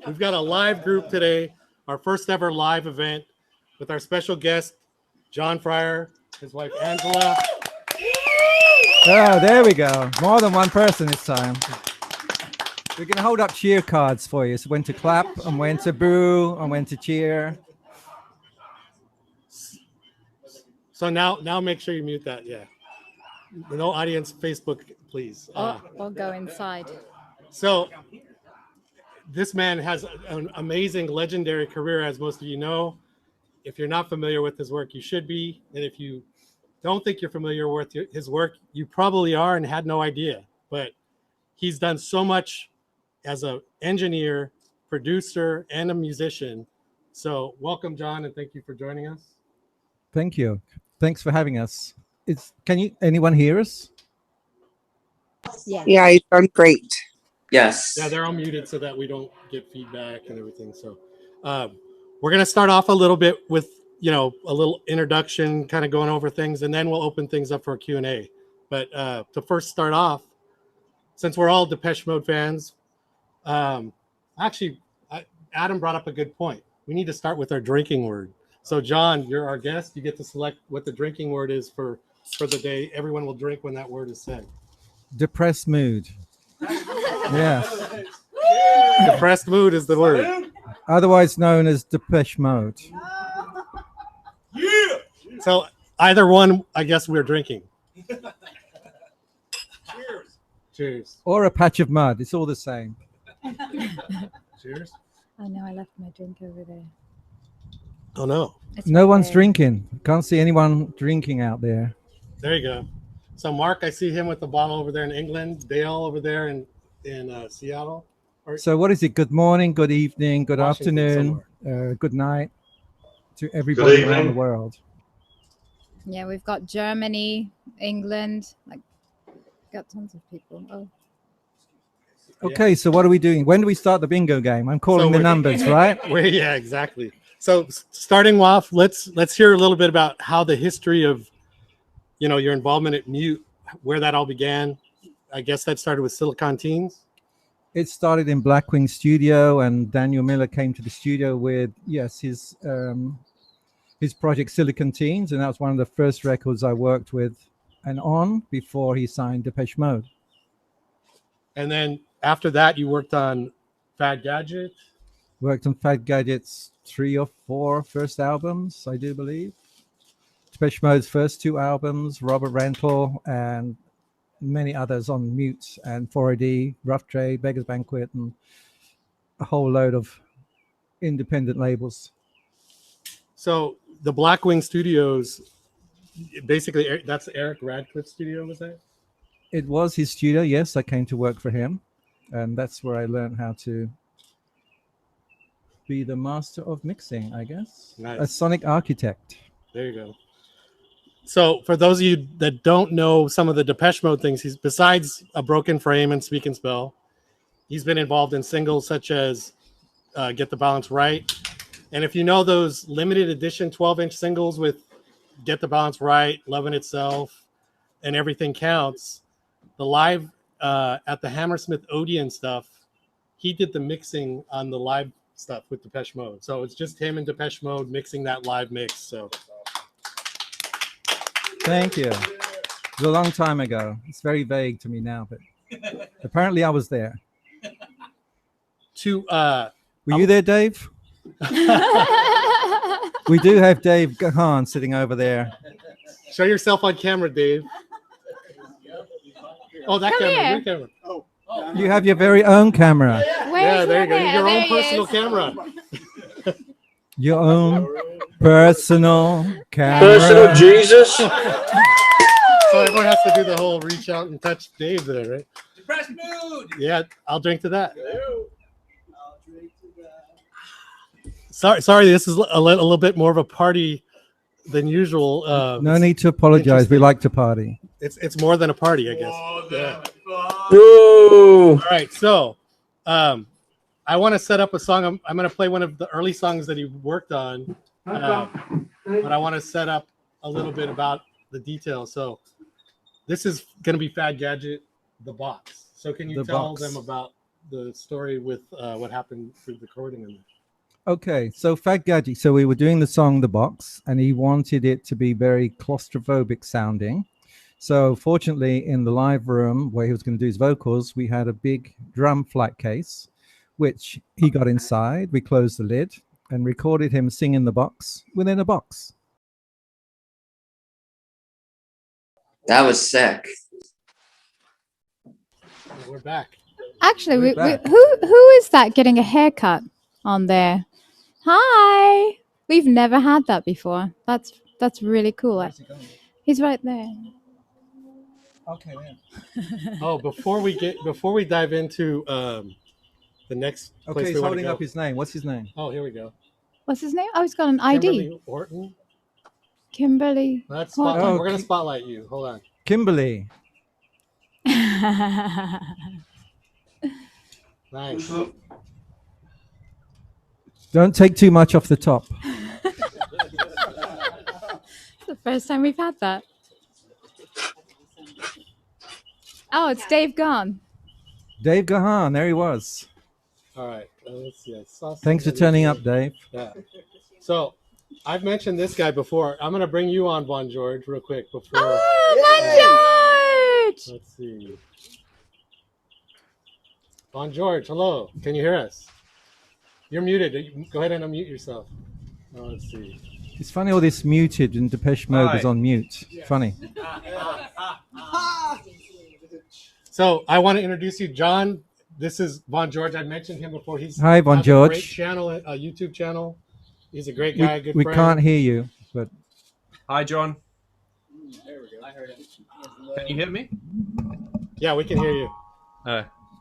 We've got a live group today, our first ever live event with our special guest, John Fryer, his wife, Angela. Oh, there we go. More than one person this time. We can hold up cheer cards for you. So when to clap and when to boo and when to cheer. So now make sure you mute that. Yeah. No audience Facebook, please. Or go inside. So this man has an amazing, legendary career, as most of you know. If you're not familiar with his work, you should be. And if you don't think you're familiar with his work, you probably are and had no idea. But he's done so much as an engineer, producer, and a musician. So welcome, John, and thank you for joining us. Thank you. Thanks for having us. Anyone hear us? Yeah, you sound great. Yes. Yeah, they're all muted so that we don't get feedback and everything. So we're going to start off a little bit with, a little introduction, kind of going over things, and then we'll open things up for a Q&A. But to first start off, since we're all Depeche Mode fans, Adam brought up a good point. We need to start with our drinking word. So, John, you're our guest. You get to select what the drinking word is for the day. Everyone will drink when that word is said. Depressed mood. Yes. Depressed mood is the word. Otherwise known as Depeche Mode. Yeah. So either one, I guess we're drinking. Cheers. Cheers. Or a patch of mud. It's all the same. Cheers. Oh no, I left my drink over there. Oh no. No one's drinking. Can't see anyone drinking out there. There you go. So Mark, I see him with the bottle over there in England. Dale over there in Seattle. So what is it? Good morning, good evening, good Washington afternoon, good night to everybody around the world. Yeah, we've got Germany, England, got tons of people. Oh. Okay, so what are we doing? When do we start the bingo game? I'm calling the numbers, right? Yeah, exactly. So starting off, let's hear a little bit about how the history of your involvement at Mute, where that all began. I guess that started with Silicon Teens. It started in Blackwing Studio, and Daniel Miller came to the studio with his project Silicon Teens, and that was one of the first records I worked with and on before he signed Depeche Mode. And then after that, you worked on Fad Gadget. Worked on Fad Gadget's 3 or 4 first albums, I do believe. Depeche Mode's first 2 albums, Robert Rental, and many others on Mute and 4AD, Rough Trade, Beggar's Banquet, and a whole load of independent labels. So the Blackwing Studios, basically, that's Eric Radcliffe's studio, was that? It was his studio, yes. I came to work for him, and that's where I learned how to be the master of mixing, I guess. Nice. A sonic architect. There you go. So for those of you that don't know some of the Depeche Mode things, he's besides A Broken Frame and Speak and Spell, he's been involved in singles such as Get the Balance Right. And if you know those limited edition 12-inch singles with Get the Balance Right, Lovin' Itself, and Everything Counts, the live at the Hammersmith Odeon stuff, he did the mixing on the live stuff with Depeche Mode. So it's just him and Depeche Mode mixing that live mix. So thank you. It was a long time ago. It's very vague to me now, but apparently I was there. Were you there, Dave? We do have Dave Gahan sitting over there. Show yourself on camera, Dave. Oh, that camera. Your camera. Oh. You have your very own camera. Yeah, there you go. Your own personal camera. Your own personal camera. Personal Jesus. So everyone has to do the whole reach out and touch Dave there, right? Depressed mood. Yeah, I'll drink to that. Sorry, this is a little bit more of a party than usual. No need to apologize. We like to party. It's more than a party, I guess. Yeah. Woo. All right, so I want to set up a song. I'm going to play one of the early songs that he worked on, but I want to set up a little bit about the details. So this is going to be Fad Gadget, the box. So can you tell them about the story with what happened for the recording in there. Okay, so Fat Gadget. So we were doing the song "The Box," and he wanted it to be very claustrophobic sounding. So fortunately, in the live room where he was going to do his vocals, we had a big drum flat case, which he got inside. We closed the lid and recorded him singing the box within a box. That was sick. We're back. Actually, We're back. who is that getting a haircut on there? Hi. We've never had that before. That's really cool. He's right there. Okay, then. Oh, before we dive into the next place Okay, we he's want to holding go. up his name. What's his name? Oh, here we go. What's his name? Oh, he's got an ID. Kimberly Orton. Kimberly. Let's spotlight. Oh, We're gonna spotlight you. Hold on. Kimberly. Nice. Don't take too much off the top. It's the first time we've had that. Oh, it's Dave Gahn. Dave Gahan, there he was. All right. Let's see. I saw Thanks for something turning here. up, Dave. Yeah. So, I've mentioned this guy before. I'm gonna bring you on, Von George, real quick before. Oh, Von George! Let's see. Von George, hello. Can you hear us? You're muted. Go ahead and unmute yourself. Oh, let's see. It's funny all this muted and Depeche Mode Hi. is on mute. Funny. So I want to introduce you, John. This is Von George. I mentioned him before. He's Hi, Von has a great George. channel, a YouTube channel. He's a great guy, good We friend. can't hear you, but Hi, John. Can you hear me? Yeah, we can hear you.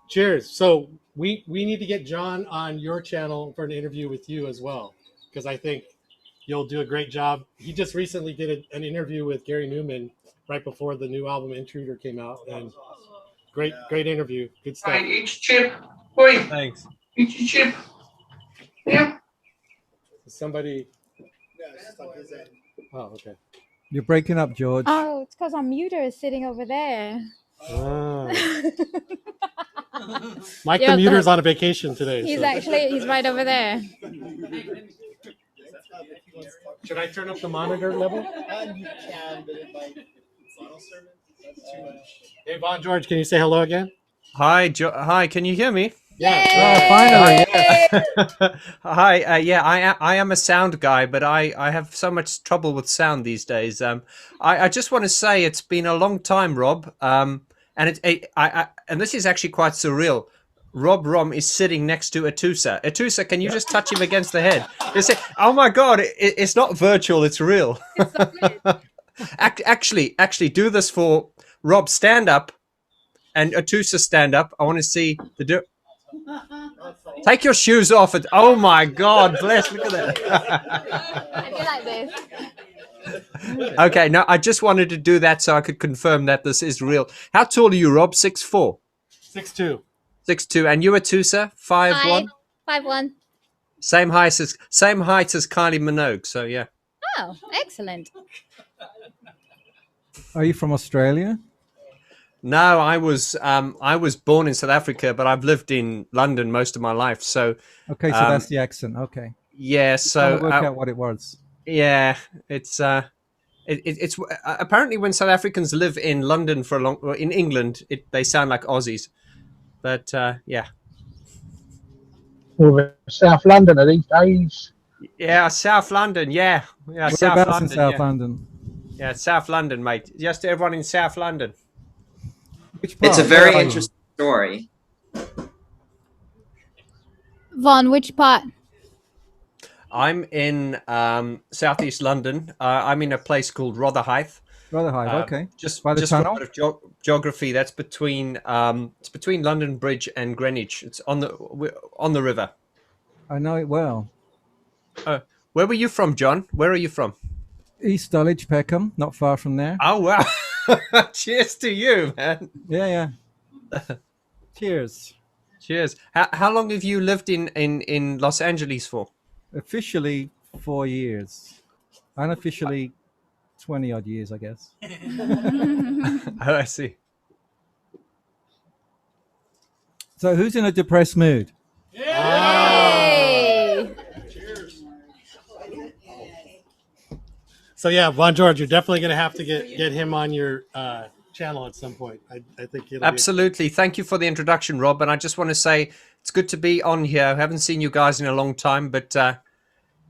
Cheers. So we need to get John on your channel for an interview with you as well, because I think you'll do a great job. He just recently did an interview with Gary Newman right before the new album Intruder came out, and great interview. Good stuff. Right, each chip. Wait, Thanks. each chip. Yeah. Somebody. Oh, okay. you're breaking up, George. Oh, it's because our muter is sitting over there. Ah. Mike Yeah, the muter's on a vacation today. He's so- he's right over there. Should I turn up the monitor level? You can, but it might. That's too much. Hey, Von George, can you say hello again? Hi, Hi. Can you hear me? Oh, finally. Yes. Hi. Yeah, I am a sound guy, but I have so much trouble with sound these days. I just want to say it's been a long time, Rob. And and this is actually quite surreal. Rob Rom is sitting next to Atusa. Atusa, can you just touch him against the head? They say, "Oh my God, it's not virtual, it's real." Actually, do this for Rob. Stand up, and Atusa stand up. I want to see the. Take your shoes off. Oh my God, bless! Look at that. I feel like this. Okay, no, I just wanted to do that so I could confirm that this is real. How tall are you, Rob? 6'4", 6'2". 6'2", and you, Atusa, 5'1". 5'1". Same height as Kylie Minogue. So yeah. Oh, excellent. Are you from Australia? No, I was born in South Africa, but I've lived in London most of my life. So Okay, so that's the accent. Okay. yeah, So so work out what it was. yeah, it's it's apparently when South Africans live in London for a long, or in England, they sound like Aussies. But yeah, Well, South London these days. yeah, South London, yeah, South Whereabouts in London, South yeah. London? Yeah, South London, mate. Just everyone in South London. Which part? It's a Where very are you? interesting story. Von, which part? I'm in southeast London. I'm in a place called Rotherhithe. Rotherhithe. Okay. Just By the just for a tunnel? bit of geography. That's between it's between London Bridge and Greenwich. It's on the river. I know it well. Where were you from, John? Where are you from? East Dulwich, Peckham, not far from there. Oh wow! Cheers to you, man. Yeah. Cheers. Cheers. How long have you lived in Los Angeles for? Officially 4 years. Unofficially 20 odd years, I guess. Oh, I see. So who's in a depressed mood? Yay! So yeah, Von George, you're definitely going to have to get him on your channel at some point. I think it'll Absolutely. Thank you for the introduction, Rob. And I just want to say it's good to be on here. I haven't seen you guys in a long time, but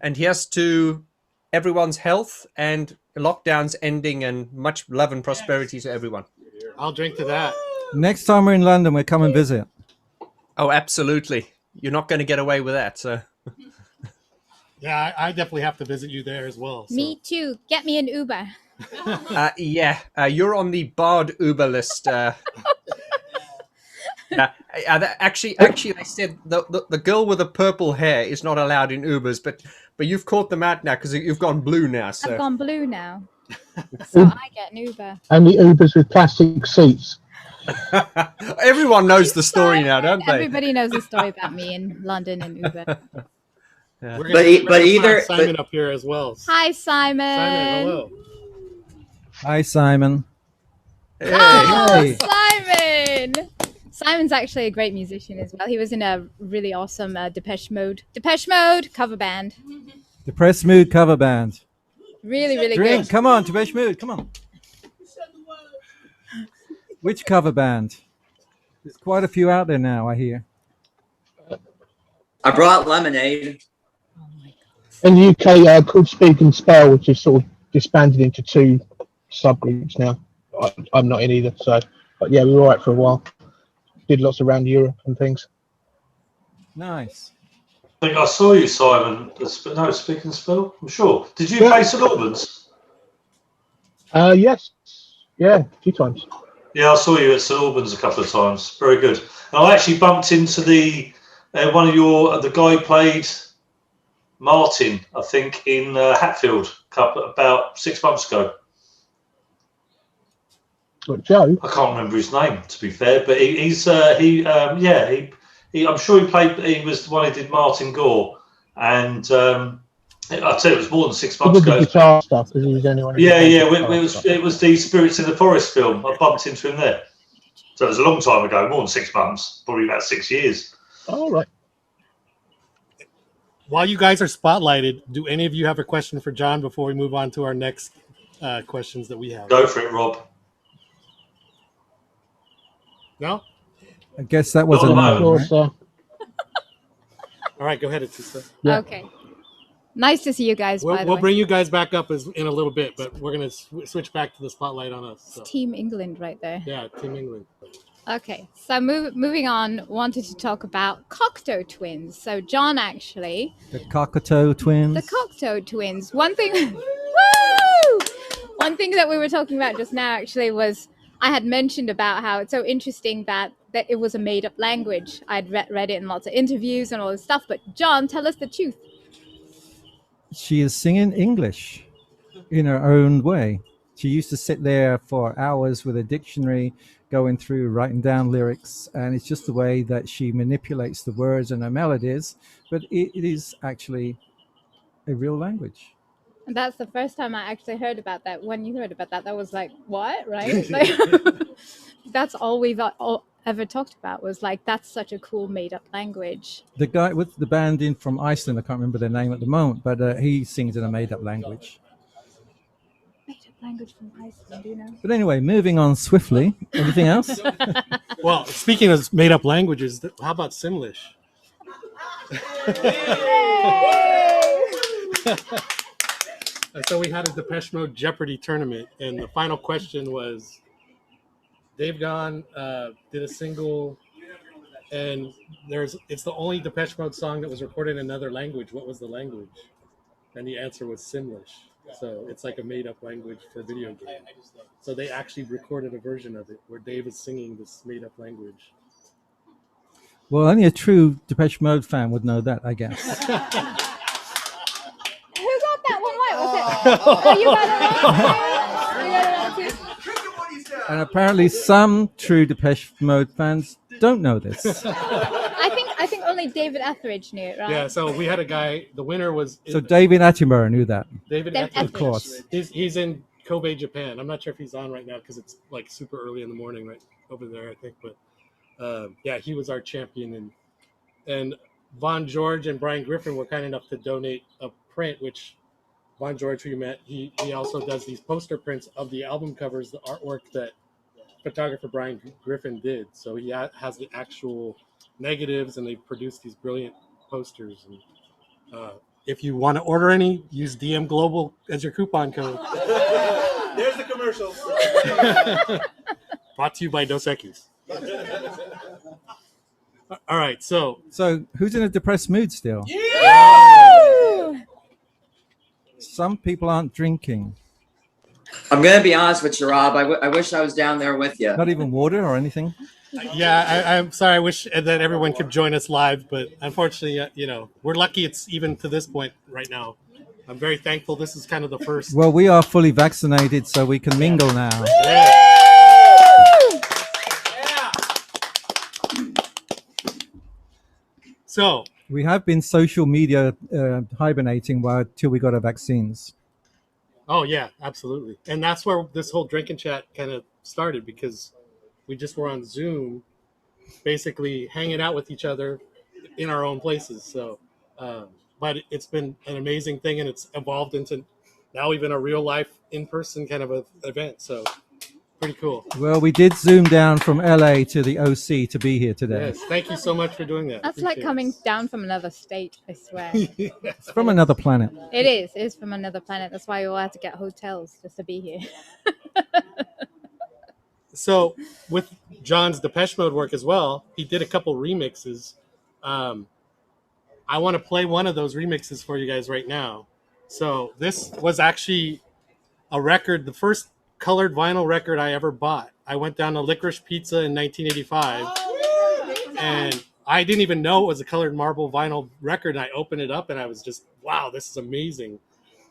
and here's to everyone's health and lockdowns ending, and much love and prosperity to everyone. I'll drink to that. Next time we're in London, we'll come and visit. Oh, absolutely. You're not going to get away with that. So Yeah, I definitely have to visit you there as well. So. Me too. Get me an Uber. you're on the barred Uber list. Actually, they said the girl with the purple hair is not allowed in Ubers, but you've caught them out now because you've gone blue now. So I've gone blue now. So I get an Uber. And the Ubers with plastic seats. everyone knows the story now, don't they? Everybody knows the story about me in London and Uber. We're But gonna either- have Simon but- up here as well. Hi, Simon. Simon, hello. Hi, Simon. Oh, Hey. Simon! Simon's actually a great musician as well. He was in a really awesome Depeche Mode cover band. Depressed mood cover band. Really, really Drink. good. Come on, Depeche Mood. Come on. Which cover band? There's quite a few out there now, I hear. I brought lemonade. In the UK, called Speak and Spell, which is sort of disbanded into two subgroups now. I'm not in either, so but yeah, we were all right for a while. Did lots around Europe and things. Nice. I think I saw you, Simon. No, Speak and Spell. I'm sure. Did you Yeah. play St Albans? Yes, yeah, a few times. Yeah, I saw you at St Albans a couple of times. Very good. And I actually bumped into the the guy who played Martin, I think, in Hatfield about 6 months ago. But Joe, I can't remember his name, to be fair, but I'm sure he played. He was the one who did Martin Gore, and I'd say it was more than 6 he months did the ago. guitar stuff because he was the only one. Who Yeah, did yeah, the guitar stuff. it was the Spirits in the Forest film. I bumped into him there. So it was a long time ago, more than 6 months, probably about 6 years. Oh, right. While you guys are spotlighted, do any of you have a question for John before we move on to our next questions that we have? Go for it, Rob. No? I guess that was Not a at the no. moment. Of course, All right, go ahead, Atisa. Yeah. Okay. Nice to see you guys, by the We'll way. bring you guys back up in a little bit, but we're going to switch back to the spotlight on us. So. Team England right there. Yeah, Team England. Okay, so moving on, wanted to talk about Cocteau twins. So John actually, The Cocteau twins. the Cocteau twins. One thing, woo! One thing that we were talking about just now actually was I had mentioned about how it's so interesting that it was a made-up language. I'd read it in lots of interviews and all this stuff. But John, tell us the truth. She is singing English in her own way. She used to sit there for hours with a dictionary, going through, writing down lyrics, and it's just the way that she manipulates the words and her melodies. But it is actually a real language. And that's the first time I actually heard about that. When you heard about that, that was like, what, right? Like, that's all we've ever talked about was like, that's such a cool made-up language. The guy with the band in from Iceland, I can't remember their name at the moment, but he sings in a made-up language. Made-up language from Iceland, you know? But anyway, moving on swiftly. Anything else? Well, speaking of made-up languages, how about Simlish? So we had a Depeche Mode Jeopardy tournament, and the final question was, Dave Gahan did a single, and it's the only Depeche Mode song that was recorded in another language. What was the language? And the answer was Simlish. So it's like a made-up language for a video game. So they actually recorded a version of it where Dave is singing this made-up language. Well, only a true Depeche Mode fan would know that, I guess. Who got that one right? Was it? Oh, you got it right? You got it right too? And apparently some true Depeche Mode fans don't know this. I think only David Etheridge knew it, right? Yeah, so we had a guy, the winner was So David Attenborough knew that. David David Etheridge. Of course. He's in Kobe, Japan. I'm not sure if he's on right now because it's like super early in the morning right over there, I think. But Yeah, he was our champion, and Von George and Brian Griffin were kind enough to donate a print, which Von George, who you met, he also does these poster prints of the album covers, the artwork that photographer Brian Griffin did. So he has the actual negatives, and they've produced these brilliant posters. And if you want to order any, use DM Global as your coupon code. There's the commercials. Brought to you by Dos Equis. All right, so who's in a depressed mood still? Woo! Some people aren't drinking. I'm gonna be honest with you, Rob. I wish I was down there with you. Not even water or anything. yeah, I'm sorry. I wish that everyone could join us live, but unfortunately, we're lucky it's even to this point right now. I'm very thankful. This is kind of the first. Well, we are fully vaccinated, so we can mingle now. Yeah. So We have been social media hibernating till we got our vaccines. oh yeah, absolutely. And that's where this whole drinking chat kind of started, because we just were on Zoom, basically hanging out with each other in our own places. So, but it's been an amazing thing, and it's evolved into now even a real life in-person kind of an event. So pretty cool. Well, we did zoom down from LA to the OC to be here today. Yes, thank you so much for doing that. That's like Appreciate coming down from another state, I swear. it. It's from another planet. It is from another planet. That's why we all have to get hotels just to be here. So with John's Depeche Mode work as well, he did a couple remixes. I want to play one of those remixes for you guys right now. So this was actually a record, the first colored vinyl record I ever bought. I went down to Licorice Pizza in 1985, and I didn't even know it was a colored marble vinyl record. And I opened it up, and I was just, wow, this is amazing.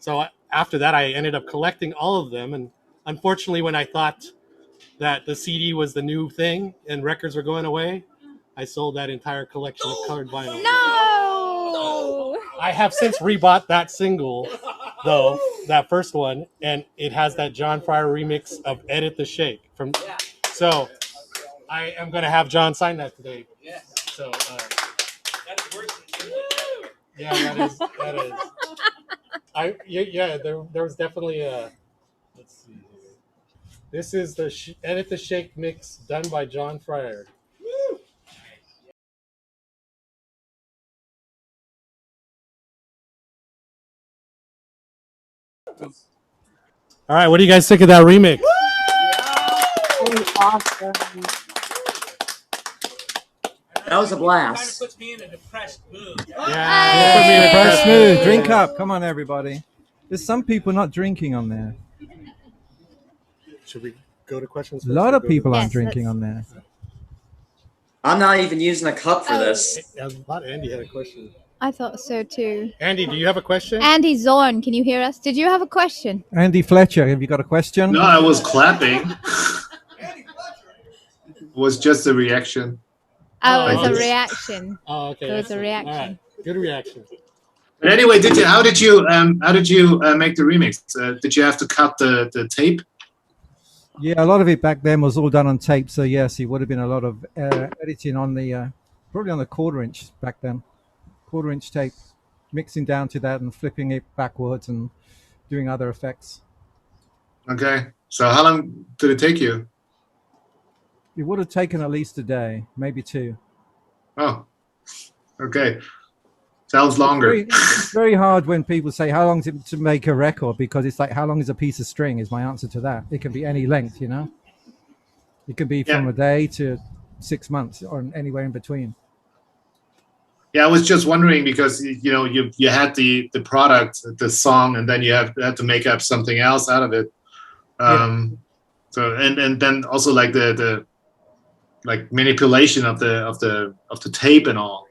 So after that, I ended up collecting all of them. And unfortunately, when I thought that the CD was the new thing and records were going away, I sold that entire collection of colored vinyl. No! I have since rebought that single, though, that first one, and it has that John Fryer remix of Edit the Shake. So I am going to have John sign that today. So That's worse than yeah, that is. There was definitely a. Let's see. This is the Edit the Shake mix done by John Fryer. All right, what do you guys think of that remix? Awesome. That was a blast. puts me in a depressed mood. Yeah. Depressed mood. Drink up. Come on, everybody. There's some people not drinking on there. Should we go to questions? A lot of people aren't Yes, drinking let's- on there. I'm not even using a cup for Oh. this. I thought Andy had a question. I thought so too. Andy, do you have a question? Andy Zorn, can you hear us? Did you have a question? Andy Fletcher, have you got a question? No, I was clapping. Was just a reaction. Oh, it was a Nice. reaction. Oh, okay. It was a excellent. reaction. All right. Good reaction. But anyway, how did you make the remix? Did you have to cut the tape? Yeah, a lot of it back then was all done on tape. So yes, it would have been a lot of editing on the probably on the 1/4 inch back then, 1/4 inch tape, mixing down to that and flipping it backwards and doing other effects. Okay. So how long did it take you? It would have taken at least a day, maybe 2. Oh, okay. Sounds longer. It's very hard when people say how long is it to make a record, because it's like how long is a piece of string is my answer to that. It can be any length, you know. It can be from a day to 6 months or anywhere in between. Yeah, I was just wondering because you had the product, the song, and then you had to make up something else out of it. So and then also like the like manipulation of the tape and all.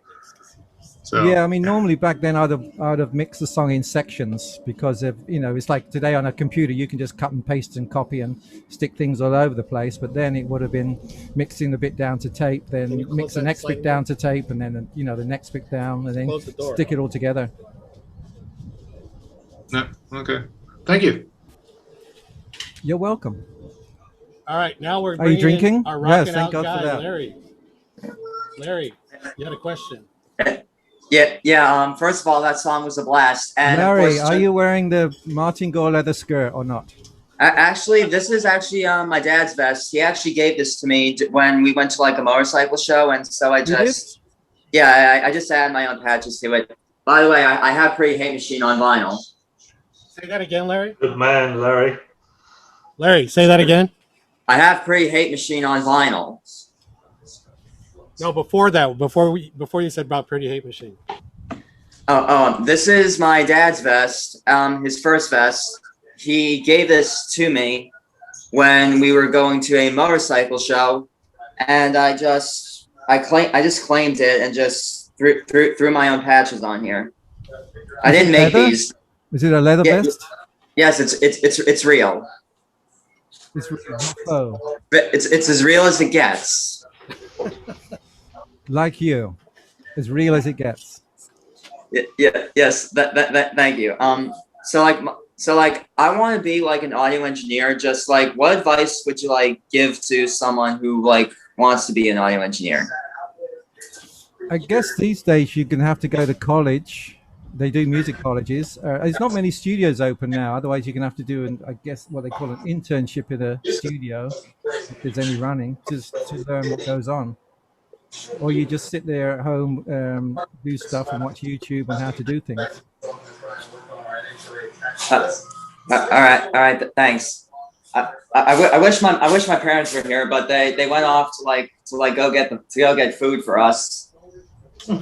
So Yeah, I mean, normally back then I'd have mixed the song in sections because it's like today on a computer you can just cut and paste and copy and stick things all over the place. But then it would have been mixing the bit down to tape, then you mix the close next that bit slightly? down to tape, and then the next bit down, and then Close the door. stick it all together. no, okay. Thank you. You're welcome. All right, now we're Are you bringing in drinking? our Yes, rocking thank out God for guy, that. Larry. Larry, you had a question. Yeah. First of all, that song was a blast. And of Larry, course, are you wearing the Martin Gore leather skirt or not? actually, this is actually my dad's vest. He actually gave this to me when we went to like a motorcycle show, and so I You did? just, yeah, I just added my own patches to it. By the way, I have Pretty Hate Machine on vinyl. Say that again, Larry. Good man, Larry. Larry, say that again. I have Pretty Hate Machine on vinyl. No, before that, before you said about Pretty Hate Machine. This is my dad's vest. His first vest. He gave this to me when we were going to a motorcycle show, and I just claimed it and just threw my own patches on here. I didn't make leather? these. Is it a leather vest? Yes, it's real. It's real. Oh, It's as real as it gets. like you, as real as it gets. Yes. Thank you. So I want to be like an audio engineer. Just like, what advice would you like give to someone who like wants to be an audio engineer? I guess these days you're gonna have to go to college. They do music colleges. There's not many studios open now. Otherwise, you're gonna have to do, I guess, what they call an internship in a studio, if there's any running, just to learn what goes on. Or you just sit there at home, do stuff and watch YouTube on how to do things. All right. Thanks. I wish my parents were here, but they went off to go get food for us. Got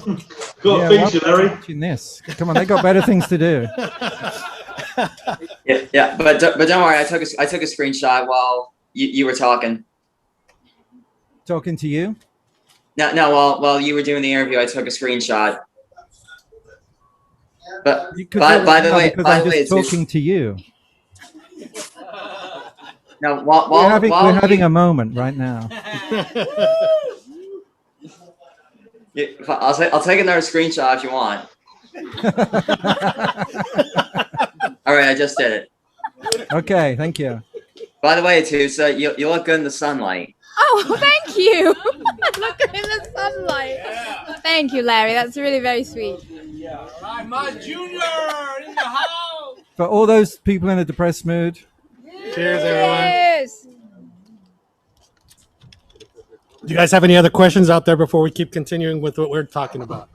why feed you, are Larry. watching this? Come on, they got better things to do. Yeah, but don't worry. I took a screenshot while you were talking. Talking to you? No. While you were doing the interview, I took a screenshot. But You could by do it the now way, because by I'm the way, just talking to you. no. We're having a moment right now. I'll take another screenshot if you want. All right, I just did it. Okay, thank you. By the way, too, so you look good in the sunlight. Oh, thank you. Look in the sunlight. Thank you, Larry. That's really very sweet. Alright, my junior in the house. For all those people in a depressed mood, Cheers, everyone. Yes. Do you guys have any other questions out there before we keep continuing with what we're talking about?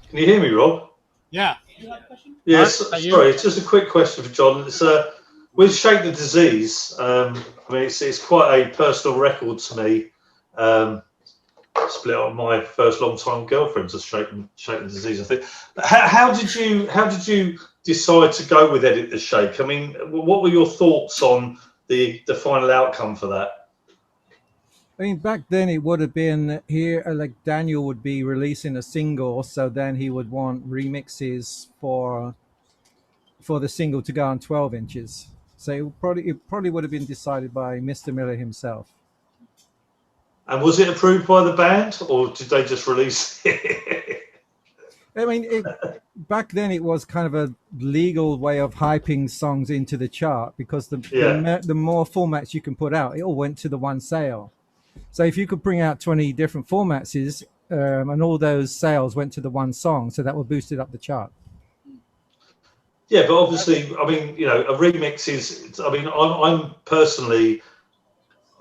Can you hear me, Rob? Yeah. Yes. Mark, are you? Sorry, it's just a quick question for John. It's with Shake the Disease. I mean, it's quite a personal record to me. Split up with my first long-time girlfriend to Shake the Disease, I think. But how did you decide to go with Edit the Shake? I mean, what were your thoughts on the final outcome for that? I mean, back then it would have been here, like Daniel would be releasing a single, so then he would want remixes for the single to go on 12 inches. So it probably would have been decided by Mr. Miller himself. And was it approved by the band, or did they just release it? I mean, back then it was kind of a legal way of hyping songs into the chart because the more formats you can put out, it all went to the one sale. So if you could bring out 20 different formats, and all those sales went to the one song, so that would boost it up the chart. Yeah, but obviously, I mean, you know, a remix is. I mean, I'm personally,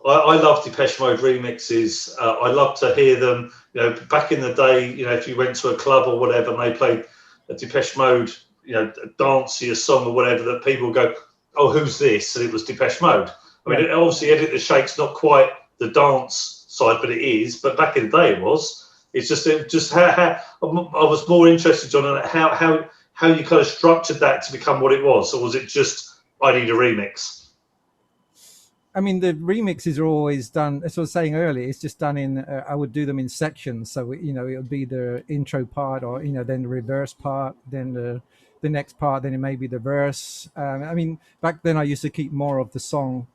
I love Depeche Mode remixes. I love to hear them. You know, back in the day, you know, if you went to a club or whatever and they played a Depeche Mode, you know, dancier song or whatever, that people would go, "Oh, who's this?" And it was Depeche Mode. I mean, obviously, Edit the Shake's not quite the dance side, but it is. But back in the day, it was. It's just how I was more interested, John, in how you kind of structured that to become what it was, or was it just I need a remix? I mean, the remixes are always done, as I was saying earlier, it's just done in, I would do them in sections. So, you know, it would be the intro part, or, you know, then the reverse part, then the next part, then it may be the verse. I mean, back then I used to keep more of the song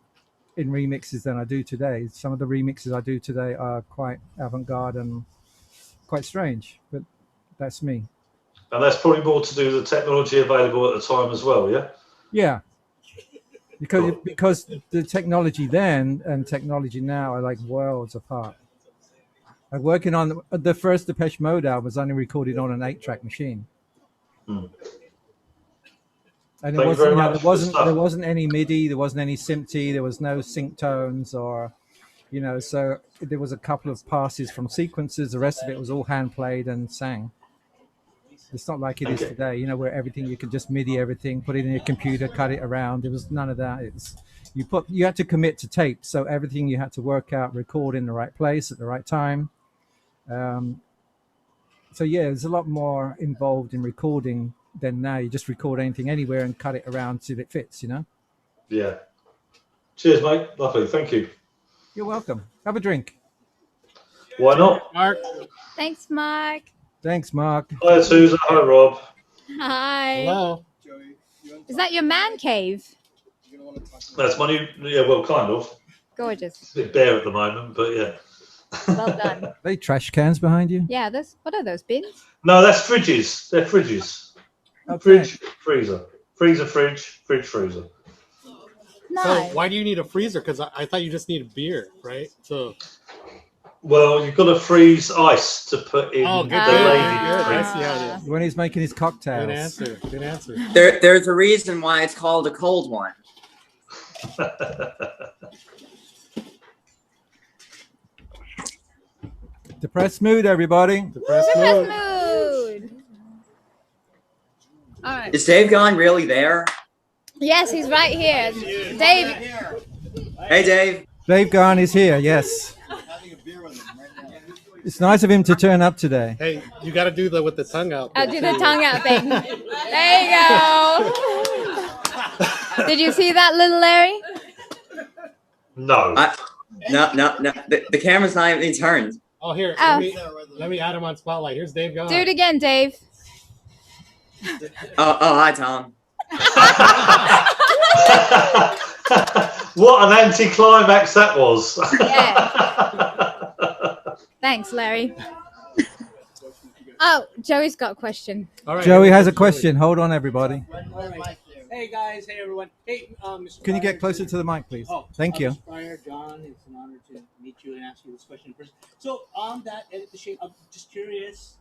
in remixes than I do today. Some of the remixes I do today are quite avant-garde and quite strange, but that's me. And that's probably more to do with the technology available at the time as well, yeah? Yeah. Because the technology then and technology now are like worlds apart. I'm working on the first Depeche Mode album was only recorded on an 8-track machine. Hmm. And Thank you very much for the stuff. there wasn't any MIDI, there wasn't any SMPTE, there was no sync tones or so there was a couple of passes from sequences. The rest of it was all hand played and sang. It's not like it is today, where everything you can just MIDI everything, put it in your computer, cut it around. There was none of that. You had to commit to tape, so everything you had to work out, record in the right place at the right time. So yeah, there's a lot more involved in recording than now. You just record anything anywhere and cut it around till it fits. Yeah. Cheers, mate. Lovely. Thank you. You're welcome. Have a drink. Why not? Mark. Thanks, Mark. Thanks, Mark. Hi, Susan. Hi, Rob. Hi. Hello. Is that your man cave? That's my new. Yeah, well, kind of. Gorgeous. It's a bit bare at the moment, but yeah. Well done. Are they trash cans behind you? Yeah, what are those bins? No, that's fridges. They're fridges. Okay. Fridge, freezer. Freezer, fridge, fridge, freezer. Nice. So why do you need a freezer? Because I thought you just needed beer, right? So. Well, you've got to freeze ice to put in Oh, good. the Good. lady I drink. see how it is. When he's making his cocktails. Good answer. Good answer. There's a reason why it's called a cold one. Depressed mood, everybody. Depressed Depressed mood. mood. All right. Is Dave gone really there? Yes, he's right here. Dave. Hey, Dave. Dave Garn is here, yes. It's nice of him to turn up today. Hey, you got to do the with the tongue out. I'll do the tongue out thing. There you go. Did you see that, little Larry? No. No. The camera's not even turned. Oh, here. Oh. Let me add him on spotlight. Here's Dave Gone. Do it again, Dave. Oh, hi, Tom. What an anticlimax that was. Yeah. Thanks, Larry. Oh, Joey's got a question. All right, Joey has a question. Hold on, everybody. Hey guys, hey everyone. Hey, Mr. Can you Pryor, get closer to the mic, please? Oh, Thank you. Mr. Pryor, John, it's an honor to meet you and ask you this question first. So on that edit the shape, I'm just curious,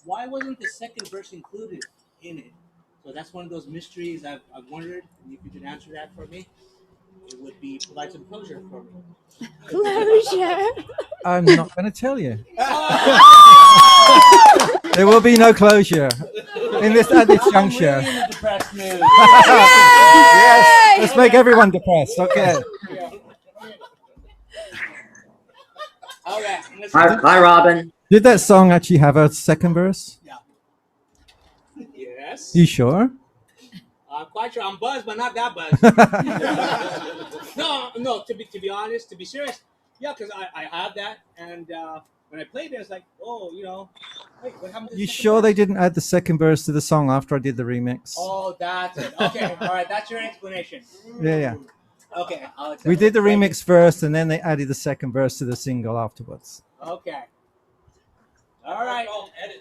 why wasn't the second verse included in it? So that's one of those mysteries I've wondered, and if you could answer that for me, it would provide some closure for me. Closure. I'm not going to tell you. There will be no closure at this juncture. Yes, let's make everyone depressed. Okay. Okay. Hi, Robin. Did that song actually have a second verse? Yeah. Yes. You sure? I'm quite sure. I'm buzzed, but not that buzzed. No. To be honest, to be serious, yeah, because I have that, and when I played it, I was like, oh, hey, what happened to the You second sure verse? they didn't add the second verse to the song after I did the remix? Oh, that's it. Okay, all right, that's your explanation. Yeah. Okay, I'll accept We did the it. Thank remix first, and then they added the second verse to the single afterwards. you. Okay. All right.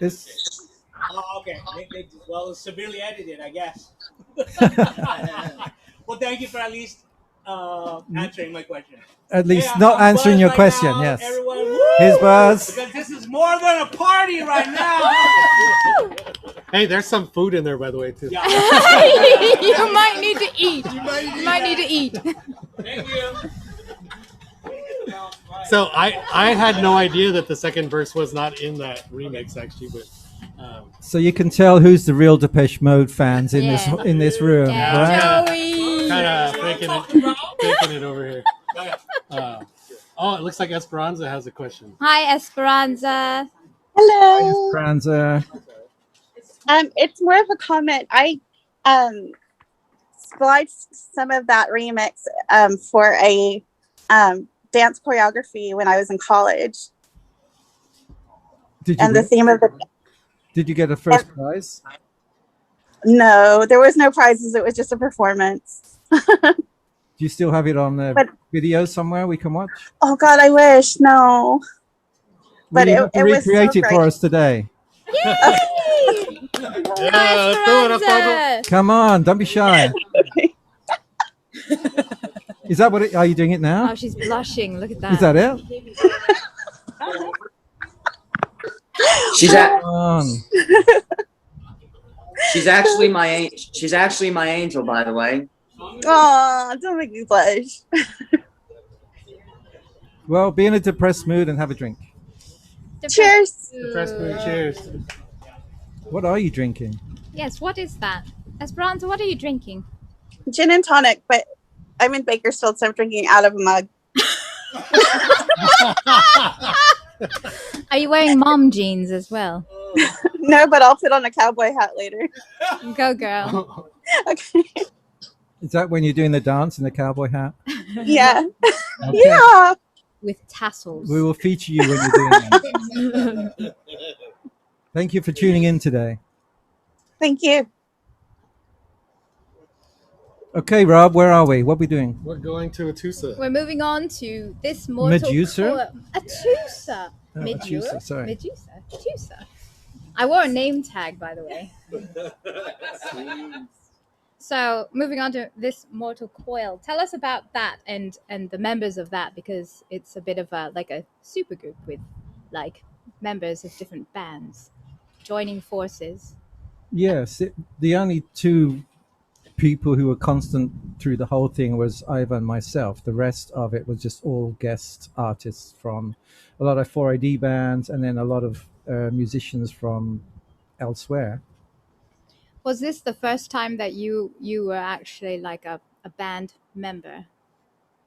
It's, Oh, okay. Well, it's severely edited, I guess. Well, thank you for at least answering my question. at least Yeah, not I'm answering buzzed your right question, now, yes. Everyone, His woo! buzz. Because this is more than a party right now. Hey, there's some food in there, by the way, too. Yeah. You might need to eat. You might need to eat. Thank you. So I had no idea that the second verse was not in that remix, actually, but. So you can tell who's the real Depeche Mode fans in Yeah. this room, Yeah. right? Joey. Kind of faking it over here. It looks like Esperanza has a question. Hi, Esperanza. Hello. Franza. It's more of a comment. I spliced some of that remix for a dance choreography when I was in college, Did and the theme of the you get a first prize? no, there was no prizes. It was just a performance. Do you still have it on the But- video somewhere we can watch? Oh God, I wish no. Will But you it have to was so recreate it for great. us today? Yay! Yeah, let's do it, Esperanza. Come on, don't be shy. Is that what are you doing it now? Oh, she's blushing. Look at that. Is that it? She's at. Come on. She's actually my. She's actually my angel, by the way. Aw, don't make me blush. Well, be in a depressed mood and have a drink. Cheers. Depressed mood. Cheers. What are you drinking? Yes, what is that? Esperanza, what are you drinking? Gin and tonic, but I'm in Bakersfield, so I'm drinking out of a mug. Are you wearing mom jeans as well? No, but I'll put on a cowboy hat later. Go, girl. Okay. Is that when you're doing the dance in the cowboy hat? Yeah. Okay. Yeah. With tassels. We will feature you when you're doing that. Thank you for tuning in today. Thank you. Okay, Rob, where are we? What are we doing? We're going to Atusa. We're moving on to this mortal Medusa? coil. Atusa. Oh, Medusa? Atusa, sorry. Medusa. Atusa. I wore a name tag, by the way. So, moving on to this mortal coil. Tell us about that and the members of that, because it's a bit of a like a super group with like members of different bands joining forces. Yes, the only two people who were constant through the whole thing was Iva and myself. The rest of it was just all guest artists from a lot of 4AD bands and then a lot of musicians from elsewhere. Was this the first time that you were actually like a band member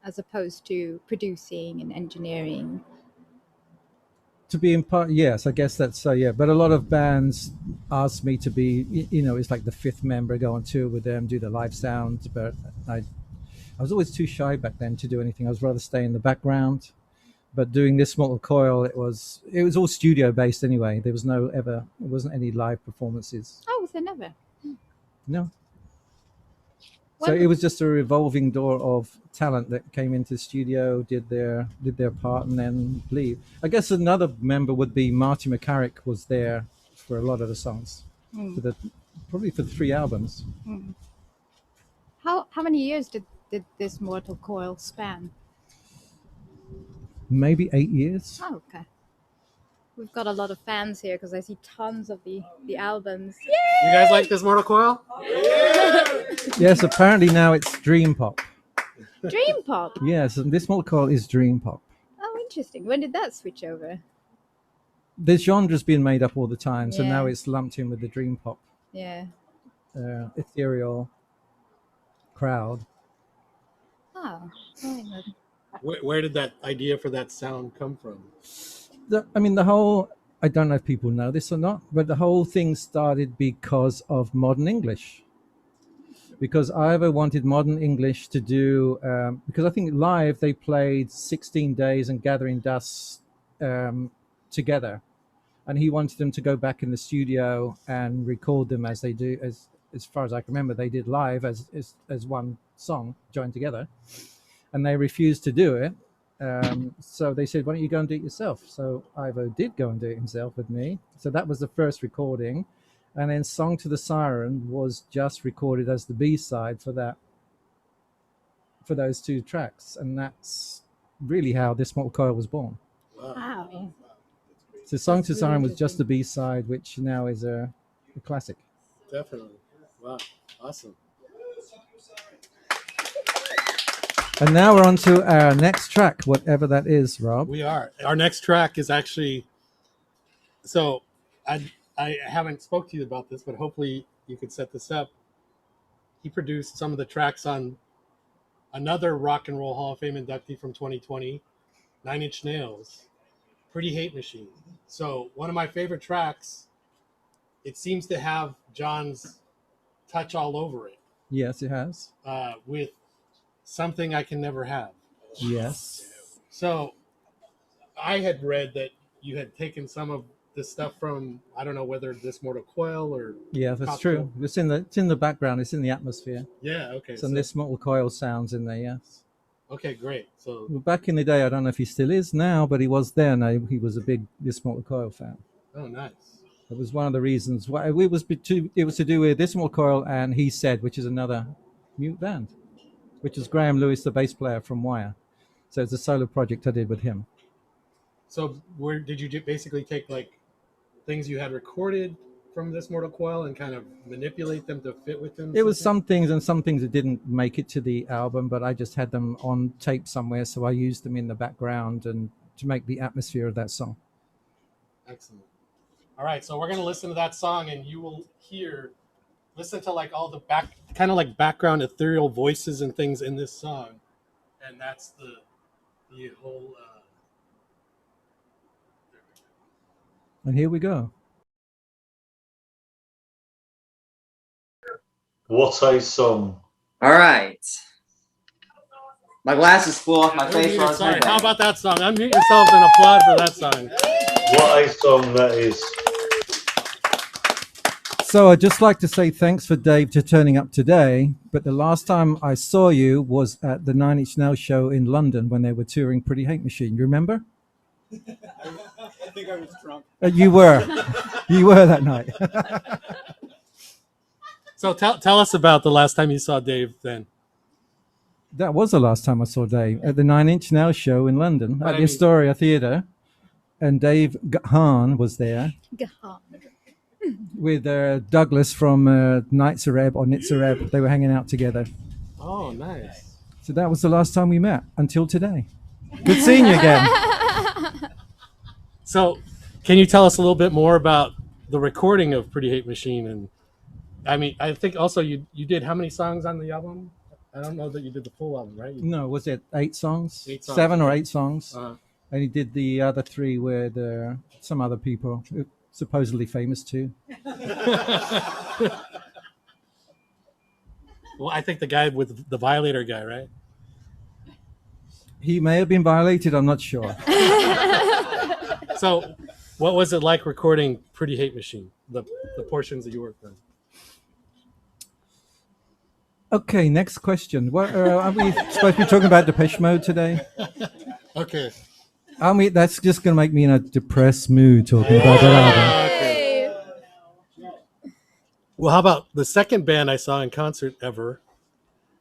as opposed to producing and engineering? To be in part, yes, I guess that's so. Yeah, but a lot of bands asked me to be, it's like the fifth member, go on tour with them, do the live sounds. But I was always too shy back then to do anything. I was rather stay in the background. But doing this Mortal Coil, it was all studio based anyway. There was it wasn't any live performances. Oh, was there never? No. So it was just a revolving door of talent that came into the studio, did their part, and then leave. I guess another member would be Marty McCarrick was there for a lot of the songs, probably for the 3 albums. Mm. How many years did this Mortal Coil span? Maybe 8 years. Oh, okay. We've got a lot of fans here because I see tons of the albums. You guys like this Mortal Coil? Yes, apparently now it's dream pop. Dream pop. Yes, and this Mortal Coil is dream pop. Oh, interesting. When did that switch over? The genre's been made up all the time, so Yeah. now it's lumped in with the dream pop, Yeah. ethereal crowd. Oh, right then. Where did that idea for that sound come from? The whole, I don't know if people know this or not, but the whole thing started because of modern English. Because Ivor wanted modern English to do, because I think live they played 16 Days and Gathering Dust together. And he wanted them to go back in the studio and record them as they do, as far as I can remember, they did live as one song joined together. And they refused to do it. So they said, why don't you go and do it yourself? So Ivo did go and do it himself with me. So that was the first recording. And then Song to the Siren was just recorded as the B-side for those 2 tracks. And that's really how this Mortal Coil was born. Wow. So Song to the Siren was just the B-side, which now is a classic. Definitely. Wow. Awesome. And now we're on to our next track, whatever that is, Rob. We are. Our next track is actually. So, I haven't spoke to you about this, but hopefully you could set this up. He produced some of the tracks on another Rock and Roll Hall of Fame inductee from 2020, 9 Inch Nails, Pretty Hate Machine. So one of my favorite tracks. It seems to have John's touch all over it. Yes, it has. With Something I Can Never Have. Yes. So I had read that you had taken some of the stuff from, I don't know whether this Mortal Coil or Yeah, that's Cocteau. true. It's in the background. It's in the atmosphere. Yeah, okay. Some this Mortal Coil sounds in there. Yes. Okay, great. So Well, back in the day, I don't know if he still is now, but he was then. He was a big this Mortal Coil fan. oh, nice. It was one of the reasons why it was to do with this Mortal Coil and He Said, which is another mute band, which is Graham Lewis, the bass player from Wire. So it's a solo project I did with him. So where did you basically take like things you had recorded from this Mortal Coil and kind of manipulate them to fit with them? It was some things and some things that didn't make it to the album, but I just had them on tape somewhere, so I used them in the background and to make the atmosphere of that song. Excellent. All right, so we're going to listen to that song, and you will listen to like all the kind of like background ethereal voices and things in this song, and that's the whole. And here we go. What a song! All right. My glasses flew off my face. Sorry. How about that song? Unmute yourselves and applaud for that song. What a song that is! So I'd just like to say thanks for Dave for turning up today. But the last time I saw you was at the Nine Inch Nails show in London when they were touring Pretty Hate Machine. You remember? I think I was drunk. You were. You were that night. So tell us about the last time you saw Dave then. That was the last time I saw Dave at the Nine Inch Nails show in London at the Astoria Theatre. And Dave Gahan was there with Douglas from Nitzareb or Nitzareb. They were hanging out together. Oh, nice. So that was the last time we met until today. Good seeing you again. So can you tell us a little bit more about the recording of Pretty Hate Machine? And I mean, I think also you did how many songs on the album? I don't know that you did the full album, right? No, was it 8 songs? 8 songs. 7 or 8 songs. Uh-huh. And he did the other 3 with some other people, supposedly famous too. Well, I think the guy with the Violator guy, right? He may have been violated, I'm not sure. So what was it like recording Pretty Hate Machine, the portions that you worked on? Okay, next question. What are we supposed to be talking about Depeche Mode today? Okay. That's just going to make me in a depressed mood talking about that album. Okay. Well, how about the second band I saw in concert ever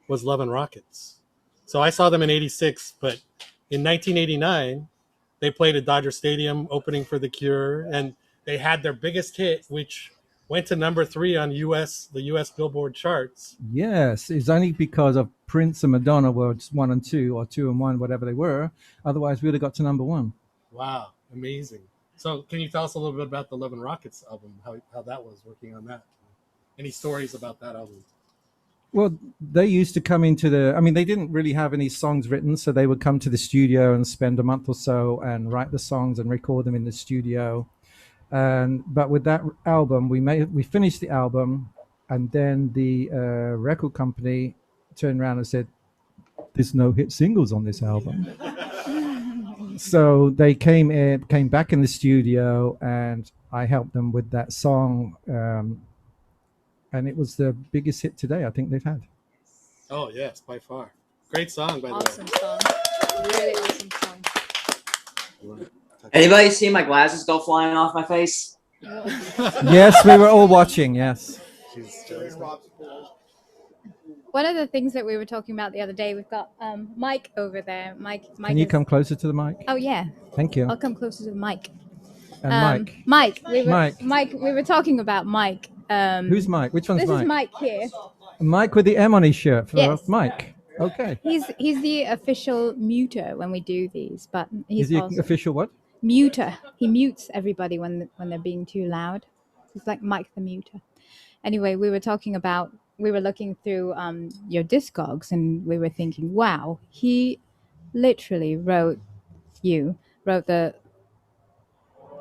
was Love and Rockets. So I saw them in '86, but in 1989, they played at Dodger Stadium opening for The Cure, and they had their biggest hit, which went to number 3 on the U.S. Billboard charts. Yes, it's only because of Prince and Madonna were 1 and 2 or 2 and 1, whatever they were. Otherwise, we would have got to number 1. Wow, amazing. So can you tell us a little bit about the Love and Rockets album, how that was working on that? Any stories about that album? Well, they used to come into they didn't really have any songs written, so they would come to the studio and spend a month or so and write the songs and record them in the studio. But with that album, we finished the album, and then the record company turned around and said, "There's no hit singles on this album." So they came back in the studio, and I helped them with that song, and it was the biggest hit today I think they've had. Oh yes, by far. Great song, by the way. Awesome song. Really awesome song. Anybody see my glasses go flying off my face? Yes, we were all watching. Yes. One of the things that we were talking about the other day, we've got Mike over there. Mike. Can you come closer to the mic? Oh yeah. Thank you. I'll come closer to the mic. And Mike. Mike. We were talking about Mike. Who's Mike? Which one's this Mike? This is Mike here. Mike with the M on his shirt. Yes. Mike. Okay. He's the official muter when we do these, but he's the also official what? Muter. He mutes everybody when they're being too loud. He's like Mike the muter. Anyway, we were looking through your Discogs, and we were thinking, wow, he literally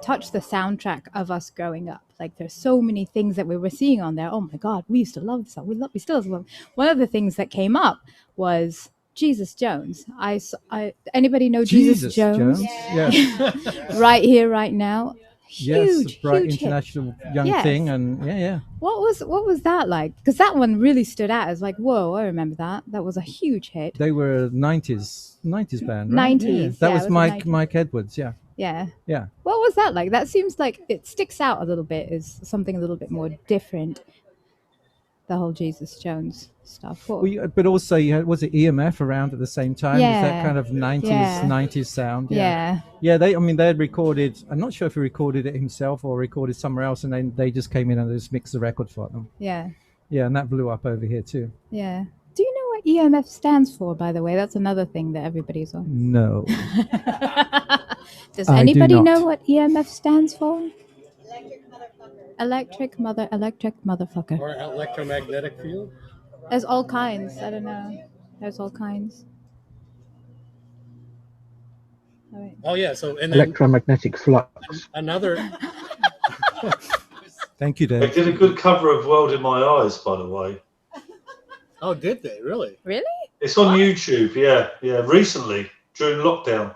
touched the soundtrack of us growing up. Like, there's so many things that we were seeing on there. Oh my God, we used to love this song. We still love it. One of the things that came up was Jesus Jones. Anybody know Jesus Jones? Yeah. Right here, right now. Huge, yes, bright huge international hit. young thing, and yeah. What was that like? Because that one really stood out as like, whoa, I remember that. That was a huge hit. They were 90s band, right? 90s. Yeah. That was Mike Edwards, yeah. Yeah. What was that like? That seems like it sticks out a little bit as something a little bit more different. the whole Jesus Jones stuff. What- But also, you had, was it EMF around at the same time? Is that Yeah. kind of 90s Yeah. 90s sound? yeah. Yeah, they had recorded, I'm not sure if he recorded it himself or recorded somewhere else, and then they just came in and just mixed the record for them. Yeah. Yeah, and that blew up over here too. Yeah. Do you know what EMF stands for, by the way? That's another thing that everybody's on. No. Does I do anybody not. know what EMF stands for? Electric motherfucker. Or electromagnetic field. There's all kinds. I don't know. There's all kinds. All right. Oh yeah. So and then Electromagnetic flux. another. Thank you, They Dave. did a good cover of "World in My Eyes," by the way. Oh, did they really? Really? It's on YouTube. Yeah. Recently during lockdown.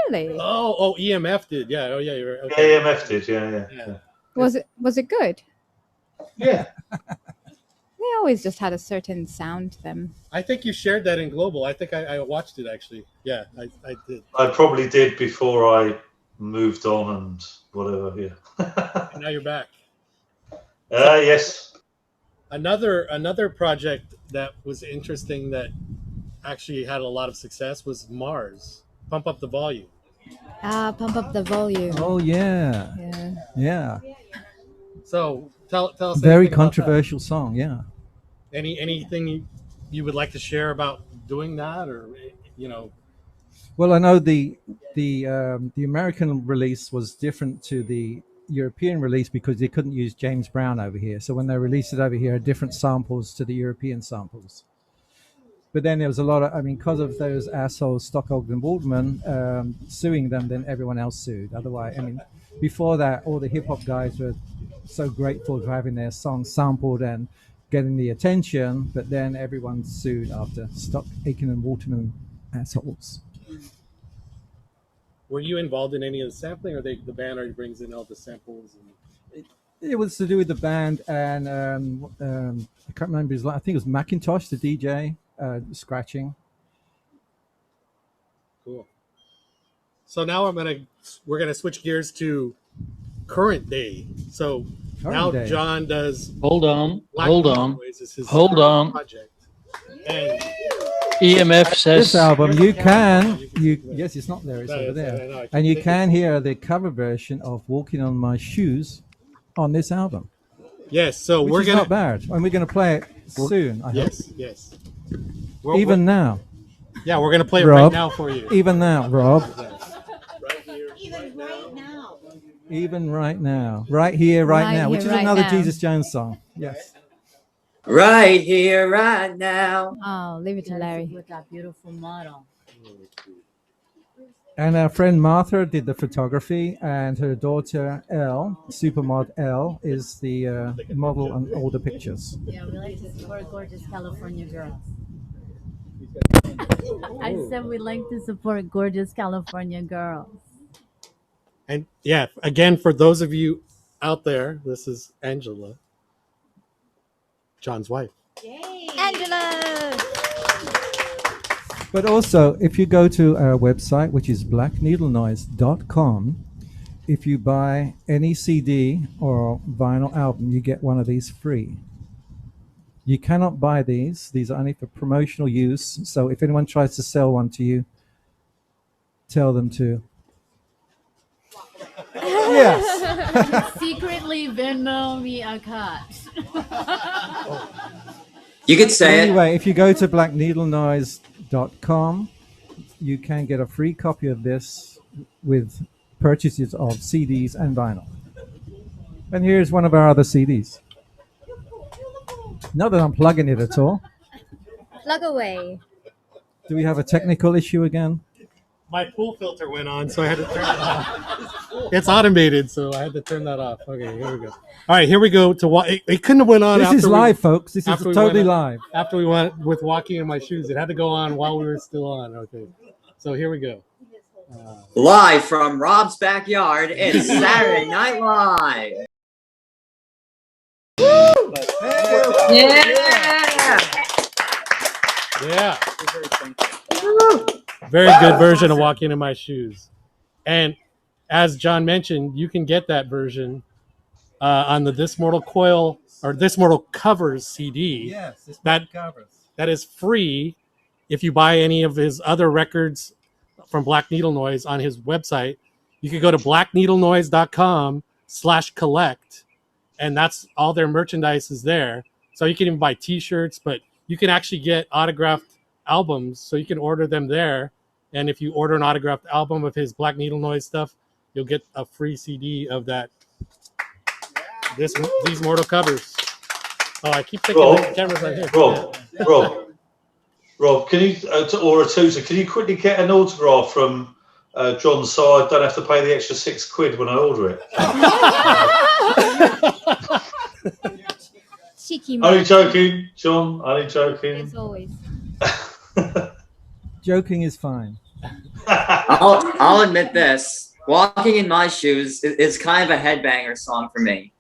Really? Oh, EMF did. Yeah. Oh, yeah. You're right. Yeah, Okay. EMF did. Yeah. Was it good? Yeah. They always just had a certain sound to them. I think you shared that in Global. I think I watched it actually. Yeah, I did. I probably did before I moved on and whatever. Yeah. And now you're back. Yes. Another project that was interesting that actually had a lot of success was Mars. Pump Up the Volume. Pump up the volume. Oh, yeah. Yeah. Yeah. So tell us. Very anything about controversial song, yeah. that. Anything you would like to share about doing that, or Well, I know the American release was different to the European release because they couldn't use James Brown over here. So when they released it over here, different samples to the European samples. But then there was a lot of, because of those assholes, Stockholm and Waldman, suing them, then everyone else sued. Otherwise, before that, all the hip hop guys were so grateful for having their songs sampled and getting the attention, but then everyone sued after Aiken and Waterman assholes. were you involved in any of the sampling, or the band already brings in all the samples? It was to do with the band, and I can't remember his. I think it was Macintosh, the DJ, scratching. Cool. So now we're gonna switch gears to current day. So now day. John does. Hold on. Black Hold Metal on. Boys is his Hold current on. project. And EMF says This album, yes, it's not there, it's No, over it's- I there, know, I and you think can hear the cover version of "Walking on My Shoes" on this album. yes, so Which we're is gonna. not bad, and we're going to play it soon. I hope. Yes. Even now, we're gonna play it Rob. right now for you. even now, Rob. Even right now. Even right now, right here, right, Right now, here, which is right another now. Jesus Jones song. Yes. Right here, right now. Oh, leave it to Larry. With that beautiful model. And our friend Martha did the photography, and her daughter Elle, Supermod Elle, is the model on all the pictures. Yeah, we like to support gorgeous California girls. I said we like to support gorgeous California girls. And again, for those of you out there, this is Angela, John's wife. Angela! But also, if you go to our website, which is blackneedlenoise.com, if you buy any CD or vinyl album, you get one of these free. You cannot buy these. These are only for promotional use. So if anyone tries to sell one to you, tell them to. Yes. Secretly Venmo me a cut. You could say it. Anyway, if you go to blackneedlenoise.com, you can get a free copy of this with purchases of CDs and vinyl. And here's one of our other CDs. Not that I'm plugging it at all. Plug away. Do we have a technical issue again? My pool filter went on, so I had to turn it off. It's automated, so I had to turn that off. Okay, here we go. All right, here we go to it couldn't have went on. This is live, folks. This is after we totally went- live. After we went with Walking in My Shoes, it had to go on while we were still on. Okay, so here we go. Live from Rob's backyard, it's Saturday Night Live. Yeah. Very good version of Walking in My Shoes. And as John mentioned, you can get that version on the This Mortal Coil or This Mortal Covers CD. Yes, it's that covers. that is free if you buy any of his other records from Black Needle Noise on his website. You could go to blackneedlenoise.com/collect, and that's all their merchandise is there. So you can even buy T-shirts, but you can actually get autographed albums, so you can order them there. And if you order an autographed album of his Black Needle Noise stuff, you'll get a free CD of that. These Mortal Covers. Oh, I keep thinking the camera's right here. Rob, can you, or Atusa, can you quickly get an autograph from John so I don't have to pay the extra £6 when I order it? Cheeky Only man. joking, John. Only joking. As always. Joking is fine. I'll admit this. Walking in My Shoes is kind of a headbanger song for me.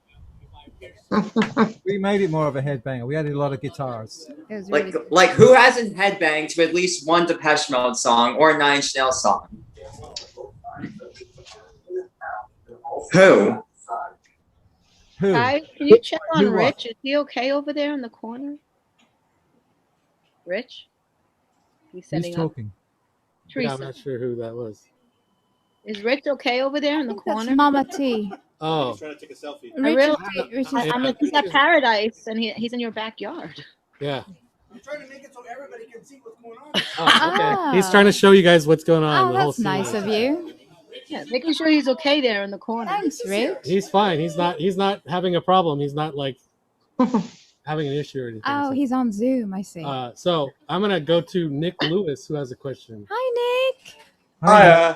We made it more of a headbanger. We added a lot of guitars. Like who hasn't headbanged to at least one Depeche Mode song or a Nine Inch Nails song? Who? Guys, can you check on Who what? Rich? Is he okay over there in the corner? Rich? He's setting Who's up. talking? Yeah, Teresa. I'm not sure who that was. Is Rich okay over there in the corner? That's Mama T. Oh, Trying to take a selfie. I realize he's at Yeah. Paradise and he's in your backyard. yeah. I'm trying to make it so everybody can see what's going on. Oh, okay. Ah. He's trying to show you guys what's going on. Oh, the whole that's scene. nice of you. Yeah, making sure he's okay there in the corner. Thanks, Rich. He's fine. He's not having a problem. He's not like having an issue or anything. Oh, so. he's on Zoom. I see. So I'm gonna go to Nick Lewis, who has a question. Hi, Nick. Hi,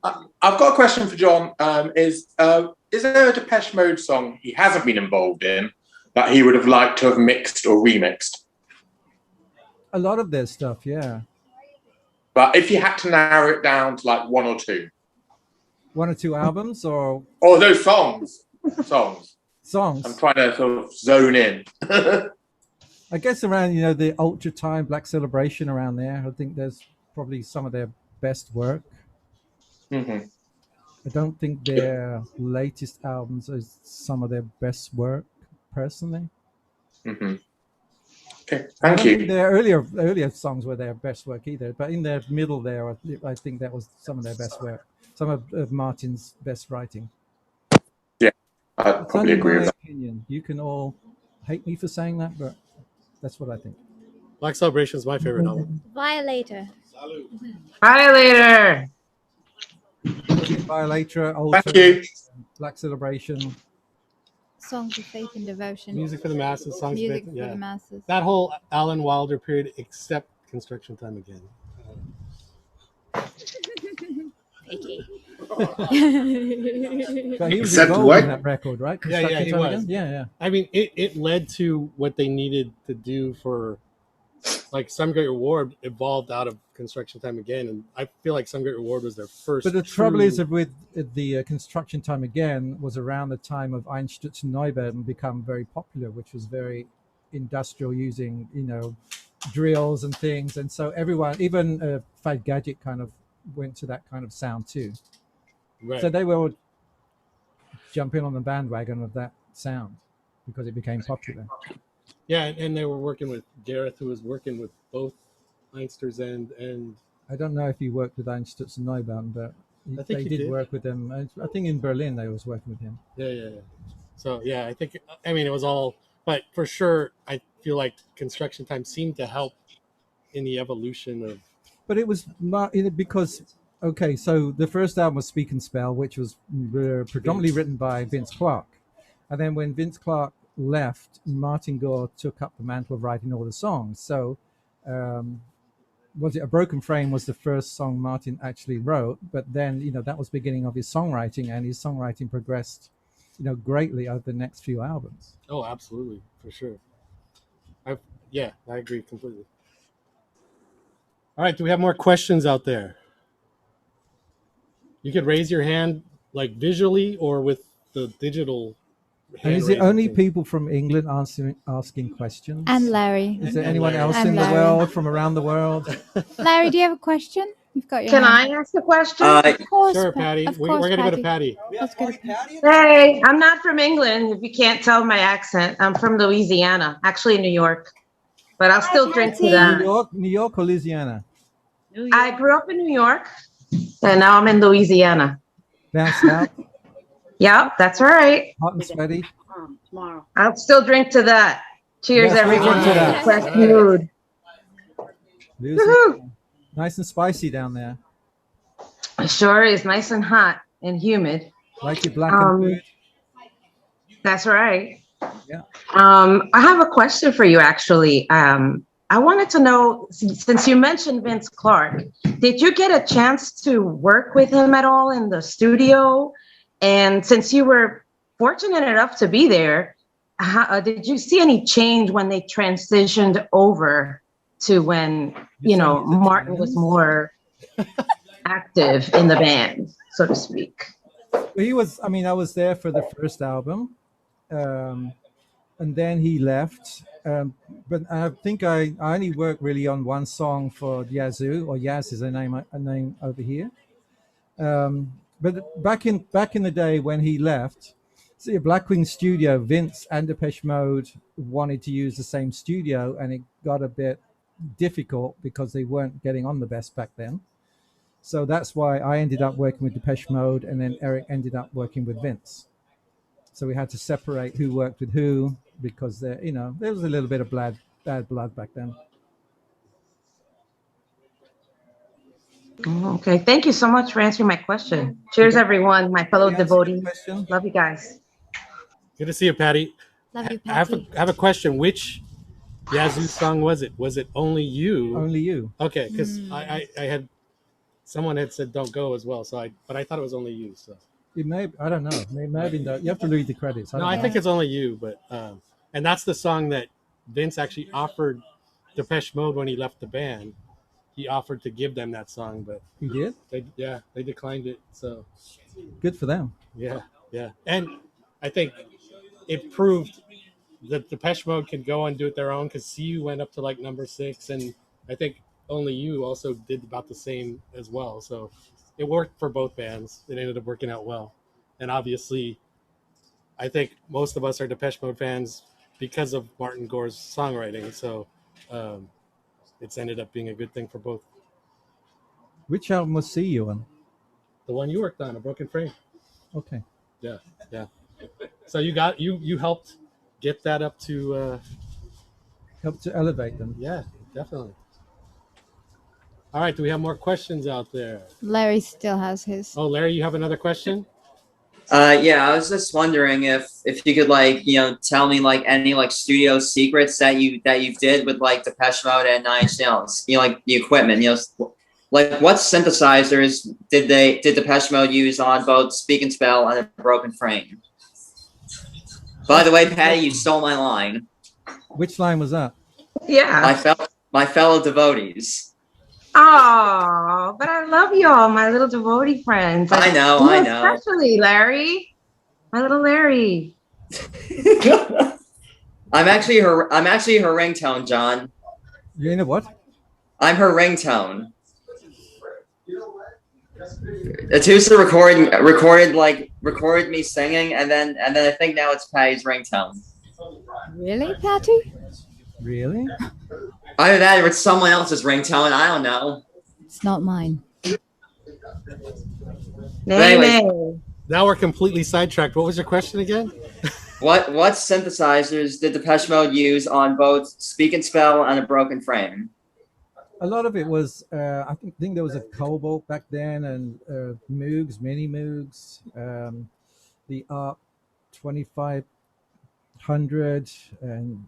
I've got a question for John. Is there a Depeche Mode song he hasn't been involved in that he would have liked to have mixed or remixed? A lot of their stuff, yeah. But if you had to narrow it down to like one or two, One or two albums or those songs. songs. I'm trying to sort of zone in. I guess around, the Ultra Time, Black Celebration around there. I think there's probably some of their best work. Mm-hmm. I don't think their latest albums is some of their best work, personally. Mm-hmm. Okay, I thank don't you. think their earlier songs were their best work either, but in their middle there, I think that was some of their best work. Some of Martin's best writing. Yeah, I It's probably only agree my with that. opinion. You can all hate me for saying that, but that's what I think. Black Celebration is my favorite album. Violator. Violator. Violator, Ultra, Thank you. Black Celebration. Songs of Faith and Devotion. Music for the Masses, songs Music of for yeah. the masses. That whole Alan Wilder period, except Construction Time Again. Icky. But he was Except involved what? in that record, right? Yeah, Construction he Time was. Again? Yeah. I mean, it led to what they needed to do for, like, Some Great Reward evolved out of Construction Time Again, and I feel like Some Great Reward was their first. But the trouble true- is that with the Construction Time Again was around the time of Einstürzende Neubauten become very popular, which was very industrial, using drills and things, and so everyone, even Fad Gadget, kind of went to that kind of sound too. Right. So they will jump in on the bandwagon of that sound because it became popular. Yeah, and they were working with Gareth, who was working with both Einsters and I don't know if he worked with Einstürzende Neubauten, but I think they he did did. work with them. I think in Berlin they was working with him. Yeah. So yeah, I think it was all, but for sure, I feel like Construction Time seemed to help in the evolution of. But it was because, okay, so the first album was Speak and Spell, which was predominantly written by Vince Clarke. And then when Vince Clarke left, Martin Gore took up the mantle of writing all the songs. So was it A Broken Frame was the first song Martin actually wrote, but then, that was beginning of his songwriting, and his songwriting progressed, greatly over the next few albums. Oh, absolutely, for sure. I agree completely. All right, do we have more questions out there? You could raise your hand like visually or with the digital. And is it only people from England asking questions? And Larry. Is there anyone else And in the Larry. world, from around the world? Larry, do you have a question? You've got your Can hand. I ask a question? Of course, Sure, Patty. Of We're course, going to go to Patty. Let's go to Hey, I'm not from England. If you can't tell my accent, I'm from Louisiana, actually New York. But I'll still drink to New that. York or Louisiana? I grew up in New York, and now I'm in Louisiana. Down south? Yep, that's right. Hot and sweaty? Tomorrow. I'll still drink to that. Cheers, Yes, we'll everyone. drink to that. Fresh Right. mood. Louisiana. Nice and spicy down there. It sure is nice and hot and humid. Like your black and food. That's right. Yeah. I have a question for you, actually. I wanted to know, since you mentioned Vince Clarke, did you get a chance to work with him at all in the studio? And since you were fortunate enough to be there, did you see any change when they transitioned over to when, Martin was more active in the band, so to speak? He was, I was there for the first album. And then he left. But I think I only worked really on one song for Yazoo, or Yaz is a name over here. But back in the day when he left, see, Blackwing Studio, Vince and Depeche Mode wanted to use the same studio, and it got a bit difficult because they weren't getting on the best back then. So that's why I ended up working with Depeche Mode, and then Eric ended up working with Vince. So we had to separate who worked with who because there was a little bit of bad blood back then. Okay, thank you so much for answering my question. Cheers, everyone, my fellow devotees. Love you guys. Good to see you, Patty. Love you, I have Patty. I have a question. Which Yazoo song was it? Was it Only You? Only You. Okay, because I had someone had said Don't Go as well, but I thought it was Only You. So It may, I don't know. It may have been, you have to read the credits. I think it's Only You, but and that's the song that Vince actually offered Depeche Mode when he left the band. He offered to give them that song, but he did. They declined it. So good for them. Yeah, and I think it proved that Depeche Mode can go and do it their own, because See You went up to like number 6, and I think Only You also did about the same as well. So it worked for both bands. It ended up working out well, and obviously, I think most of us are Depeche Mode fans because of Martin Gore's songwriting. So it's ended up being a good thing for both. Which album was See You on? The one you worked on, A Broken Frame. Okay. Yeah. So you helped get that up to help to elevate them. Yeah, definitely. All right, do we have more questions out there? Larry still has his. Oh, Larry, you have another question? Yeah, I was just wondering if you could tell me any studio secrets that you did with Depeche Mode and Nine Inch Nails. The equipment. What synthesizers did Depeche Mode use on both Speak and Spell and A Broken Frame? By the way, Patty, you stole my line. Which line was that? Yeah. My fellow devotees. Oh, but I love y'all, my little devotee friends. I know. Especially Larry, my little Larry. I'm actually her ringtone, John. You know what? I'm her ringtone. Atusa recorded me singing, and then I think now it's Patty's ringtone. Really, Patty? Really? Either that or it's someone else's ringtone. I don't know. It's not mine. Anyway, now we're completely sidetracked. What was your question again? What synthesizers did Depeche Mode use on both Speak and Spell and A Broken Frame? A lot of it was, I think there was a Cobalt back then, and Moogs, mini Moogs, the ARP 2500, and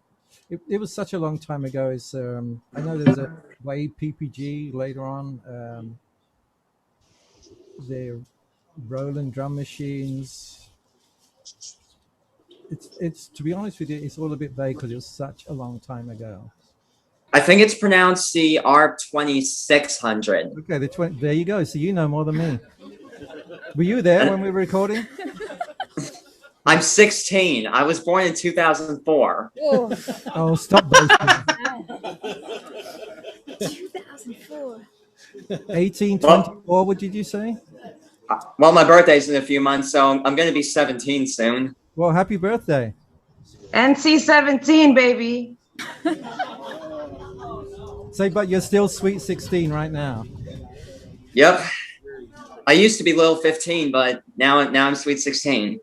it was such a long time ago. It's I know there's a Wave PPG later on. The Roland drum machines. It's to be honest with you, it's all a bit vague because it was such a long time ago. I think it's pronounced the ARP 2600. Okay, there you go. So you know more than me. Were you there when we were recording? I'm 16. I was born in 2004. Oh, stop boasting. 2004. 1824. What did you say? Well, my birthday's in a few months, so I'm going to be 17 soon. Well, happy birthday. NC-17, baby. Say, but you're still sweet 16 right now. Yep. I used to be little 15, but now I'm sweet 16.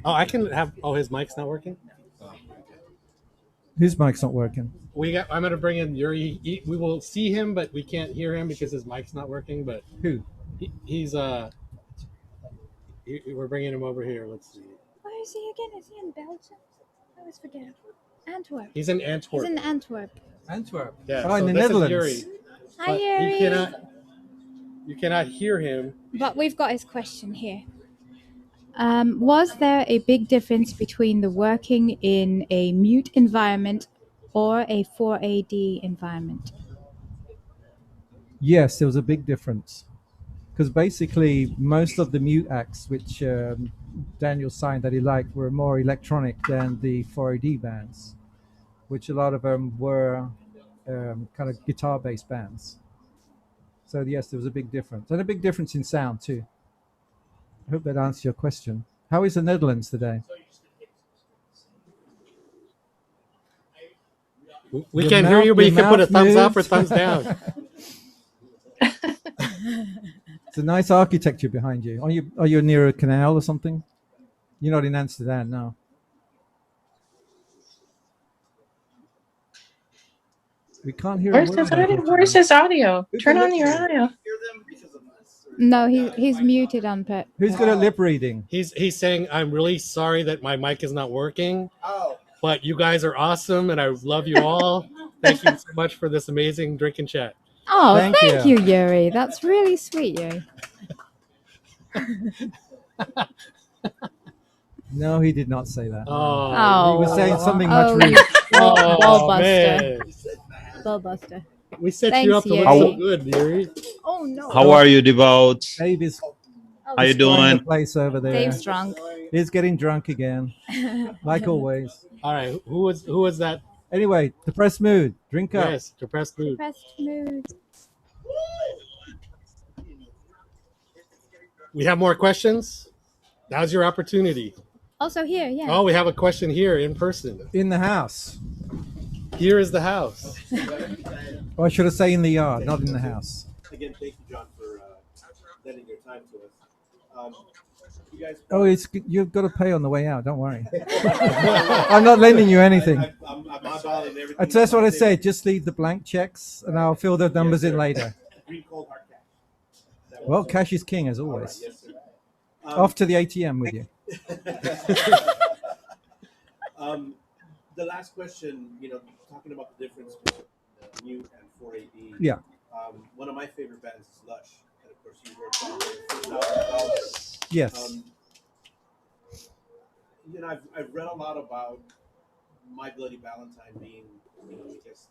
Oh, I can have. Oh, his mic's not working. Whose mic's not working? I'm gonna bring in Yuri. We will see him, but we can't hear him because his mic's not working. But who? We're bringing him over here. Let's see. Where is he again? Is he in Belgium? I always forget. Antwerp. He's in Antwerp. He's in Antwerp. Antwerp. Yeah. Oh, in the this is Netherlands. Yuri. Hi, But Yuri. you cannot hear him. But we've got his question here. Was there a big difference between the working in a mute environment or a 4AD environment? Yes, there was a big difference. Because basically, most of the mute acts which Daniel signed that he liked were more electronic than the 4AD bands, which a lot of them were kind of guitar-based bands. So yes, there was a big difference. And a big difference in sound too. I hope that answers your question. How is the Netherlands today? We Your can't hear you, but you your can put a mouth thumbs up or moves. thumbs down. It's a nice architecture behind you. Are you near a canal or something? You're not in Amsterdam, no. We can't hear a Where's word his out audio? of Where's you. his audio? Turn on your audio. No, he's muted on purpose. Who's good at lip reading? He's saying, I'm really sorry that my mic is not working. But you guys are awesome, and I love you all. Thank you so much for this amazing drink and chat. Oh, thank you, Yuri. That's really sweet, Yuri. No, he did not say that. Oh, he was saying something oh, much you rude. ballbuster. Ballbuster. We set Thanks, you up to look Yuri. so good, Yuri. Oh no. How are you, Devout? Dave is How you destroying doing? the place over there. Dave's drunk. He's getting drunk again, like always. All right, who was that? Anyway, depressed mood. Drink up. Yes, depressed mood. Depressed mood. We have more questions. Now's your opportunity. Also here, yeah. Oh, we have a question here in person. In the house. Here is the house. Or I should have said in the yard, not in the house. Again, thank you, John, for lending your time to us. You guys. Oh, you've got to pay on the way out. Don't worry. I'm not lending you anything. I'm eyeballing everything. That's what I said. Just leave the blank checks, and I'll fill the numbers in later. Green cold hard cash. Well, cash is king as always. Yes, sir. Off to the ATM with you. The last question, talking about the difference between mute and 4AD. Yeah. One of my favorite bands is Lush, and of course you worked on their first album. Yes. I've read a lot about My Bloody Valentine being, I guess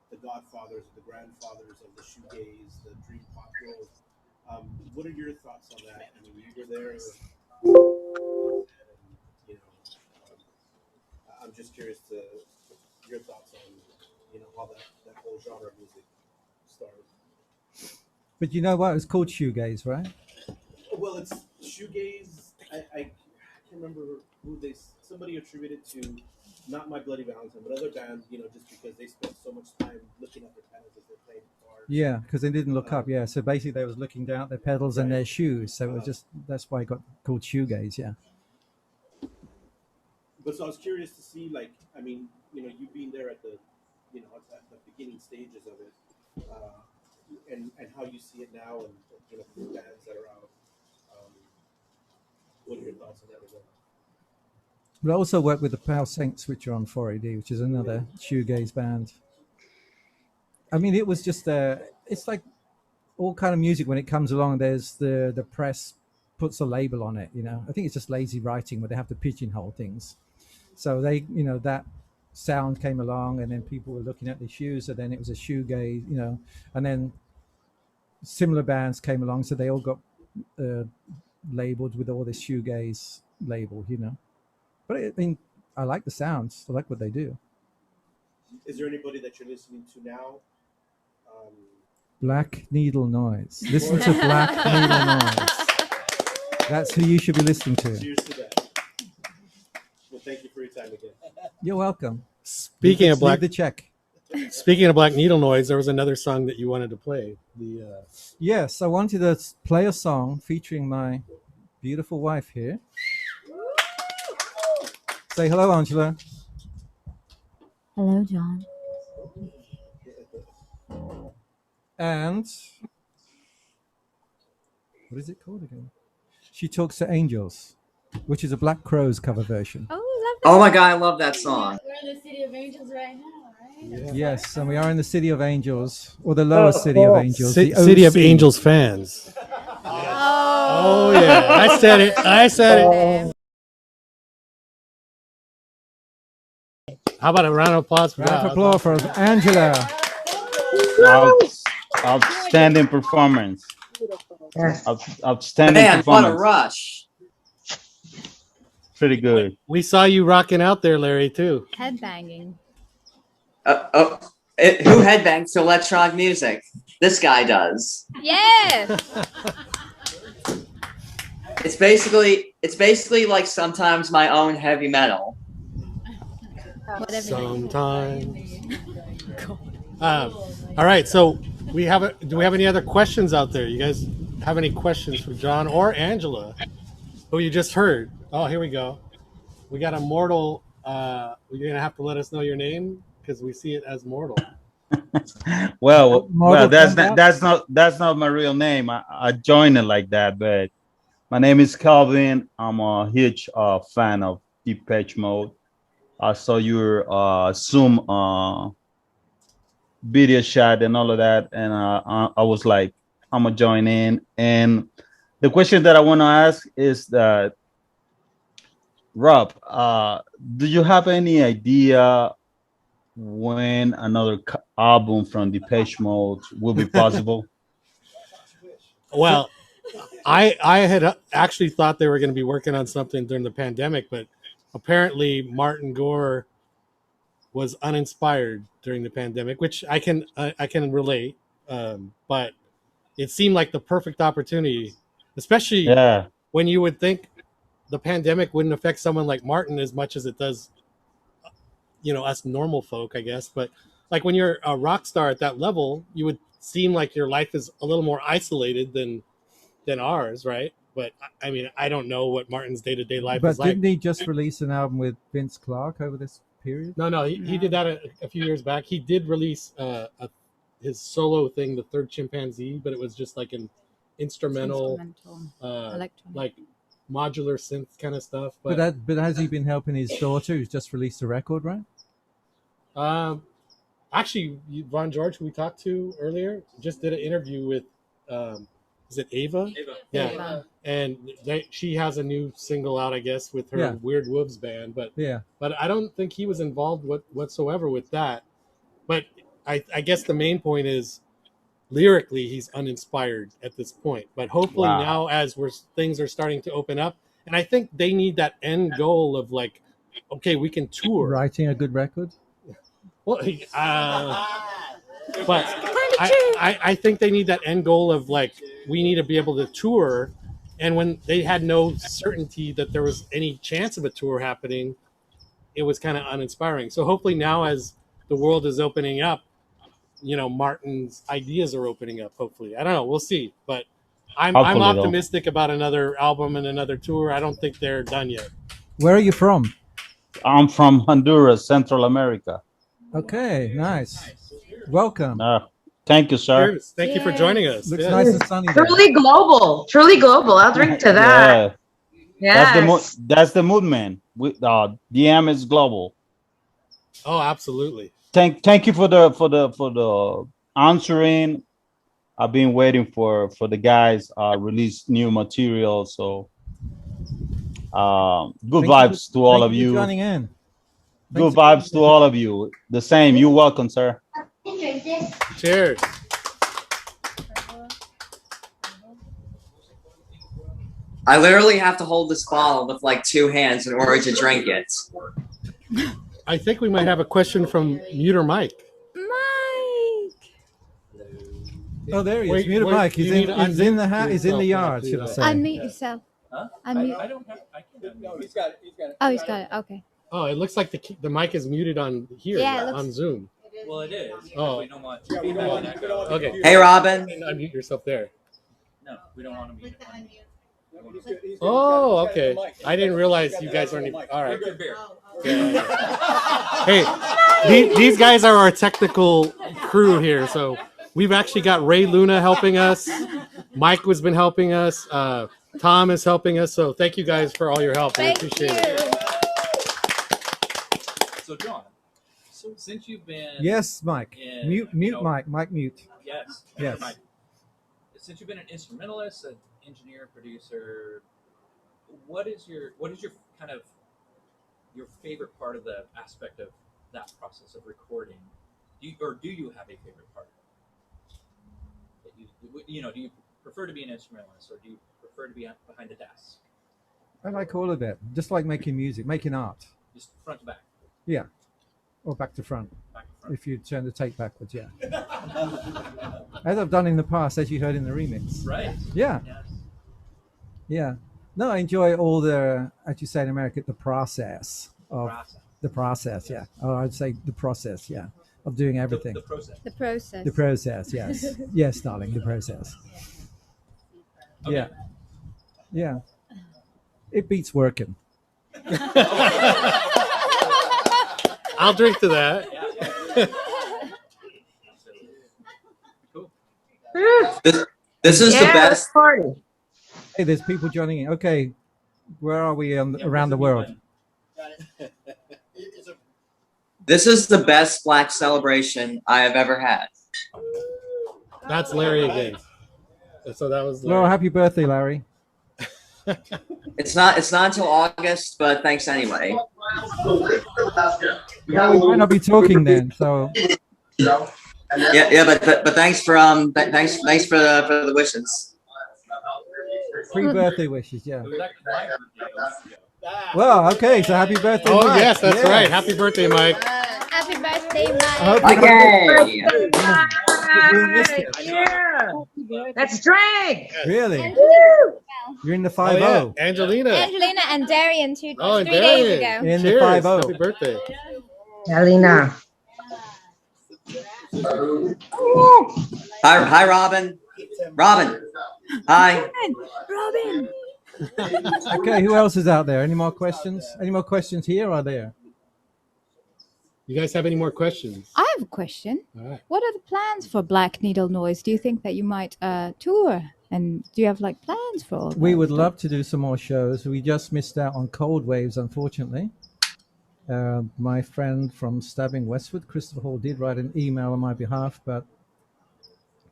the godfathers or the grandfathers of the shoegaze, the dream pop world. What are your thoughts on that? I mean, you were there. I'm just curious to your thoughts on, how that whole genre of music started. But you know what? It's called shoegaze, right? Well, it's shoegaze. I can't remember who somebody attributed to, not My Bloody Valentine, but other bands, just because they spent so much time looking at their pedals as they played guitar. Yeah, because they didn't look up. Yeah, so basically they was looking down at their pedals and their shoes. So it was just that's why it got called shoegaze. Yeah. But so I was curious to see, you being there at the, at the beginning stages of it, and how you see it now, and the bands that are out. What are your thoughts on that as well? But I also work with the Pale Saints, which are on 4AD, which is another shoegaze band. I mean, it was just it's like all kind of music when it comes along. There's the press puts a label on it. I think it's just lazy writing where they have to pigeonhole things. So they, that sound came along, and then people were looking at the shoes, and then it was a shoegaze, and then similar bands came along, so they all got labeled with all this shoegaze label, But I mean, I like the sounds. I like what they do. Is there anybody that you're listening to now Black Needle Noise. Listen to Black Needle Noise. That's who you should be listening to. Cheers to that. Well, thank you for your time again. You're welcome. Speaking of Leave the check. Speaking of Black Needle Noise, there was another song that you wanted to play. Yes, I wanted to play a song featuring my beautiful wife here. Say hello, Angela. Hello, John. And what is it called again? She Talks to Angels, which is a Black Crowes cover version. Oh my god, I love that song. We're in the City of Angels right now, right? Yes, and we are in the City of Angels, or the lower City of Angels. The City of OC. Angels fans. Oh yeah, I said it. How about a round of applause for Round that? of applause for Angela. Outstanding performance. Yes. Outstanding Man, what performance. a rush. Pretty good. We saw you rocking out there, Larry, too. Headbanging. Who headbangs to electronic music? This guy does. Yeah. It's basically like sometimes my own heavy metal. Sometimes. All right, so do we have any other questions out there? You guys have any questions for John or Angela, who you just heard? Oh, here we go. We got a mortal. You're gonna have to let us know your name because we see it as mortal. Well, Mortal that's not my real name. I joined it like that, but my name is Calvin. I'm a huge fan of Depeche Mode. I saw your Zoom video chat and all of that, and I was like, I'm gonna join in. And the question that I want to ask is that, Rob, do you have any idea when another album from Depeche Mode will be possible? Well, I had actually thought they were going to be working on something during the pandemic, but apparently Martin Gore was uninspired during the pandemic, which I can relate. But it seemed like the perfect opportunity, especially when you would think the pandemic wouldn't affect someone like Martin as much as it does, us normal folk, I guess. But like when you're a rock star at that level, you would seem like your life is a little more isolated than ours, right? But I mean, I don't know what Martin's day-to-day life But is like. didn't he just release an album with Vince Clarke over this period? No, he did that a few years back. He did release his solo thing, The Third Chimpanzee, but it was just like an instrumental like modular synth kind of stuff. But has he been helping his daughter, who's just released a record, right? Actually, Von George, who we talked to earlier, just did an interview with is it Ava? Yeah. Ava. And she has a new single out, I guess, with her Weird Wolves band. But I don't think he was involved whatsoever with that. But I guess the main point is lyrically he's uninspired at this point. But hopefully now, as things are starting to open up, and I think they need that end goal of like, okay, we can tour. Writing a good record. Well, but I think they need that end goal of like, we need to be able to tour. And when they had no certainty that there was any chance of a tour happening, it was kind of uninspiring. So hopefully now, as the world is opening up, Martin's ideas are opening up. Hopefully, I don't know. We'll see. But I'm optimistic about another album and another tour. I don't think they're done yet. Where are you from? I'm from Honduras, Central America. Okay, nice. Welcome. Thank you, sir. Cheers. Thank you for joining us. Looks nice and sunny there. Truly global. I'll drink to that. Yes. That's the mood, man. DM is global. Oh, absolutely. Thank you for the answering. I've been waiting for the guys release new material. So good vibes to all of you. Joining in. Good vibes to all of you. The same. You're welcome, sir. Cheers. I literally have to hold this bottle with like two hands in order to drink it. I think we might have a question from Muter Mike. Oh, there he Wait, is. Mute wait, Mike. He's you in. need to He's in the unmute He's in the yourself yard. to Should I do say? that. Unmute yourself. Huh? Unmute. I don't have. I can't. No, He's got it. Oh, he's got it. Okay. Oh, it looks like the mic is muted on here Yeah, it looks- on Zoom. Well, it is. Oh. We don't want feedback and echo. Okay. Hey, Robin. Unmute yourself there. No, we don't want to mute it. Oh, okay. I didn't realize you guys aren't. All right. Good beer. Hey, these guys are our technical crew here. So we've actually got Ray Luna helping us. Mike has been helping us. Tom is helping us. So thank you guys for all your help. We appreciate it. So, John, since you've been Yes, Mike. in, Mute. you know, Mike. Mike. Mute. Yes. Yes. Mike, since you've been an instrumentalist, an engineer, producer, what is your kind of your favorite part of the aspect of that process of recording? Do you have a favorite part? That do you prefer to be an instrumentalist, or do you prefer to be behind the desk? I like all of it. Just like making music, making art. Just front to back. Yeah. Or back to front. Back to front. If you turn the tape backwards, yeah. As I've done in the past, as you heard in the remix. Right. Yeah. Yes. Yeah. No, I enjoy all the, as you say in America, the process of the process. Yeah. Or I'd say the process. Yeah. Of doing everything. The process. The process. The process. Yes. Yes, darling. The process. Okay. Yeah. Yeah. It beats working. I'll drink to that. This is the best. Party. Hey, there's people joining in. Okay. Where are we around the world? This is the best Black celebration I have ever had. That's Larry again. So that was Well, Larry. happy birthday, Larry. It's not until August, but thanks anyway. Yeah, we might not be talking then. So Yeah, but thanks for thanks for the wishes. pre-birthday wishes. Yeah. Well, okay. So happy birthday, Oh Mike. yes, that's Yeah. right. Happy birthday, Mike. Happy birthday, I Mike. hope you Okay. Yeah. Let's drink. Really? You're in the Oh 5-0. yeah, Angelina. Angelina and Darian 3 Oh, days Darian. ago. In the Cheers. 5-0. Happy birthday. Alina. Hi, Robin. Robin. Hi. Robin. Okay, who else is out there? Any more questions? Any more questions here or there? You guys have any more questions? I have a question. All right. What are the plans for Black Needle Noise? Do you think that you might tour? And do you have like plans for all We that would stuff? love to do some more shows. We just missed out on Cold Waves, unfortunately. My friend from Stabbing Westwood, Christopher Hall, did write an email on my behalf, but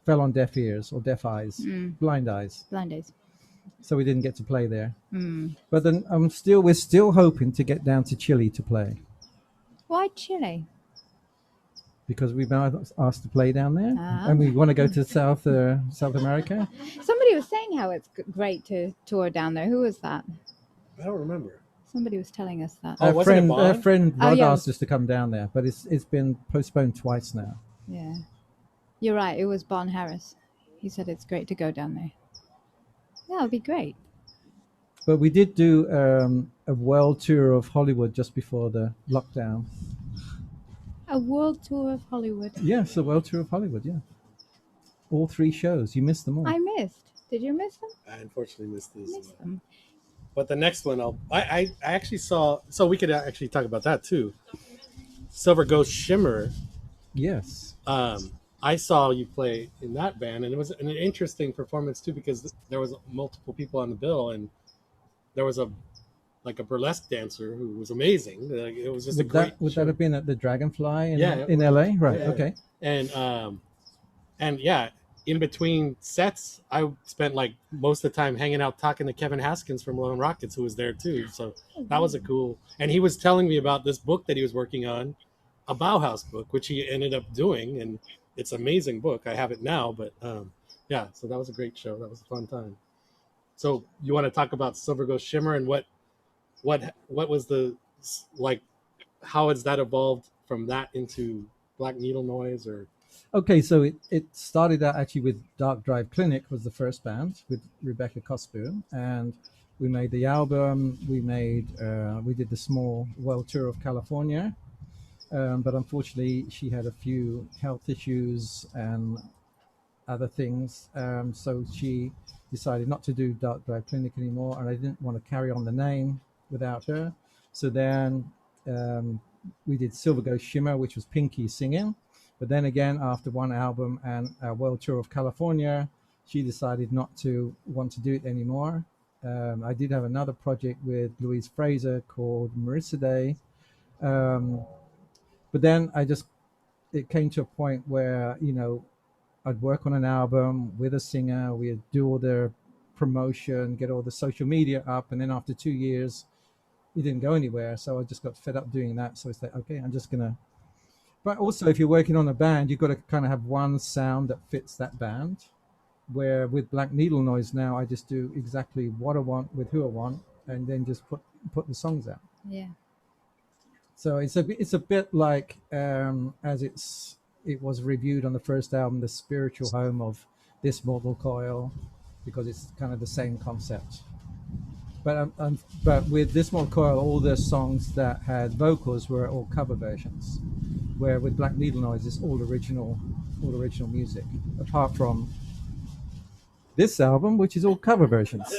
fell on deaf ears or deaf eyes, blind eyes. Blind days. So we didn't get to play there. Mm. But then we're still hoping to get down to Chile to play Why Chile? because we've been asked to play down there, Ah. and we want to go to South America. Somebody was saying how it's great to tour down there. Who was that? I don't remember. Somebody was telling us that. Oh, wasn't it Our Bond? friend Oh, Rod yeah. asked us to come down there, but it's been postponed twice now. Yeah. You're right. It was Bon Harris. He said it's great to go down there. Yeah, it'll be great. But we did do a world tour of Hollywood just before the lockdown. A world tour of Hollywood. Yes, a world tour of Hollywood, yeah. All 3 shows. You missed them all. I missed. Did you miss them? I unfortunately missed this. Missed them. But the next one, I actually saw. So we could actually talk about that too. Silver Ghost Shimmer. Yes. I saw you play in that band, and it was an interesting performance too because there was multiple people on the bill, and there was a burlesque dancer who was amazing. It was just a great. Would show. that have been at the Dragonfly in, Yeah, in LA? Right. Yeah. Okay. And yeah, in between sets, I spent like most of the time hanging out talking to Kevin Haskins from Lone Rockets, who was there too. So that was a cool. And he was telling me about this book that he was working on, a Bauhaus book, which he ended up doing, and it's an amazing book. I have it now, but yeah. So that was a great show. That was a fun time. So you want to talk about Silver Ghost Shimmer and what was the like? How has that evolved from that into Black Needle Noise or? Okay, so it started out actually with Dark Drive Clinic was the first band with Rebecca Cosboom, and we made the album. We did the small world tour of California, but unfortunately she had a few health issues and other things, so she decided not to do Dark Drive Clinic anymore, and I didn't want to carry on the name without her. So then we did Silver Ghost Shimmer, which was Pinky singing. But then again, after one album and a world tour of California, she decided not to want to do it anymore. I did have another project with Louise Fraser called Marissa Day. But then it came to a point where, I'd work on an album with a singer, we'd do all the promotion, get all the social media up, and then after 2 years, it didn't go anywhere. So I just got fed up doing that. So it's like, okay, I'm just gonna. But also, if you're working on a band, you've got to kind of have one sound that fits that band. Where with Black Needle Noise now, I just do exactly what I want with who I want, and then just put the songs out. Yeah. So it's a bit like as it was reviewed on the first album, the spiritual home of this mortal coil, because it's kind of the same concept. But with this mortal coil, all the songs that had vocals were all cover versions, where with Black Needle Noise, it's all original music, apart from this album, which is all cover versions.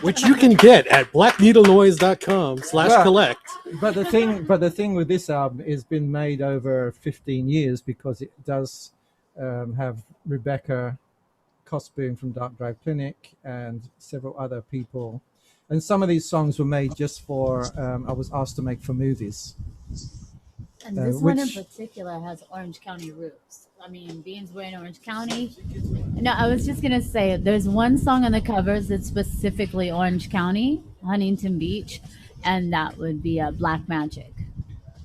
Which you can get at blackneedlenoise.com/collect. But the thing with this album is been made over 15 years, because it does have Rebecca Cosboom from Dark Drive Clinic and several other people. And some of these songs were made just for, I was asked to make for movies. And this one in particular has Orange County roots. I mean, Beans were in Orange County. No, I was just going to say, there's one song on the covers that's specifically Orange County, Huntington Beach, and that would be Black Magic.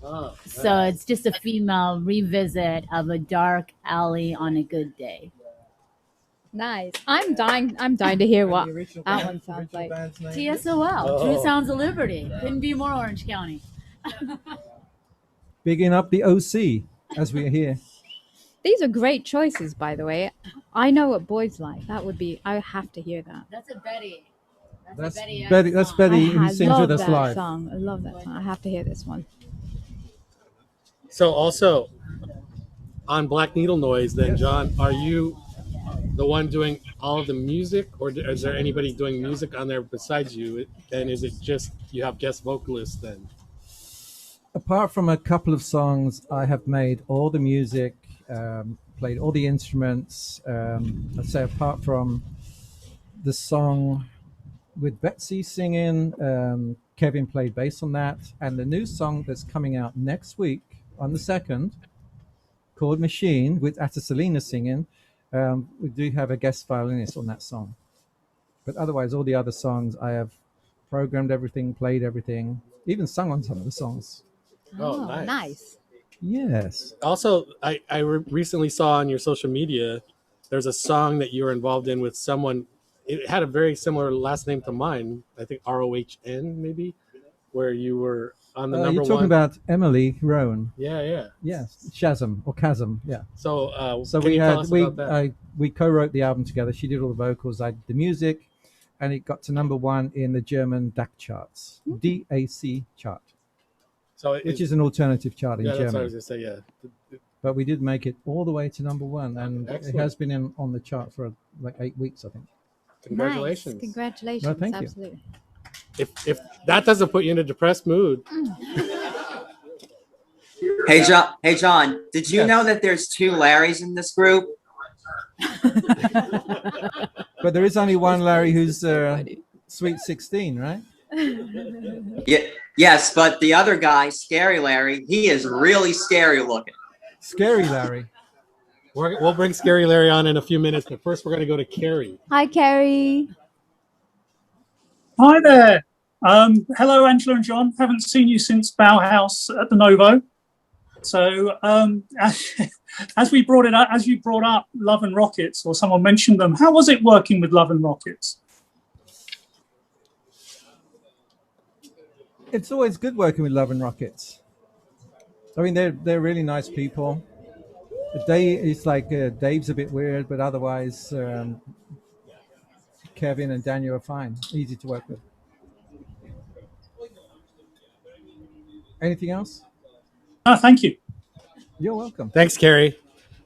Oh, So it's just a female revisit of a dark alley on a good day. Nice. I'm dying to hear what that one sounds like. TSOL, True Sounds of Liberty. Couldn't be more Orange County. Bigging up the OC as we are here. These are great choices, by the way. I Know What Boys Like. That would be. I have to hear that. That's a Betty. That's Betty. That's Betty who sings with us that live. song. I love that song. I have to hear this one. So also on Black Needle Noise, then John, are you the one doing all of the music, or is there anybody doing music on there besides you? And is it just you have guest vocalists then? Apart from a couple of songs, I have made all the music, played all the instruments. I'd say apart from the song with Betsy singing, Kevin played bass on that, and the new song that's coming out next week on the 2nd, called Machine, with Atasalina singing. We do have a guest violinist on that song. But otherwise, all the other songs, I have programmed everything, played everything, even sung on some of the songs. Oh, nice. Yes. Also, I recently saw on your social media, there's a song that you were involved in with someone. It had a very similar last name to mine. I think ROHN maybe, where you were on the number you're talking one. about Emily Rowan. Yeah. Yes, Shazam or Chasm. Yeah. So, so can we you had tell us about that? we co-wrote the album together. She did all the vocals. I did the music, and it got to number one in the German DAC charts, DAC chart. So which is an alternative chart in yeah, Germany. that's what I was gonna say. Yeah. But we did make it all the way to number one, and Excellent. it has been on the chart for like 8 weeks, I think. Congratulations. Nice. Congratulations. No, thank you. Absolutely. If that doesn't put you in a depressed mood. Hey John, did you know that there's 2 Larrys in this group? But there is only one Larry who's Sweet 16, right? Yeah, yes, but the other guy, Scary Larry, he is really scary looking. Scary Larry. We'll bring Scary Larry on in a few minutes, but first we're going to go to Carrie. Hi, Carrie. Hi there. Hello, Angela and John. Haven't seen you since Bauhaus at the Novo. So as you brought up Love and Rockets, or someone mentioned them, how was it working with Love and Rockets? It's always good working with Love and Rockets. I mean, they're really nice people. Dave, it's like Dave's a bit weird, but otherwise, Kevin and Daniel are fine. Easy to work with. Anything else? Oh, thank you. You're welcome. Thanks, Carrie.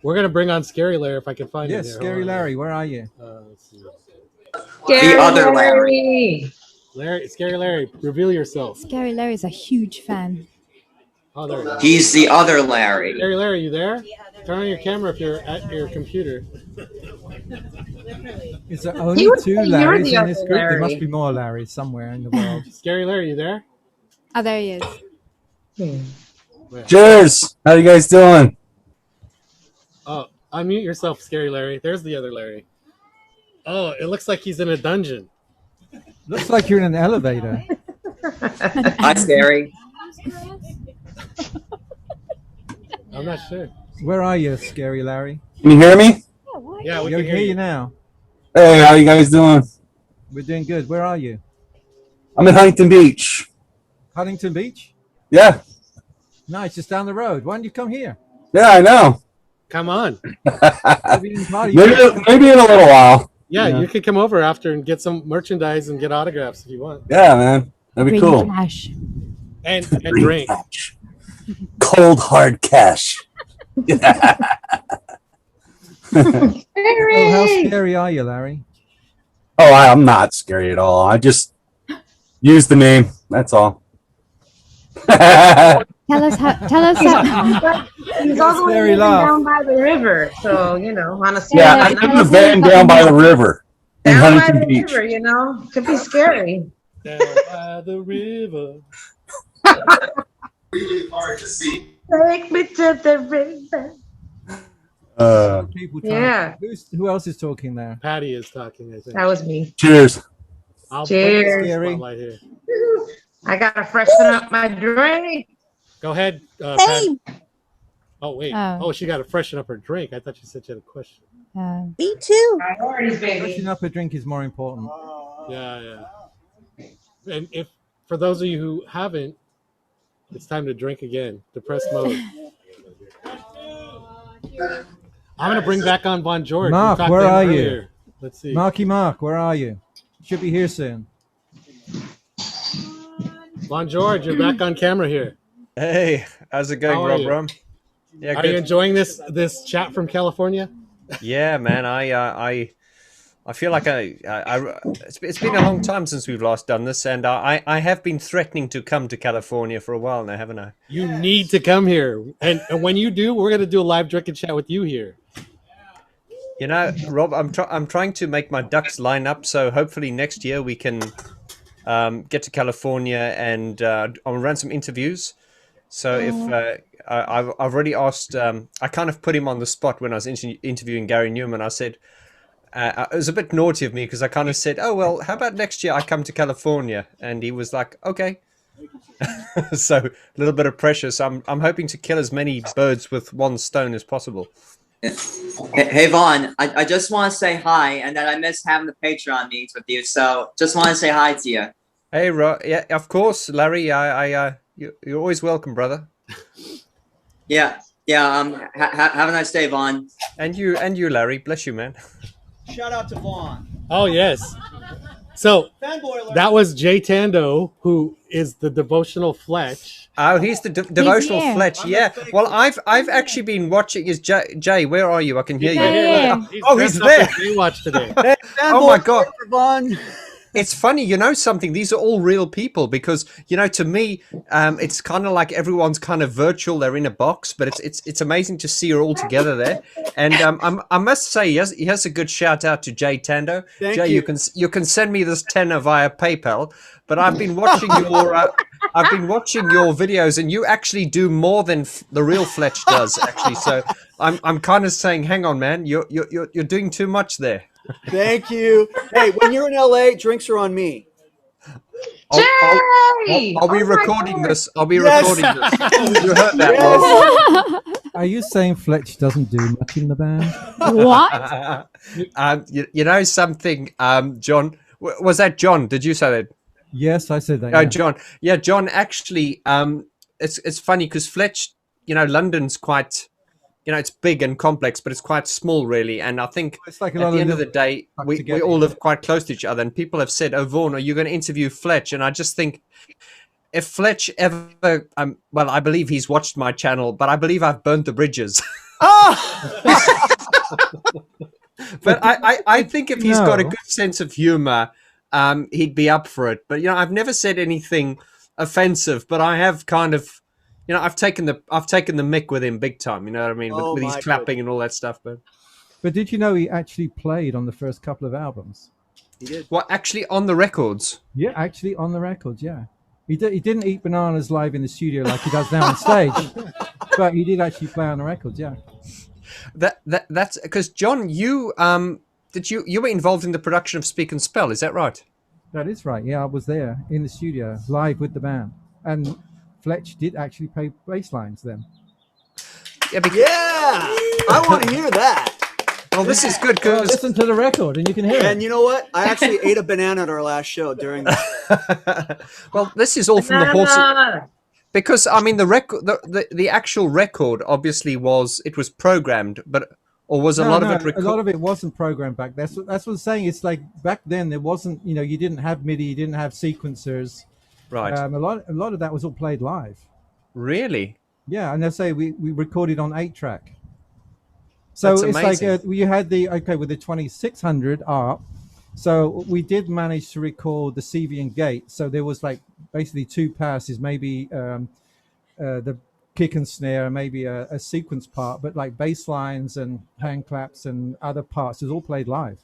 We're gonna bring on Scary Larry if I can find him. Yes, Here. Scary Larry, where are you? Let's see. The other Larry. Scary Larry, reveal yourself. Scary Larry's a huge fan. Oh, there he is. He's the other Larry. Scary Larry, you there? Turn on your camera if you're at your computer. Is there only would two say you're Larrys the in other this group? There must Larry. be more Larrys somewhere in the world. Scary Larry, you there? Oh, there he is. Cheers. How you guys doing? Oh, unmute yourself, Scary Larry. There's the other Larry. Oh, it looks like he's in a dungeon. Looks like you're in an elevator. Hi, Scary. I'm not sure. Where are you, Scary Larry? Can you hear me? Yeah, we can can hear you. now. Hey, how you guys doing? We're doing good. Where are you? I'm in Huntington Beach. Huntington Beach? Yeah. Nice, just down the road. Why don't you come here? Yeah, I know. Come on. maybe in a little while. Yeah, you could come over after and get some merchandise and get autographs if you want. Yeah, man. That'd be cool. Cash. And drink. Cold hard cash. Yeah. Oh, how scary are you, Larry? Oh, I'm not scary at all. I just use the name. That's all. Tell us how. He's also Scary living laugh. down by the river, so on a Yeah, I'm in a van down by the river in down by Huntington the Beach. river, could be scary. Down by the river. Really hard to see. Take me to the river. People Yeah. Who else is talking there? Patty is talking, I think. That was me. Cheers. I'll Cheers. put the spotlight here. I gotta freshen up my drink. Go ahead, Hey. Patty. Oh, wait. Oh. Oh, she got to freshen up her drink. I thought you said you had a question. Me too. Priorities, baby. Freshening up a drink is more important. Yeah. And if for those of you who haven't, it's time to drink again. Depressed mode. I'm gonna bring back on Bon George. Mark, We talked where to him are earlier. you? Let's see. Marky Mark, where are you? Should be here soon. Bon George, you're back on camera here. Hey, how's it going, How are Rob you? Rum? Yeah, Are good. you enjoying this chat from California? Yeah, man. I feel like it's been a long time since we've last done this, and I have been threatening to come to California for a while now, haven't I? You need to come here, and when you do, we're gonna do a live drink and chat with you here. You know, Rob, I'm trying to make my ducks line up, so hopefully next year we can get to California and I'll run some interviews. So if I've already asked, I kind of put him on the spot when I was interviewing Gary Newman. I said it was a bit naughty of me because I kind of said, "Oh well, how about next year I come to California?" And he was like, "Okay." So a little bit of pressure. So I'm hoping to kill as many birds with one stone as possible. Hey Vaughn, I just want to say hi, and that I miss having the Patreon meetings with you. So just want to say hi to you. Hey, yeah, of course, Larry. You're always welcome, brother. Yeah. Have a nice day, Vaughn. And you, Larry. Bless you, man. Shout out to Vaughn. Oh yes. So Fanboy alert. that was Jay Tando, who is the devotional Fletch. Oh, he's the devotional here. Fletch. Yeah. Well, I've actually been watching. Is Jay? Where are you? I can hear you. Yeah. Oh, he's dressed up there. as Baywatch today. Oh my God. Vaughn. It's funny, you know something. These are all real people because to me, it's kind of like everyone's kind of virtual. They're in a box, but it's amazing to see her all together there. And I must say, he has a good shout out to Jay Tando. Thank Jay, you. you can send me this tenner via PayPal. But I've been watching your videos, and you actually do more than the real Fletch does. Actually, so I'm kind of saying, hang on, man, you're doing too much there. Thank you. Hey, when you're in LA, drinks are on me. I'll be recording this. I'll be recording this. You heard that, Rob. Are you saying Fletch doesn't do much in the band? What? You know something, John? Was that John? Did you say that? Yes, I said that. Oh, yeah. John. Yeah, John. Actually, it's funny because Fletch, London's quite it's big and complex, but it's quite small, really. And I think It's like a at lot the of end of the little day, stuck we together. all live quite close to each other. And people have said, "Oh, Vaughan, are you going to interview Fletch?" And I just think, if Fletch ever, well, I believe he's watched my channel, but I believe I've burnt the bridges. But I think if he's got a good sense of humor, he'd be up for it. But I've never said anything offensive, but I have kind of, I've taken the mick with him big time. You know what I mean? Oh, with his my clapping and all that stuff. But did you know he actually played on the first couple of albums? He did. Well, actually, on the records. Yeah, actually on the records. Yeah, he didn't eat bananas live in the studio like he does now on stage, but he did actually play on the records. Yeah. That's because John, you were involved in the production of Speak and Spell, is that right? That is right. Yeah, I was there in the studio live with the band, and Fletch did actually play bass lines then. Yeah, I want to hear that. Well, this is good because listen to the record and you can hear it. And you know what? I actually ate a banana at our last show during that. Well, this is all from the horse. Because I mean, the record, the actual record, obviously was programmed, but was a lot of it recorded? A lot of it wasn't programmed back. That's what I'm saying. It's like back then there wasn't, you didn't have MIDI, you didn't have sequencers. Right. A lot of that was all played live. Really? Yeah, and they say we recorded on 8-track. So That's it's amazing. like you had with the 2600 ARP. So we did manage to record the CV and gate. So there was like basically 2 passes, maybe the kick and snare, maybe a sequence part, but like bass lines and hand claps and other parts is all played live.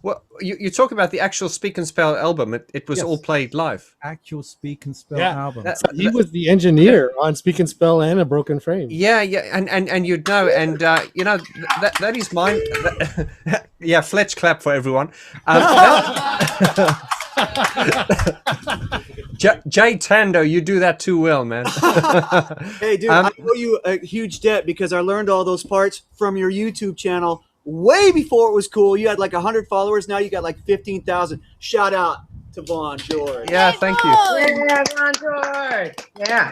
Well, you talk about the actual Speak and Spell album. It was all played live. Actual Speak and Spell album. He was the engineer on Speak and Spell and A Broken Frame. Yeah, and you'd know, and that is mine. Yeah, Fletch clap for everyone. Jay Tando, you do that too well, man. Hey, dude, I owe you a huge debt because I learned all those parts from your YouTube channel way before it was cool. You had like 100 followers. Now you got like 15,000. Shout out to Vaughn George. Yeah, thank you. Yeah, Vaughn George. Yeah.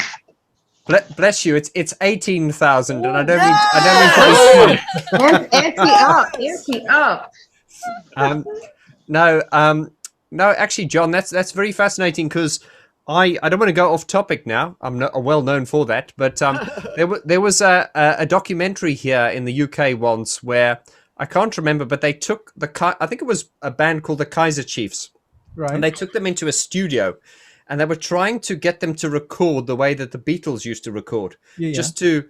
Bless you. It's 18,000, and I don't mean Empty up. No, actually, John, that's very fascinating because I don't want to go off topic now. I'm not well known for that, but there was a documentary here in the UK once where I can't remember, but they took I think it was a band called the Kaiser Chiefs, right? And they took them into a studio, and they were trying to get them to record the way that the Beatles used to record, just to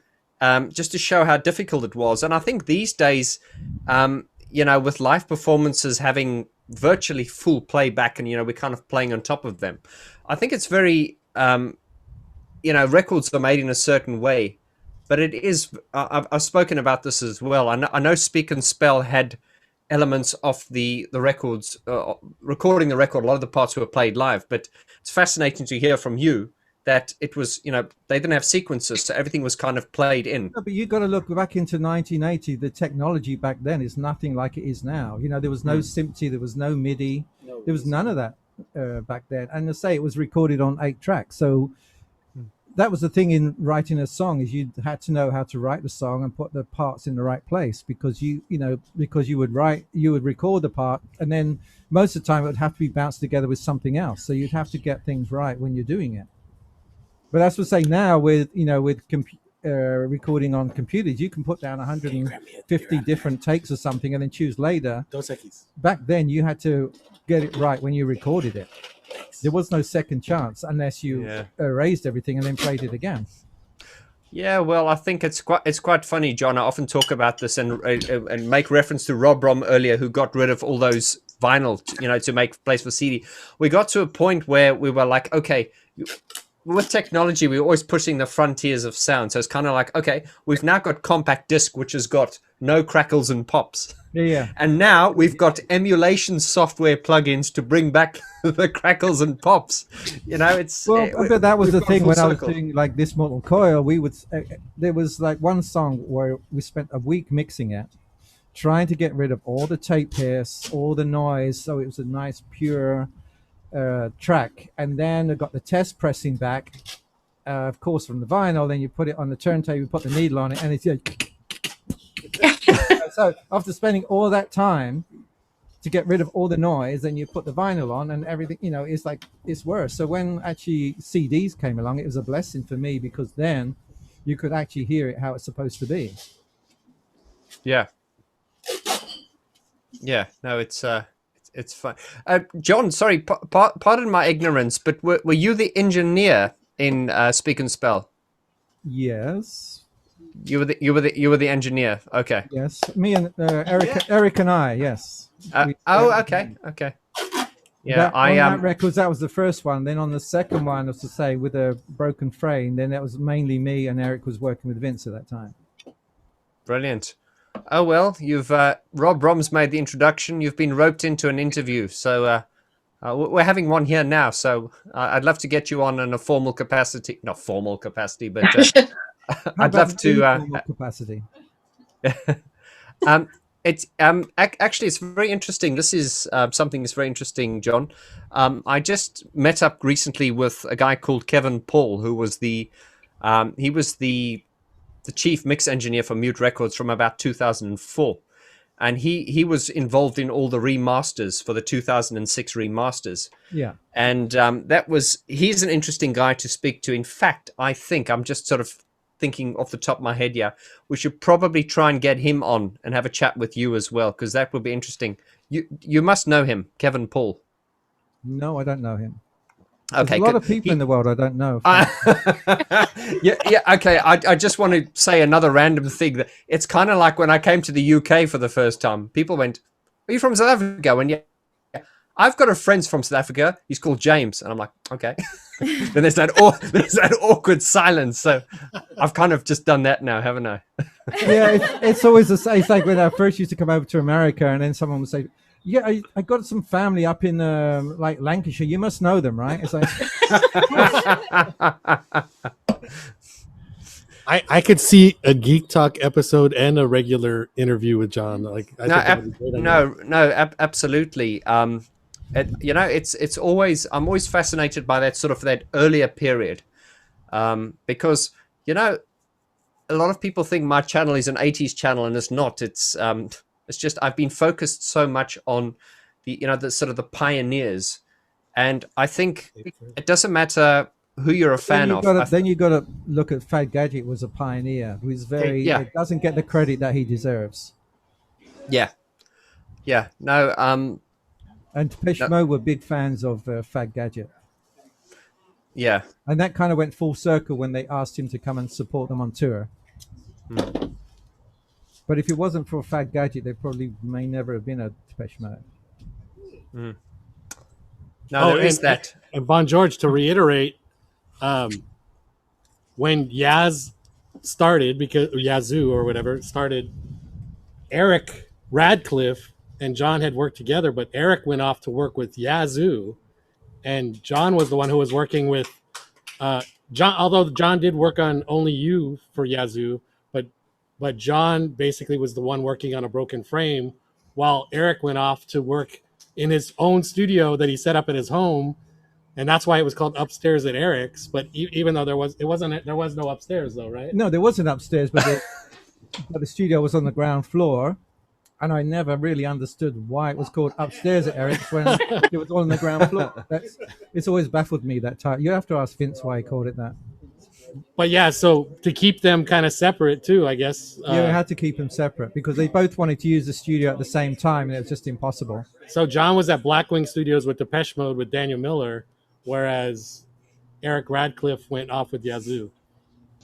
show how difficult it was. And I think these days, with live performances having virtually full playback and we're kind of playing on top of them, I think it's very records are made in a certain way, but it is I've spoken about this as well. I know Speak and Spell had elements of the records, recording the record. A lot of the parts were played live, but it's fascinating to hear from you that it was, they didn't have sequences, so everything was kind of played in. No, but you got to look back into 1980. The technology back then is nothing like it is now. There was no SMPTE, there was no MIDI, there was none of that back then. And to say it was recorded on 8 tracks, so that was the thing in writing a song, is you had to know how to write the song and put the parts in the right place, because you would record the part, and then most of the time it would have to be bounced together with something else. So you'd have to get things right when you're doing it. But that's what I say now with recording on computers, you can put down 150 different takes or something and then choose later. Back then you had to get it right when you recorded it. There was no second chance unless you erased everything and then played it again. Yeah, well, I think it's quite funny, John. I often talk about this and make reference to Rob Rom earlier, who got rid of all those vinyl, to make place for CD. We got to a point where we were like, okay, with technology, we're always pushing the frontiers of sound. So it's kind of like, okay, we've now got compact disc, which has got no crackles and pops. Yeah. And now we've got emulation software plugins to bring back the crackles and pops. It's but that was the thing when I was circle. doing like This Mortal Coil. We would there was like one song where we spent a week mixing it, trying to get rid of all the tape hiss, all the noise, so it was a nice pure track. And then I got the test pressing back, of course, from the vinyl. Then you put it on the turntable, you put the needle on it, and it's like So after spending all that time to get rid of all the noise, then you put the vinyl on and everything, it's like, it's worse. So when actually CDs came along, it was a blessing for me, because then you could actually hear it how it's supposed to be. Yeah. Yeah. No, it's fine. John, sorry, pardon my ignorance, but were you the engineer in Speak and Spell? Yes. You were the engineer. Okay. Yes. Me and Eric and I. Yes. Okay. Yeah, on that records, that was the first one. Then on the second one, as to say, with a broken frame, then that was mainly me, and Eric was working with Vince at that time. Brilliant. Oh well, you've Rob Rom's made the introduction. You've been roped into an interview, so we're having one here now. So I'd love to get you on in a formal capacity, not formal capacity, but I'd love to. Formal capacity. It's actually it's very interesting. This is something that's very interesting, John. I just met up recently with a guy called Kevin Paul, who was the chief mix engineer for Mute Records from about 2004, and he was involved in all the remasters for the 2006 remasters. Yeah, and he's an interesting guy to speak to. In fact, I think I'm just sort of thinking off the top of my head, we should probably try and get him on and have a chat with you as well, because that would be interesting. You must know him, Kevin Paul. No, I don't know him. Okay, there's a lot of people in the world I don't know. Yeah. Okay. I just want to say another random thing, that it's kind of like when I came to the UK for the first time. People went, "Are you from South Africa?" And yeah, I've got a friend from South Africa. He's called James, and I'm like, okay. Then there's that awkward silence. So I've kind of just done that now, haven't I? Yeah, it's always the same. It's like when I first used to come over to America, and then someone would say, "Yeah, I got some family up in like Lancashire. You must know them, right?" It's like, I could see a Geek Talk episode and a regular interview with John. Like, Absolutely. It's always, I'm always fascinated by that earlier period, because a lot of people think my channel is an 80s channel, and it's not. It's just I've been focused so much on the pioneers, and I think it doesn't matter who you're a fan of. Then you got to look at Fat Gadget was a pioneer who's it doesn't get the credit that he deserves. Yeah. No. And Depeche Mode were big fans of Fat Gadget. Yeah. And that kind of went full circle when they asked him to come and support them on tour. But if it wasn't for Fat Gadget, there probably may never have been a Depeche Mode. No, there is that. And Bon George, to reiterate, when Yazoo or whatever started, Eric Radcliffe and John had worked together, but Eric went off to work with Yazoo, and John was the one who was working with John. Although John did work on Only You for Yazoo, but John basically was the one working on A Broken Frame, while Eric went off to work in his own studio that he set up at his home, and that's why it was called Upstairs at Eric's. But even though there was no upstairs though, right? No, there wasn't upstairs, but the studio was on the ground floor. And I never really understood why it was called Upstairs at Eric's when it was all on the ground floor. It's always baffled me that time. You have to ask Vince why he called it that. But yeah, so to keep them kind of separate too, I guess. Yeah, we had to keep them separate because they both wanted to use the studio at the same time, and it was just impossible. So John was at Blackwing Studios with Depeche Mode with Daniel Miller, whereas Eric Radcliffe went off with Yazoo.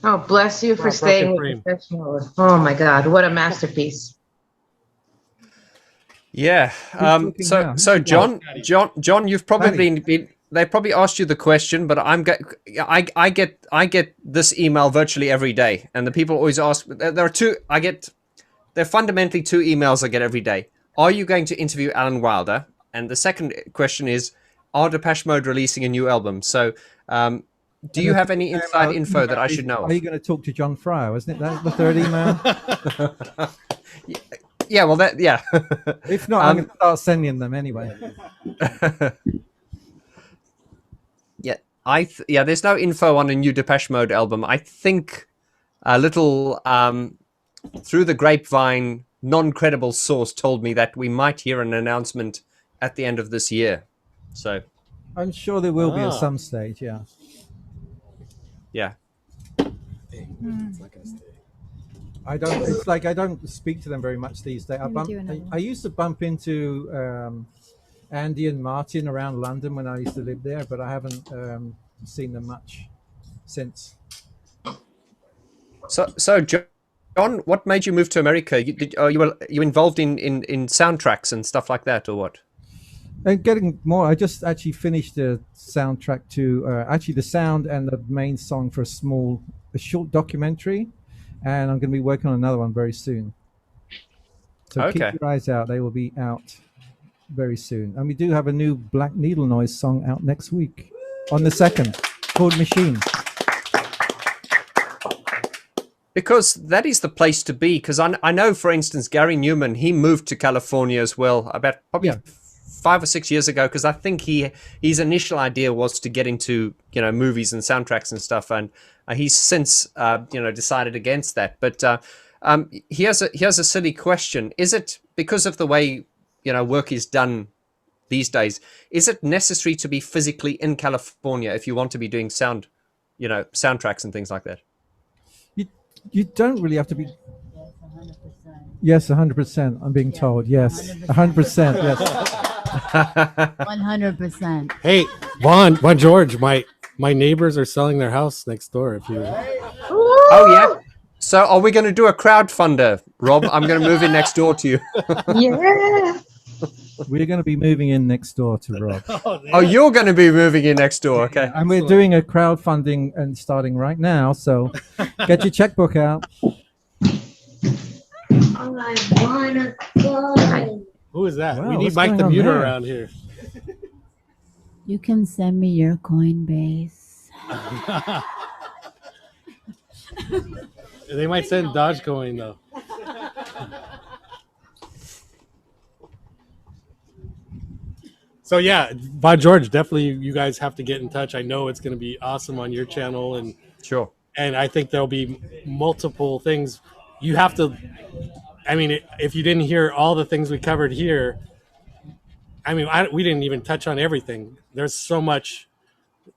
Oh, bless you for staying with Depeche Mode. Oh my God, what a masterpiece. Yeah. So John, you've probably been. They probably asked you the question, but I get this email virtually every day, and the people always ask. There are two. There are fundamentally two emails I get every day. Are you going to interview Alan Wilder? And the second question is, are Depeche Mode releasing a new album? So, do you have any inside info that I should know? Are you going to talk to John Fryer? Isn't it that the third email? Yeah, well, yeah. If not, I'm going to start sending them anyway. There's no info on a new Depeche Mode album. I think a little through the grapevine, non-credible source told me that we might hear an announcement at the end of this year. So I'm sure there will be at some stage. Yeah. yeah. I don't. It's like I don't speak to them very much these days. I used to bump into Andy and Martin around London when I used to live there, but I haven't seen them much since. So John, what made you move to America? You involved in soundtracks and stuff like that, or what? And getting more, I just actually finished the soundtrack to actually the sound and the main song for a short documentary, and I'm going to be working on another one very soon. So keep your eyes out; they will be out very soon. And we do have a new Black Needle Noise song out next week on the 2nd, called Machine. Because that is the place to be. Because I know, for instance, Gary Newman, he moved to California as well about probably 5 or 6 years ago. Because I think his initial idea was to get into movies and soundtracks and stuff, and he's since decided against that. But here's a silly question: is it because of the way work is done these days? Is it necessary to be physically in California if you want to be doing soundtracks and things like that? You don't really have to be. Yes, 100%. I'm being told. Yes, 100%. Yes. 100%. Hey, Von George, my neighbors are selling their house next door. If you. Oh yeah. So are we going to do a crowdfunder, Rob? I'm going to move in next door to you. Yeah. We're going to be moving in next door to Rob. Oh, you're going to be moving in next door. Okay. And we're doing a crowdfunding and starting right now. So get your checkbook out. Who is that? Wow, we need what's Mike going the on Muter there? around here. You can send me your Coinbase. They might send Dogecoin though. So yeah, Von George, definitely you guys have to get in touch. I know it's going to be awesome on your channel, and sure. And I think there'll be multiple things. You have to. I mean, if you didn't hear all the things we covered here, I mean, we didn't even touch on everything. There's so much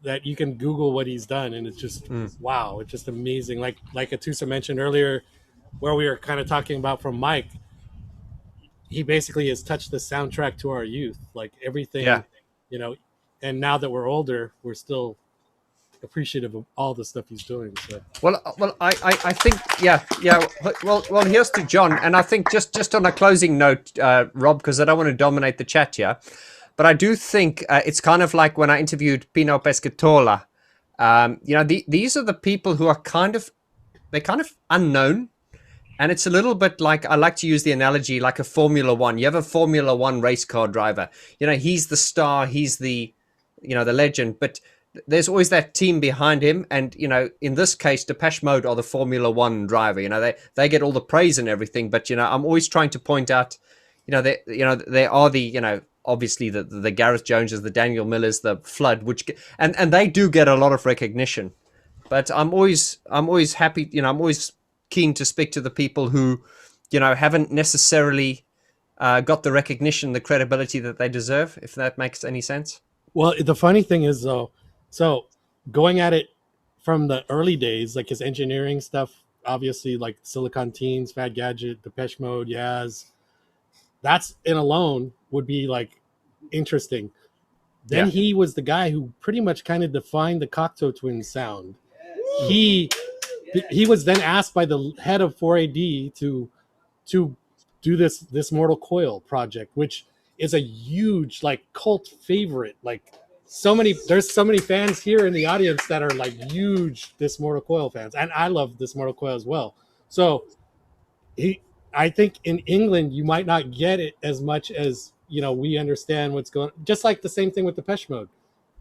that you can Google what he's done, and it's just wow, it's just amazing. Like Atusa mentioned earlier, where we were kind of talking about from Mike. He basically has touched the soundtrack to our youth, like everything, and now that we're older, we're still appreciative of all the stuff he's doing. So. Well, I think, yeah. Well, here's to John, and I think just on a closing note, Rob, because I don't want to dominate the chat here, but I do think it's kind of like when I interviewed Pino Pescatola. These are the people who are they're kind of unknown. And it's a little bit like, I like to use the analogy like a Formula One. You have a Formula One race car driver. He's the star, he's the legend, but there's always that team behind him. And, in this case, Depeche Mode are the Formula One driver. They get all the praise and everything. But, I'm always trying to point out, they are the, obviously the Gareth Joneses, the Daniel Millers, the Flood, and they do get a lot of recognition. But I'm always happy, I'm always keen to speak to the people who, haven't necessarily got the recognition, the credibility that they deserve, if that makes any sense. Well, the funny thing is, though, so going at it from the early days, like his engineering stuff, obviously, like Silicon Teens, Fat Gadget, Depeche Mode, Yaz, that's in alone would be like interesting. Then he was the guy who pretty much kind of defined the Cocteau Twins sound. He was then asked by the head of 4AD to do this Mortal Coil project, which is a huge like cult favorite. Like there's so many fans here in the audience that are like huge This Mortal Coil fans, and I love This Mortal Coil as well. So I think in England you might not get it as much as we understand what's going. Just like the same thing with Depeche Mode,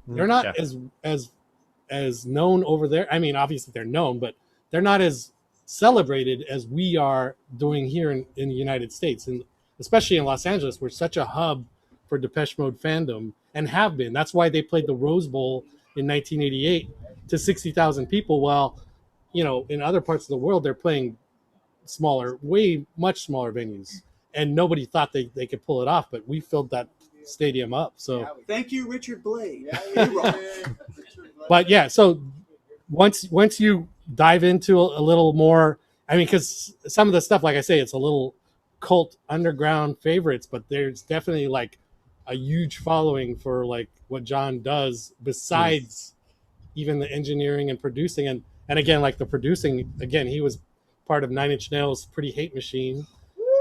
they're not as known over there. I mean, obviously they're known, but they're not as celebrated as we are doing here in the United States, and especially in Los Angeles. We're such a hub for Depeche Mode fandom and have been. That's why they played the Rose Bowl in 1988 to 60,000 people, while in other parts of the world they're playing smaller, way much smaller venues, and nobody thought they could pull it off. But we filled that stadium up. So Thank you, Richard Blade. but yeah, so once you dive into a little more, I mean, because some of the stuff, like I say, it's a little cult underground favorites, but there's definitely like a huge following for like what John does besides even the engineering and producing. And again, like the producing, again, he was part of Nine Inch Nails' Pretty Hate Machine.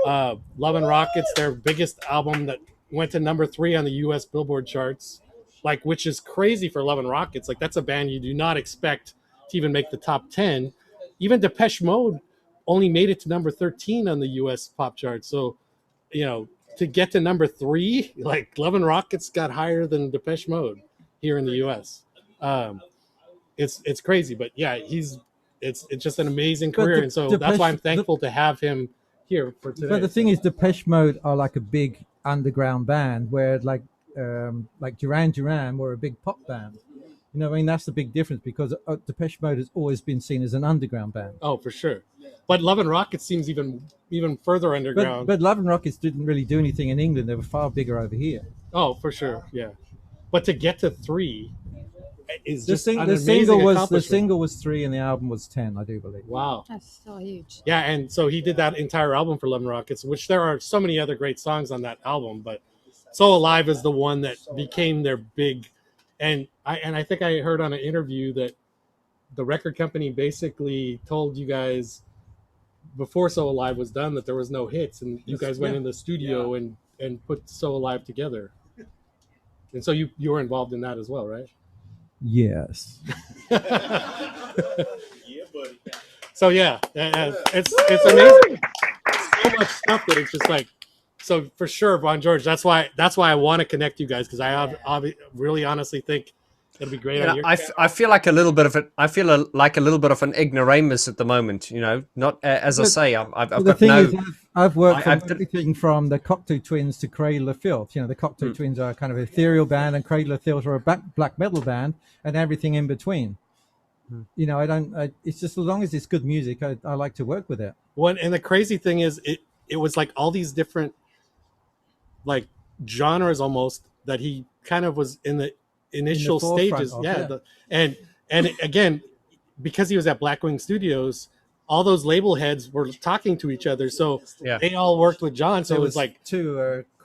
Love and Rockets, their biggest album that went to number 3 on the US Billboard charts, like, which is crazy for Love and Rockets. Like, that's a band you do not expect to even make the top 10. Even Depeche Mode only made it to number 13 on the US pop chart. So, you know, to get to number 3, like Love and Rockets got higher than Depeche Mode here in the US. It's crazy, but yeah, it's just an amazing career, and so that's why I'm thankful to have him here for today. But the thing is, Depeche Mode are like a big underground band, where like Duran Duran were a big pop band. You know, I mean, that's the big difference, because Depeche Mode has always been seen as an underground band. Oh, for sure. But Love and Rockets seems even further underground. But Love and Rockets didn't really do anything in England. They were far bigger over here. Oh, for sure, yeah. But to get to 3 is The just an single amazing was 3 and the album was 10, I do believe. Wow. That's so huge. Yeah, and so he did that entire album for Love and Rockets, which there are so many other great songs on that album, but So Alive is the one that became their big. And I think I heard on an interview that the record company basically told you guys before So Alive was done that there was no hits, and you guys went in the studio and put So Alive together. And so you were involved in that as well, right? Yes. So yeah, it's amazing. So much stuff that it's just like, so for sure, Bon George. That's why I want to connect you guys, because I really honestly think it'll be great. You know, I feel like a little bit of it. I feel like a little bit of an ignoramus at the moment. You know, not as I say. I've got no. I've worked from everything from the Cocteau Twins to Cradle of Filth. You know, the Cocteau Twins are kind of an ethereal band, and Cradle of Filth are a black metal band, and everything in between. You know, it's just, as long as it's good music, I like to work with it. And the crazy thing is, it was like all these different like genres almost that he kind of was in the initial stages. And again, because he was at Blackwing Studios, all those label heads were talking to each other, so they all worked with John. So it was like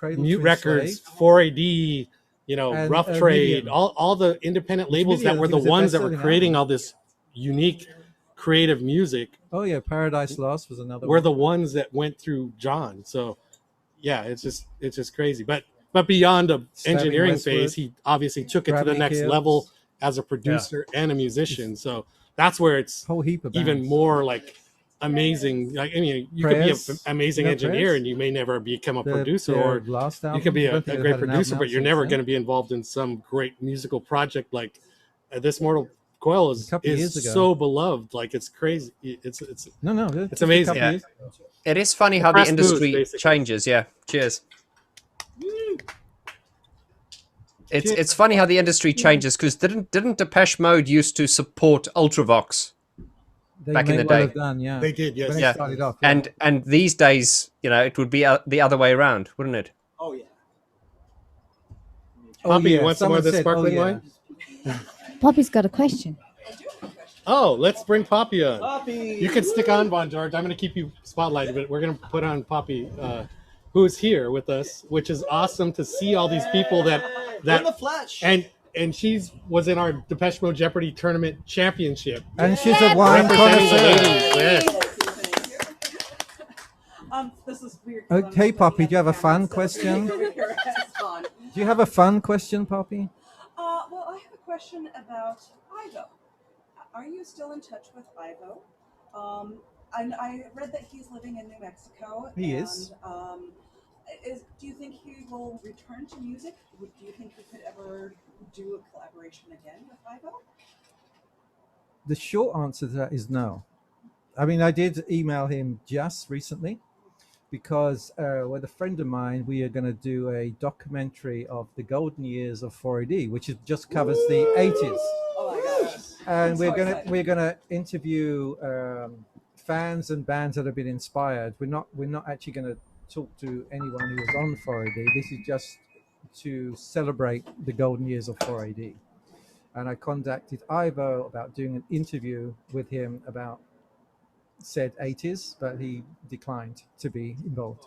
Mute Records, 4AD, you know, and Rough Trade, all the independent labels that were the ones that were creating all this unique creative music. Oh yeah, Paradise Lost was another were the ones that went through John. So yeah, it's just crazy. But beyond the engineering phase, he obviously took it to the next level as a producer and a musician. So that's where it's whole heap of even more like amazing. Like, I mean, you could be an amazing engineer and you may never become a producer, or you could be a great producer, but you're never going to be involved in some great musical project like This Mortal Coil is so beloved. Like, it's crazy. It's amazing. Yeah. It is funny how the industry changes. Yeah. Cheers. It's funny how the industry changes, because didn't Depeche Mode used to support Ultravox back in the day? They did, yes. Yeah. Started off, And these days, you know, it would be the other way around, wouldn't it? Oh yeah. Poppy, you want some more of this sparkling wine? Poppy's got a question. Oh, let's bring Poppy on. Poppy! You can stick on, Bon George. I'm going to keep you spotlighted, but we're going to put on Poppy, who's here with us, which is awesome to see all these people that in the flesh. And she's was in our Depeche Mode Jeopardy tournament championship. And she's a wine connoisseur. This is weird. Okay, Poppy, do you have a fun question? Do you have a fun question, Poppy? Well, I have a question about Ivo. Are you still in touch with Ivo? And I read that he's living in New Mexico. He is. Do you think he will return to music? Do you think we could ever do a collaboration again with Ivo? The short answer to that is no. I mean, I did email him just recently, because with a friend of mine, we are going to do a documentary of the golden years of 4AD, which just covers the 80s. Oh my gosh! And we're gonna interview fans and bands that have been inspired. We're not actually going to talk to anyone who was on 4AD. This is just to celebrate the golden years of 4AD. And I contacted Ivo about doing an interview with him about said 80s, but he declined to be involved.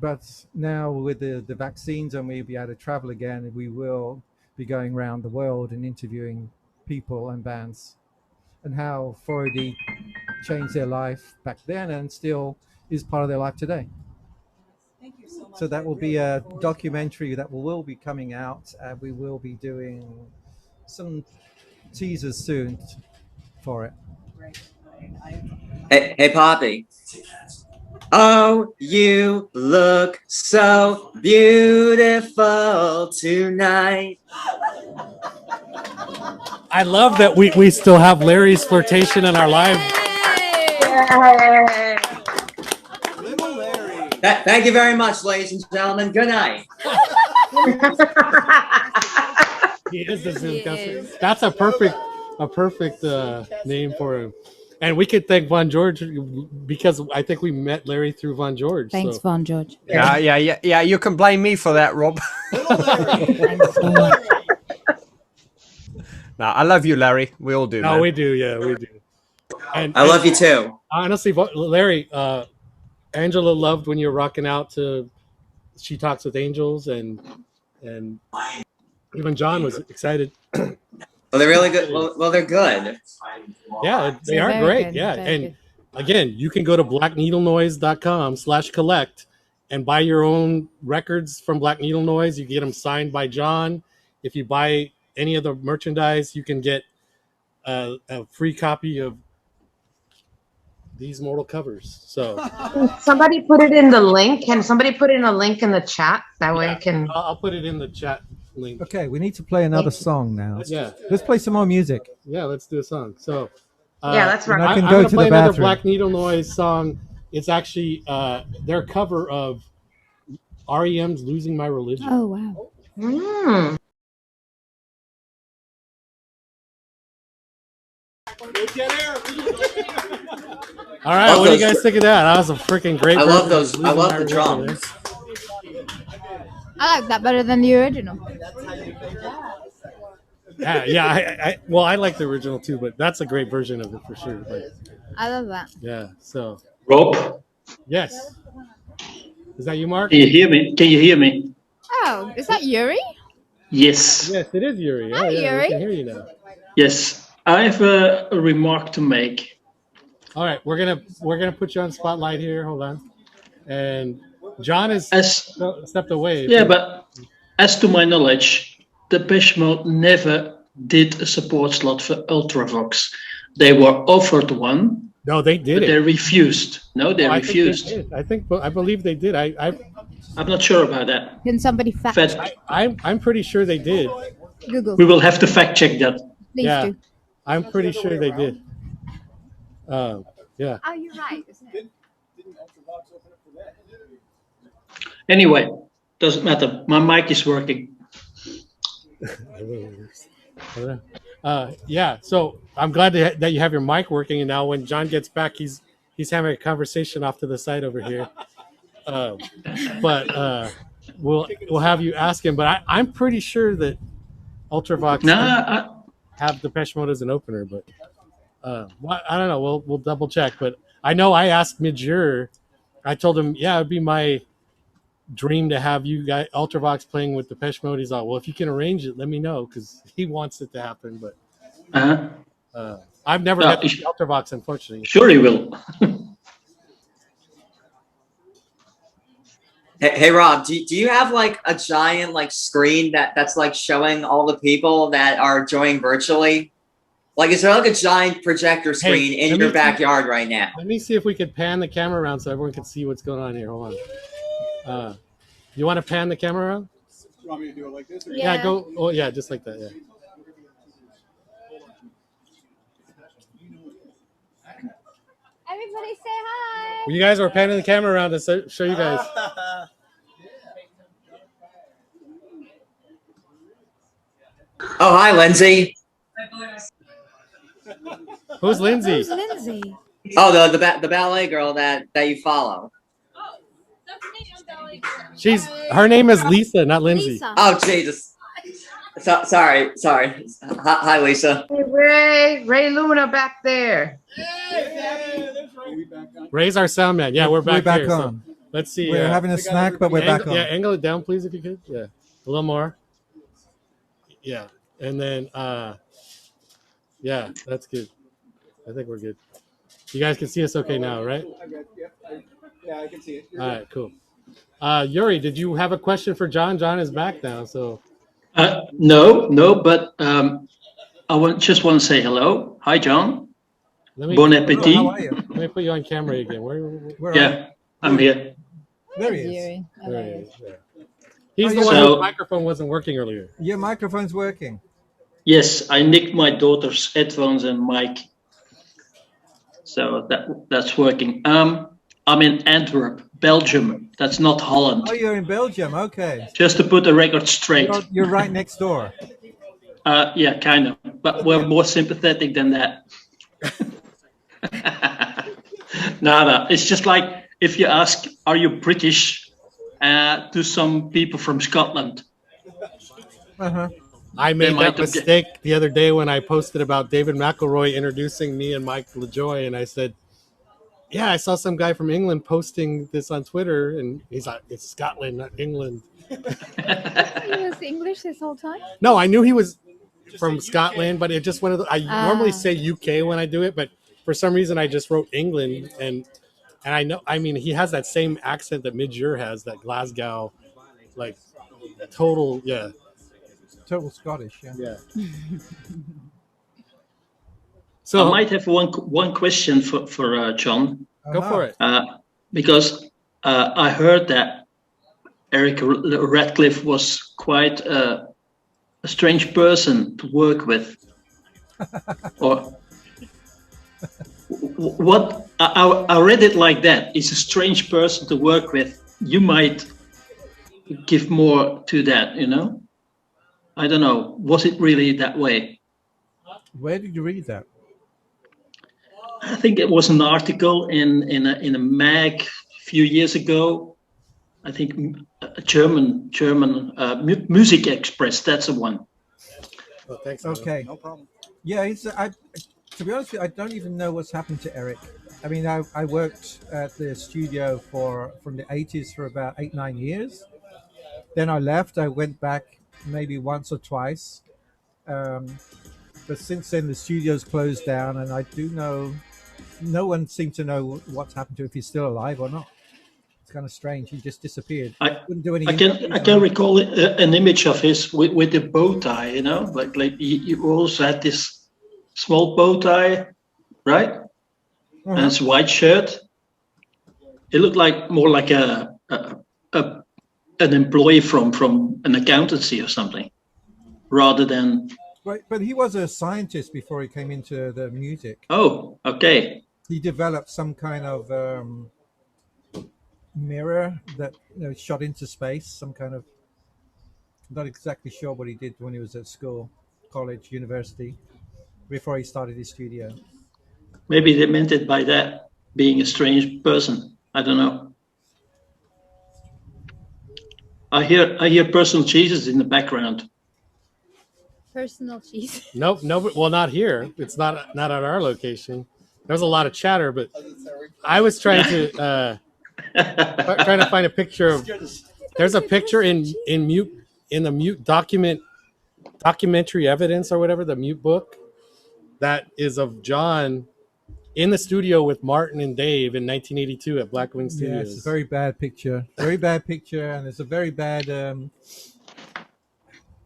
But now with the vaccines and we'll be able to travel again, we will be going around the world and interviewing people and bands and how 4AD changed their life back then and still is part of their life today. Thank you so much. So that will be a documentary that will be coming out. We will be doing some teasers soon for it. Hey, Poppy. Oh, you look so beautiful tonight. I love that we still have Larry's flirtation in our live. Thank you very much, ladies and gentlemen. Good night. He is the Zoom customer. That's a perfect name for him. And we could thank Von George because I think we met Larry through Von George. Thanks, Von George. Yeah. You can blame me for that, Rob. Thanks so much. No, I love you, Larry. We all do. No, man. we do. Yeah, we do. And I love you too. Honestly, Larry, Angela loved when you were rocking out to "She Talks with Angels," and even John was excited. Well, they're really good. Well, they're good. Yeah, they are great. Good. Yeah, and good. Again, you can go to blackneedlenoise.com/collect and buy your own records from Black Needle Noise. You get them signed by John. If you buy any of the merchandise, you can get a free copy of these mortal covers. So somebody put it in the link. Can somebody put in a link in the chat? That way I can. I'll put it in the chat link. Okay, we need to play another song now. Yeah, let's play some more music. Yeah, let's do a song. So yeah, that's right. I can I'm go gonna to play the another bathroom. Black Needle Noise song. It's actually their cover of REM's "Losing My Religion." Oh wow. All right, what do you guys think of that? That was a freaking great. I love version of those. I love the Losing My Religion. drums. I like that better than the original. Yeah. I like the original too, but that's a great version of it for sure. But, I love that. yeah. So. Rob, Yes. Is that you, Mark? Can you hear me? Can you hear me? Oh, is that Yuri? Yes. Yes, it is Yuri. Hi, yeah, Yuri. we can hear you now. Yes. I have a remark to make. All right, we're gonna put you on spotlight here. Hold on, and John is stepped away. Yeah, but as to my knowledge, Depeche Mode never did a support slot for Ultravox. They were offered one. No, they did but it. They refused. No, they refused. I believe they did. I'm not sure about that. Can somebody fact check? I'm pretty sure they did. Google. We will have to fact check that. Please do. I'm pretty sure they did. Yeah. Oh, you're right. Isn't it? Anyway, doesn't matter. My mic is working. Yeah. So I'm glad that you have your mic working, and now when John gets back, he's having a conversation off to the side over here. But we'll have you ask him. But I'm pretty sure that Ultravox have Depeche Mode as an opener, but I don't know. We'll double check. But I know I asked Midjur. I told him, yeah, it'd be my dream to have you guys Ultravox playing with Depeche Mode. He's like, well, if you can arrange it, let me know, because he wants it to happen. But I've never had Ultravox, unfortunately. Sure, he will. Hey Rob, do you have like a giant like screen that's like showing all the people that are joining virtually? Like, is there like a giant projector screen in your backyard right now? Let me see if we could pan the camera around so everyone can see what's going on here. Hold on. You want to pan the camera around? You want me to do it like this? Or Yeah, go. Oh, yeah, just like that. Yeah. Everybody say hi. Well, you guys were panning the camera around to show you guys. Oh, hi, Lindsay. Who's Lindsay? Who's Lindsay? Oh, the ballet girl that you follow. Her name is Lisa, not Lindsay. Lisa. Oh Jesus. Sorry. Hi, Lisa. Hey, Ray Luna back there. Ray's our sound man. Yeah, we're back back here. So on. let's see. We're having a snack, but we're back on. Yeah, angle it down, please, if you could. Yeah, a little more. Yeah, and then yeah, that's good. I think we're good. You guys can see us okay now, right? Yeah, I can see it. All right, cool. Yuri, did you have a question for John? John is back now, so. No, but just want to say hello. Hi, John. Bon appetit. How are you? Let me put you on camera again. Where Yeah, I'm here. There he is. There he is. Yeah. He's the yeah. one So- whose microphone wasn't working earlier. Your microphone's working. Yes, I nicked my daughter's headphones and mic, so that's working. I'm in Antwerp, Belgium. That's not Holland. Oh, you're in Belgium. Okay. Just to put the record straight. You're right next door. Yeah, kind of, but we're more sympathetic than that. No, it's just like if you ask, "Are you British?" To some people from Scotland. Uh-huh. I made They might that have mistake the other day when I posted about David McElroy introducing me and Mike LaJoy, and I said, yeah, I saw some guy from England posting this on Twitter, and he's like, it's Scotland, not England. He was English this whole time? No, I knew he was from Scotland, but it just one of the, I normally say UK when I do it, but for some reason I just wrote England, and I know, I mean, he has that same accent that Midge has, that Glasgow, like total, yeah. Total Scottish, yeah. Yeah. So I might have one question for John. Go for it. Because I heard that Eric Radcliffe was quite a strange person to work with. Or what I read it like that. He's a strange person to work with. You might give more to that, you know? I don't know. Was it really that way? Where did you read that? I think it was an article in a mag a few years ago. I think a German Music Express. That's the one. Oh, thanks. Okay. No problem. Yeah, to be honest with you, I don't even know what's happened to Eric. I mean, I worked at the studio from the 80s for about 8-9 years. Then I left. I went back maybe once or twice. But since then, the studio's closed down, and I do know no one seemed to know what's happened to him, if he's still alive or not. It's kind of strange. He just disappeared. Couldn't do any I interviews. can recall an image of his with the bow tie. You know, like you also had this small bow tie, right? And his white shirt. It looked like more like an employee from an accountancy or something, rather than. Right, but he was a scientist before he came into the music. Oh, okay. He developed some kind of mirror that shot into space. Some kind of, not exactly sure what he did when he was at school, college, university, before he started his studio. Maybe they meant it by that, being a strange person. I don't know. I hear personal Jesus in the background. Personal cheese. Nope, well, not here. It's not at our location. There was a lot of chatter, but I was trying to find a picture of. There's a picture in the mute documentary evidence or whatever, the mute book, that is of John in the studio with Martin and Dave in 1982 at Black Wing Studios. Yeah, it's a very bad picture. Very bad picture, and it's a very bad.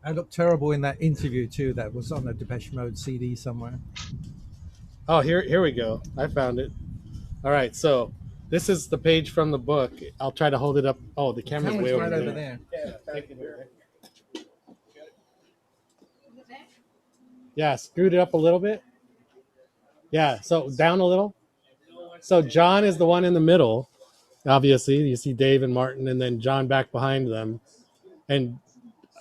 I looked terrible in that interview too. That was on the Depeche Mode CD somewhere. Oh, here we go. I found it. All right, so this is the page from the book. I'll try to hold it up. Oh, the camera's way right over over there. there. Yeah, scoot it up a little bit. Yeah, so down a little. So John is the one in the middle. Obviously, you see Dave and Martin, and then John back behind them. And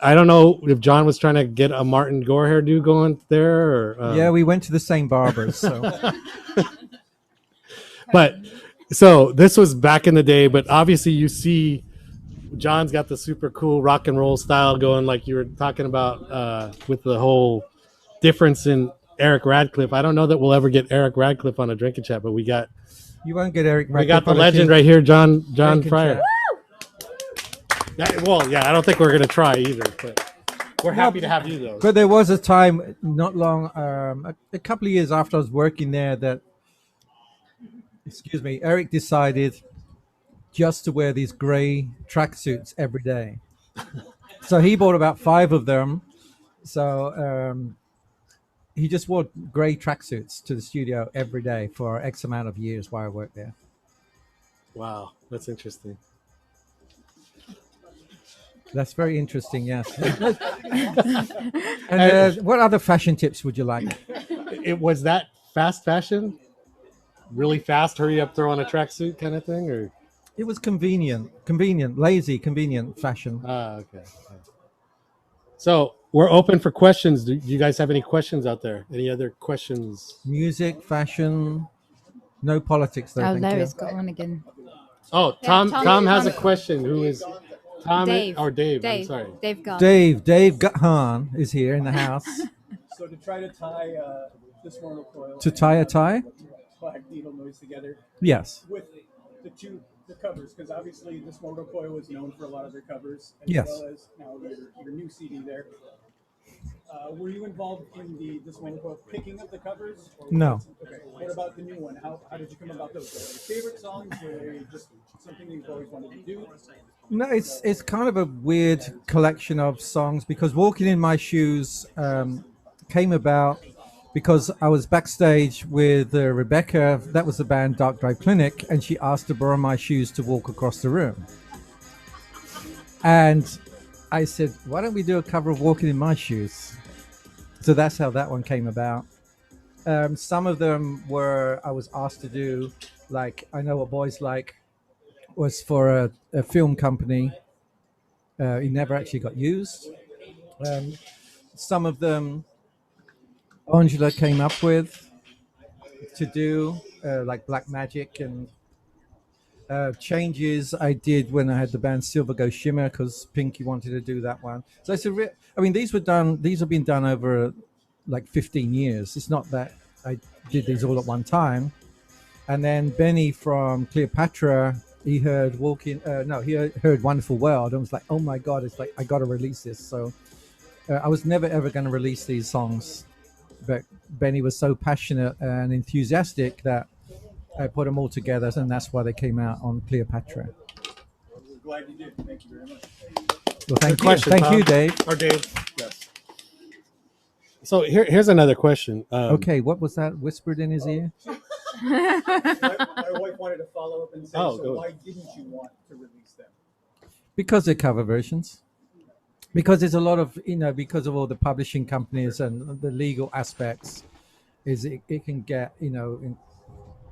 I don't know if John was trying to get a Martin Gore hairdo going there, or Yeah, we went to the same barbers. So, but so this was back in the day. But obviously, you see, John's got the super cool rock and roll style going, like you were talking about with the whole difference in Eric Radcliffe. I don't know that we'll ever get Eric Radcliffe on a drinking chat, but we got you won't get Eric. we got Radcliffe the on a legend drink- right here, John drinking Fryer. chat. Yeah, well, yeah, I don't think we're gonna try either, but we're happy to have you though. But there was a time not long, a couple of years after I was working there, that, excuse me, Eric decided just to wear these gray tracksuits every day. So he bought about 5 of them. So he just wore gray tracksuits to the studio every day for X amount of years while I worked there. Wow, that's interesting. That's very interesting, yes. And what other fashion tips would you like? It was that fast fashion, really fast, hurry up, throw on a tracksuit kind of thing, or It was convenient, lazy, convenient fashion. okay. So we're open for questions. Do you guys have any questions out there? Any other questions? Music, fashion, no politics though. Oh, thank Larry's you. got one again. Oh, Yeah, Tom has a question. Who is Tom? Dave. Or Dave? I'm Dave. sorry. Dave Gunn. Dave Gahan is here in the house. So to try to tie this one coil To tie a tie? black needle noise together. Yes. With the covers, because obviously this motor coil is known for a lot of their covers, as Yes. well as now your new CD there. Were you involved in this motor coil picking up the covers? No. Okay. What about the new one? How did you come about those? Are they favorite songs, or are they just something you've always wanted to do? No, it's kind of a weird collection of songs, because Walking in My Shoes came about because I was backstage with Rebecca. That was the band Dark Drive Clinic, and she asked to borrow my shoes to walk across the room. And I said, why don't we do a cover of Walking in My Shoes? So that's how that one came about. Some of them were I was asked to do, like I Know What Boys Like was for a film company. It never actually got used. Some of them Angela came up with to do, like Black Magic, and changes I did when I had the band Silver Go Shimmer, because Pinky wanted to do that one. So it's I mean, these have been done over like 15 years. It's not that I did these all at one time. And then Benny from Cleopatra, he heard heard Wonderful World, and was like, oh my God, it's like, I got to release this. So I was never ever going to release these songs, but Benny was so passionate and enthusiastic that I put them all together, and that's why they came out on Cleopatra. We're glad you did. Thank you very much. Well, thank Good you. question, Thank Tom. you, Dave. Or Dave. Yes. So here's another question. Okay, what was that whispered in his ear? My wife wanted to follow up and say, Oh, so good. why didn't you want to release them? Because they're cover versions. Because there's a lot of, because of all the publishing companies and the legal aspects, it can get,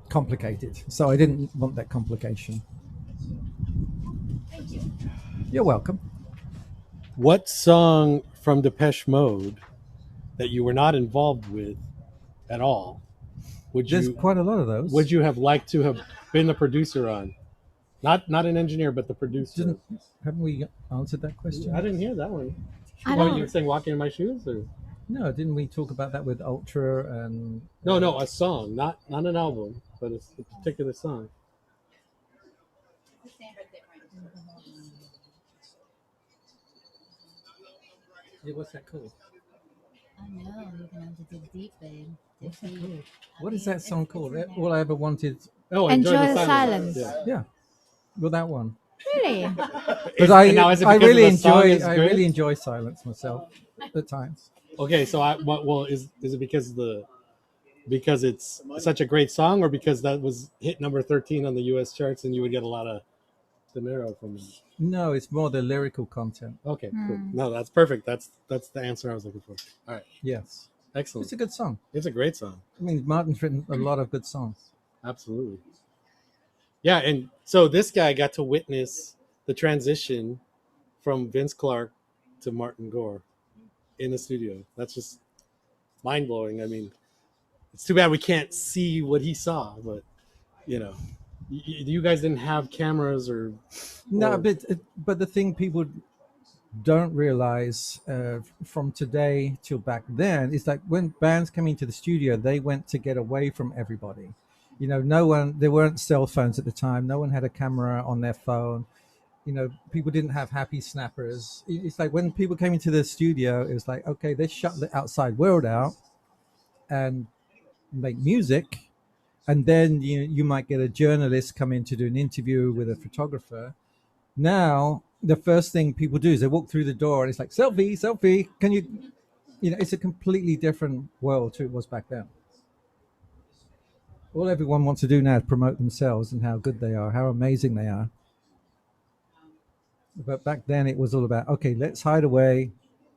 complicated. So I didn't want that complication. Thank you. You're welcome. What song from Depeche Mode that you were not involved with at all There's quite a lot of those. would you have liked to have been the producer on? Not an engineer, but the producer. Haven't we answered that question? I didn't hear that one. I Oh, don't- you were saying "Walking in My Shoes"? Or? No, didn't we talk about that with Ultra and? No, a song, not an album, but a particular song. Yeah, what's that called? I know you're gonna have to dig deep, babe. Dig What's that deep. called? What is that song called? All I ever wanted. Oh, Enjoy the silence. Yeah. Well, that one. Really? Because now, is it I because really the song enjoy is I good? really enjoy silence myself at times. Okay, so is it because it's such a great song, or because that was hit number 13 on the U.S. charts and you would get a lot of dinero from it? No, it's more the lyrical content. Okay, cool. No, that's perfect. That's the answer I was looking for. All right. Yes. Excellent. It's a good song. It's a great song. I mean, Martin's written a lot of good songs. Absolutely. Yeah, and so this guy got to witness the transition from Vince Clarke to Martin Gore in the studio. That's just mind blowing. I mean, it's too bad we can't see what he saw, but you know, you guys didn't have cameras or No, but the thing people don't realize from today till back then is like when bands came into the studio, they went to get away from everybody. You know, there weren't cell phones at the time. No one had a camera on their phone. You know, people didn't have happy snappers. It's like when people came into the studio, it was like, okay, let's shut the outside world out and make music. And then you might get a journalist come in to do an interview with a photographer. Now, the first thing people do is they walk through the door and it's like, selfie, selfie. Can you know, it's a completely different world to it was back then. All everyone wants to do now is promote themselves and how good they are, how amazing they are. But back then it was all about, okay, let's hide away,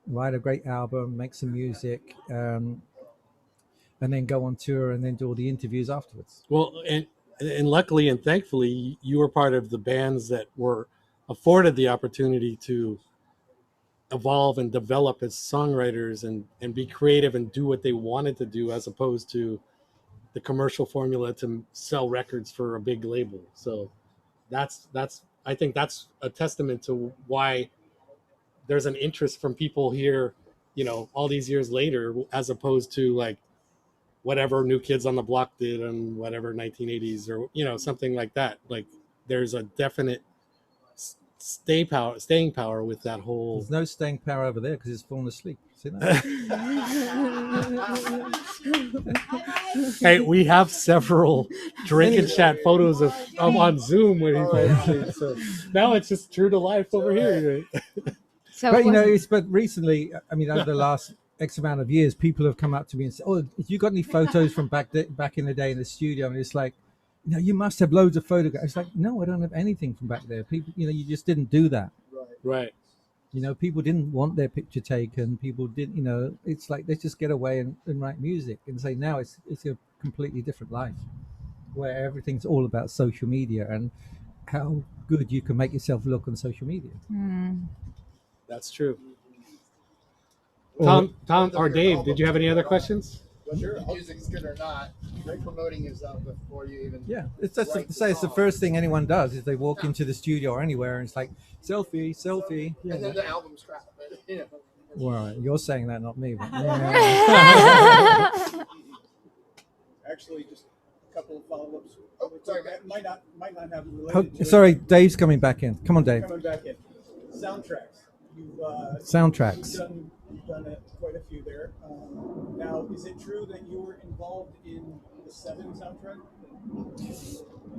write a great album, make some music, and then go on tour and then do all the interviews afterwards. Well, and luckily and thankfully, you were part of the bands that were afforded the opportunity to evolve and develop as songwriters and be creative and do what they wanted to do, as opposed to the commercial formula to sell records for a big label. So that's I think that's a testament to why there's an interest from people here, you know, all these years later, as opposed to like whatever New Kids on the Block did in whatever 1980s or, you know, something like that. Like there's a definite staying power with that whole. There's no staying power over there because it's fallen asleep. See that? Hey, we have several drink and chat photos of on Zoom when he's asleep. So now it's just true to life over here. So but you know, but recently, I mean, over the last X amount of years, people have come up to me and said, "Oh, have you got any photos from back in the day in the studio?" And it's like, you know, you must have loads of photographs. It's like, no, I don't have anything from back there. People, you know, you just didn't do that. Right. You know, people didn't want their picture taken. People didn't, you know, it's like, let's just get away and write music. And say now it's a completely different life where everything's all about social media and how good you can make yourself look on social media. That's true. Tom or Dave, did you have any other questions? Whether the music's good or not, great promoting yourself before you even. Yeah, it's the first thing anyone does is they walk into the studio or anywhere and it's like selfie, selfie. And then the album's crap, but you know. Well, you're saying that, not me. But, Actually, just a couple of follow-ups. Oh, sorry, might not have related. Sorry, Dave's coming back in. Come on, Dave. Coming back in. Soundtracks. Soundtracks. You've done quite a few there. Now, is it true that you were involved in the 7 soundtrack?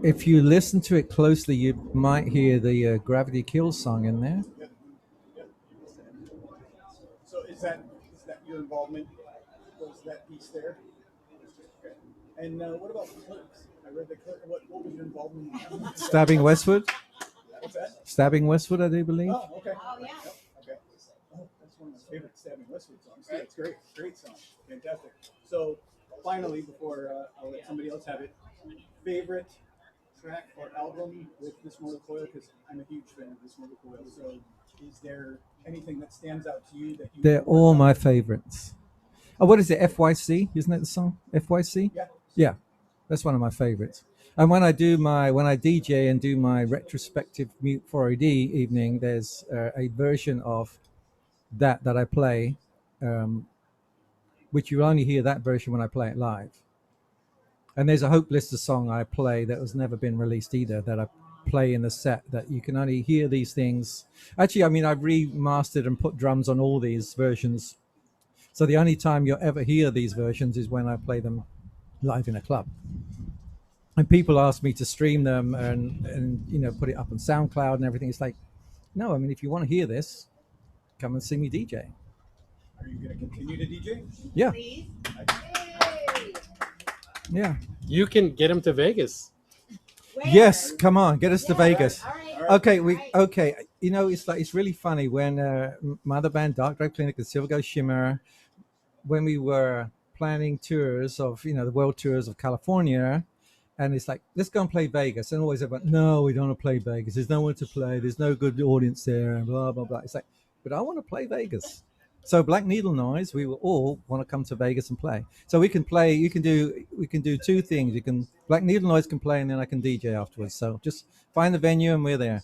If you listen to it closely, you might hear the Gravity Kills song in there. Yep. So is that your involvement? Was that piece there? Okay. And what about Clerks? I read the Clerks. What was your involvement in that? Stabbing Westward? What's that? Stabbing Westward, I do believe. Oh, okay. Oh, yeah. Okay. Oh, that's one of my favorite Stabbing Westward songs. Yeah, it's great. Great song. Fantastic. So, finally, before I'll let somebody else have it, favorite track or album with Miss Mortal Coil? Because I'm a huge fan of Miss Mortal Coil. So, is there anything that stands out to you that you? They're all my favorites. Oh, what is it? FYC? Isn't that the song? FYC? Yeah. Yeah, that's one of my favorites. And when I DJ and do my retrospective Mute 4AD evening, there's a version of that I play, which you only hear that version when I play it live. And there's a Hope Lister song I play that has never been released either, that I play in the set, that you can only hear these things. Actually, I mean, I've remastered and put drums on all these versions. So the only time you'll ever hear these versions is when I play them live in a club. And people ask me to stream them and you know, put it up on SoundCloud and everything. It's like, no, I mean, if you want to hear this, come and see me DJ. Are you going to continue to DJ? Yeah. Yeah. You can get him to Vegas. Yes, come on, get us to Vegas. Okay, okay. You know, it's really funny when my other band, Dark Drive Clinic and Silver Ghost Shimmer, when we were planning tours of, you know, the world tours of California, and it's like, let's go and play Vegas. And always everyone, no, we don't want to play Vegas. There's no one to play. There's no good audience there, and blah, blah, blah. It's like, but I want to play Vegas. So Black Needle Noise, we will all want to come to Vegas and play. So we can play. We can do two things. Black Needle Noise can play, and then I can DJ afterwards. So just find the venue, and we're there.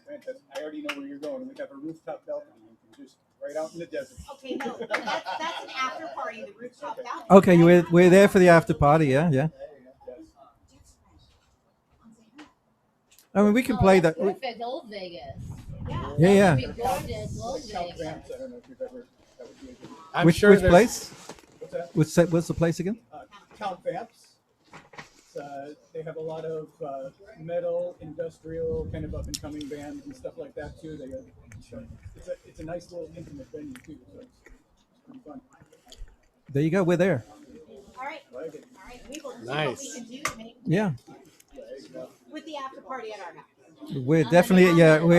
Fantastic. I already know where you're going. We have a rooftop balcony. You can just right out in the desert. Okay, no, but that's an after party. The rooftop balcony. Okay, we're there for the after party. Yeah. I mean, we can play that. Perfect, old Vegas. Yeah. That'd be gorgeous, old Vegas. I don't know if you've ever. That would be a good. I'm Which sure place? What's that? What's the place again? Count Vamps. They have a lot of metal, industrial, kind of up and coming bands and stuff like that too. It's a nice little intimate venue too. So it's pretty fun. There you go. We're there. All right. We will see Nice. what we can do to make Yeah. with the after party at our house. We're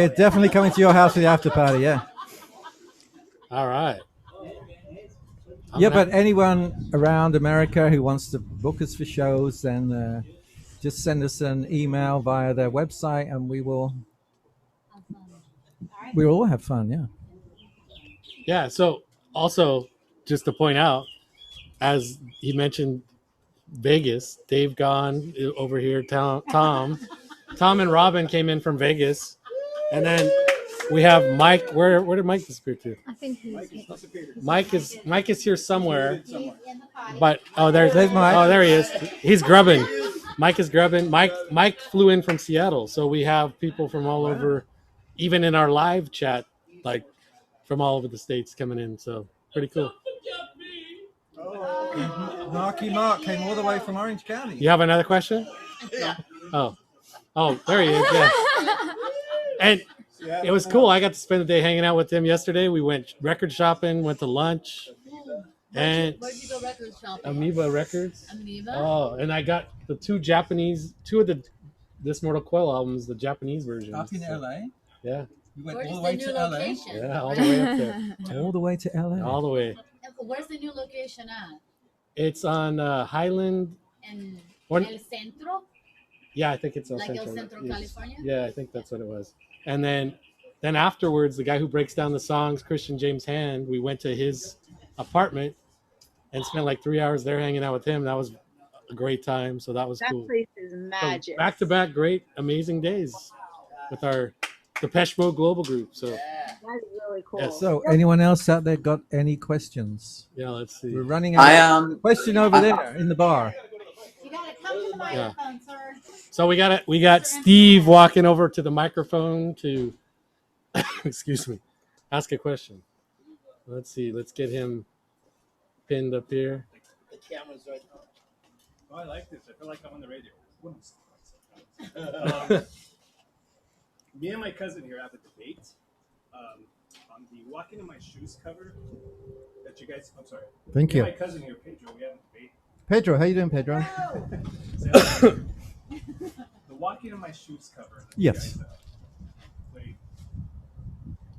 definitely coming to your house for the after party. Yeah. All right. Yeah, but anyone around America who wants to book us for shows, then just send us an email via their website, and we'll all have fun. Yeah. Yeah. So also, just to point out, as he mentioned, Vegas, Dave gone over here. Tom and Robin came in from Vegas, and then we have Mike. Where did Mike disappear to? I think he's Mike is here somewhere. But there's Mike. Oh, there he is. He's grubbing. Mike is grubbing. Mike flew in from Seattle, so we have people from all over, even in our live chat, like from all over the states coming in. So pretty cool. Marky Mark came all the way from Orange County. You have another question? Yeah. Oh, there he is. Yeah. And it was cool. I got to spend the day hanging out with him yesterday. We went record shopping, went to lunch, and Where'd you go record shopping? Amoeba Records. Amoeba? Oh, and I got the two of the This Mortal Coil albums, the Japanese versions. Up in So, LA. yeah. You went Where's all the the way new to LA. location? Yeah, all the way up there. All the way to LA. All the way. Where's the new location at? It's on Highland. In One- El Centro? Yeah, I think it's El Like El Centro. Centro, Yes. California? Yeah, I think that's what it was. And then afterwards, the guy who breaks down the songs, Christian James Hand, we went to his apartment and spent like 3 hours there hanging out with him. That was a great time. So that was That cool. place is magic. Back to back, great, amazing days with our Depeche Mode global group. So That's really cool. Yes. So, anyone else out there got any questions? yeah, let's see. We're running out. Question over there in the bar. You gotta come to the microphone, sir. So we got Steve walking over to the microphone to excuse me, ask a question. Let's see. Let's get him pinned up here. The camera's right on. Oh, I like this. I feel like I'm on the radio. Me and my cousin here have a debate on the Walking in My Shoes cover that you guys. I'm sorry. Thank Me you. and my cousin here, Pedro. We have a debate. Pedro, how you doing, Pedro? The Walking in My Shoes cover. that you Yes. guys, played.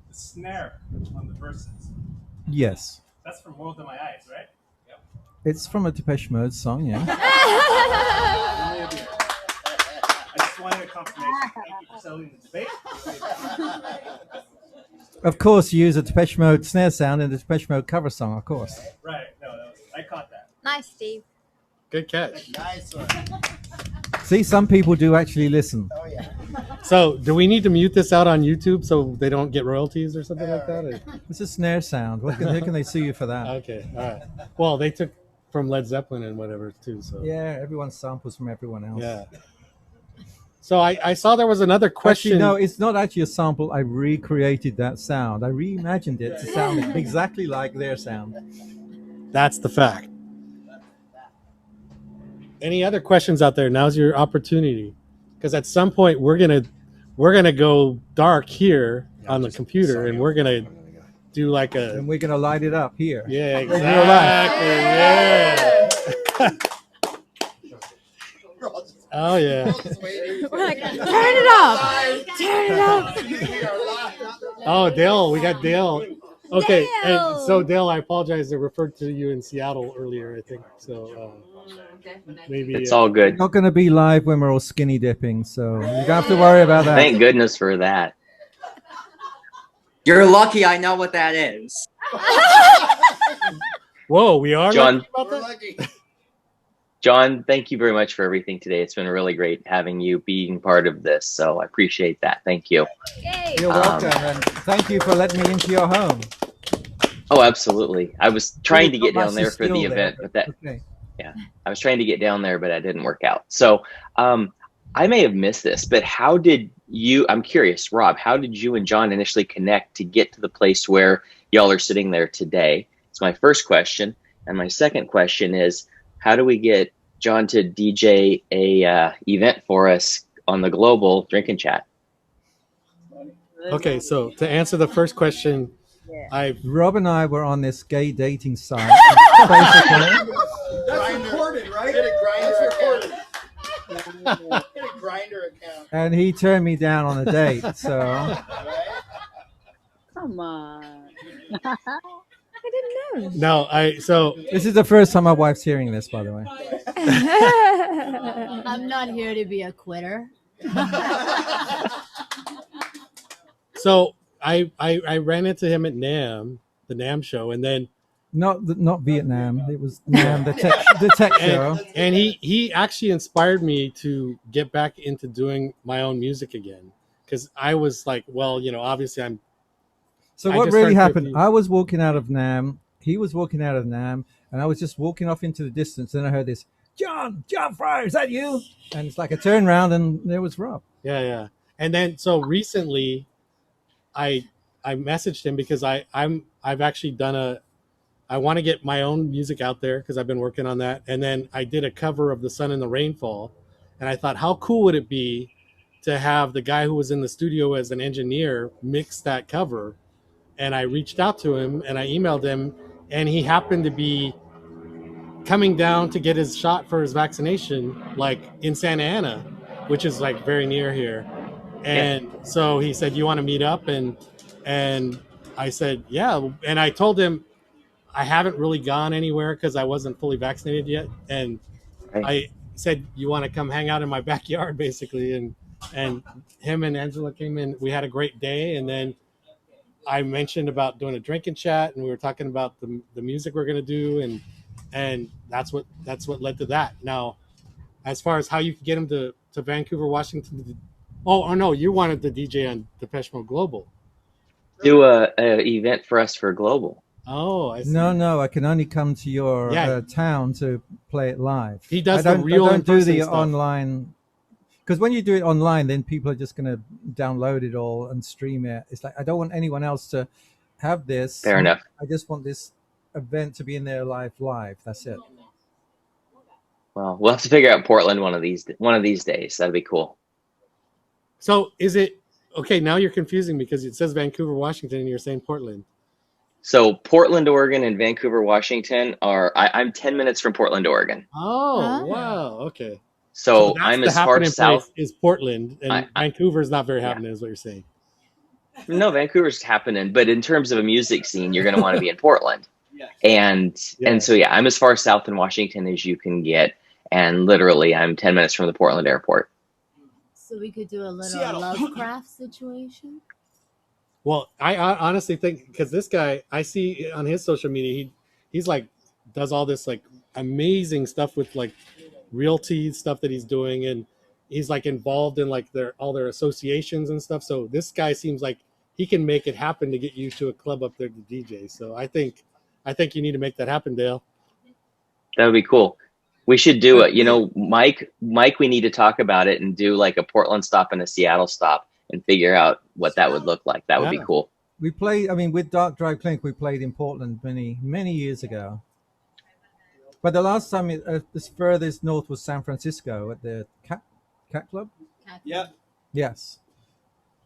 The snare on the verses. Yes. That's from World in My Eyes, right? Yep. It's from a Depeche Mode song, yeah. I just wanted a confirmation. Thank you for selling the debate. Of course, you use a Depeche Mode snare sound in the Depeche Mode cover song, of course. Right. No, I caught that. Nice, Steve. Good catch. Nice one. See, some people do actually listen. Oh yeah. So do we need to mute this out on YouTube so they don't get royalties or something like that? Or? It's a snare sound. How can they sue you for that? Okay, all right. Well, they took from Led Zeppelin and whatever too. So Yeah, everyone samples from everyone else. yeah. So I saw there was another question. Actually, no, it's not actually a sample. I recreated that sound. I reimagined it to sound exactly like their sound. That's the fact. Any other questions out there? Now's your opportunity, because at some point we're gonna go dark here on the computer, and we're gonna do like a. And we're gonna light it up here. Yeah, In real life. exactly. Yeah. Oh yeah. We're like, turn it up. Turn it up. Oh, Dale, we got Dale. Okay, Dale! and so Dale, I apologize. I referred to you in Seattle earlier, I think. So maybe It's all good. Not gonna be live when we're all skinny dipping, so you don't have to worry about that. Thank goodness for that. You're lucky I know what that is. Whoa, we are John. lucky about that? John, thank you very much for everything today. It's been really great having you being part of this. So I appreciate that. Thank you. You're welcome, and thank you for letting me into your home. Oh, absolutely. I was trying to Not get down much there for the skill there, event, but that, okay. yeah, I was trying to get down there, but that didn't work out. So I may have missed this, but how did you, I'm curious, Rob, how did you and John initially connect to get to the place where y'all are sitting there today? It's my first question. And my second question is, how do we get John to DJ a event for us on the global Drinking Chat? Okay, so to answer the first question, Rob and I were on this gay dating site. That's recorded, right? Get a Grinder recorded. Get a Grinder account. And he turned me down on a date. So Come on. I didn't no, this is the first time my wife's hearing this, by the way. I'm not here to be a quitter. So I ran into him at NAMM, the NAMM show, and then Not Vietnam. It was NAMM, the tech show. and he actually inspired me to get back into doing my own music again, because I was like, well, obviously So I what just really started happened? 50. I was walking out of NAMM. He was walking out of NAMM, and I was just walking off into the distance. And I heard this, John Fry, is that you? And it's like I turned around, and there was Rob. Yeah. And then so recently, I messaged him because I've actually done I want to get my own music out there because I've been working on that. And then I did a cover of The Sun and the Rainfall, and I thought, how cool would it be to have the guy who was in the studio as an engineer mix that cover? And I reached out to him and I emailed him, and he happened to be coming down to get his shot for his vaccination, like in Santa Ana, which is like very near here. And so he said, you want to meet up? And I said, yeah. And I told him I haven't really gone anywhere because I wasn't fully vaccinated yet. And I said, you want to come hang out in my backyard, basically. And him and Angela came in. We had a great day. And then I mentioned about doing a drinking chat, and we were talking about the music we're going to do. And that's what led to that. Now, as far as how you could get him to Vancouver, Washington. Oh no, you wanted the DJ on Depeche Mode Global. Do a event for us for global. Oh, I see. No, I can only come to your town to play it live. He does I the real I don't do in-person the stuff. online, because when you do it online, then people are just going to download it all and stream it. It's like I don't want anyone else to have this. Fair enough. I just want this event to be in there live. That's it. Well, we'll have to figure out Portland one of these days. That'd be cool. So is it okay? Now you're confusing me because it says Vancouver, Washington, and you're saying Portland. So Portland, Oregon, and Vancouver, Washington are. I'm 10 minutes from Portland, Oregon. Oh, wow. Okay. So that's I'm the as far happening south. place is Portland, and Vancouver is not very happening, is what you're saying. No, Vancouver's happening, but in terms of a music scene, you're going to want to be in Portland. And so I'm as far south in Washington as you can get, and literally I'm 10 minutes from the Portland airport. So we could do a little Lovecraft situation. Well, I honestly think because this guy, I see on his social media, he's like does all this like amazing stuff with like realty stuff that he's doing, and he's like involved in like all their associations and stuff. So this guy seems like he can make it happen to get you to a club up there to DJ. So I think you need to make that happen, Dale. That would be cool. We should do it. Mike, we need to talk about it and do like a Portland stop and a Seattle stop and figure out what that would look like. That would be cool. We played. I mean, with Dark Drive Clinic, we played in Portland many years ago. But the last time, this furthest north was San Francisco at the Cat Club. Yeah. Yes.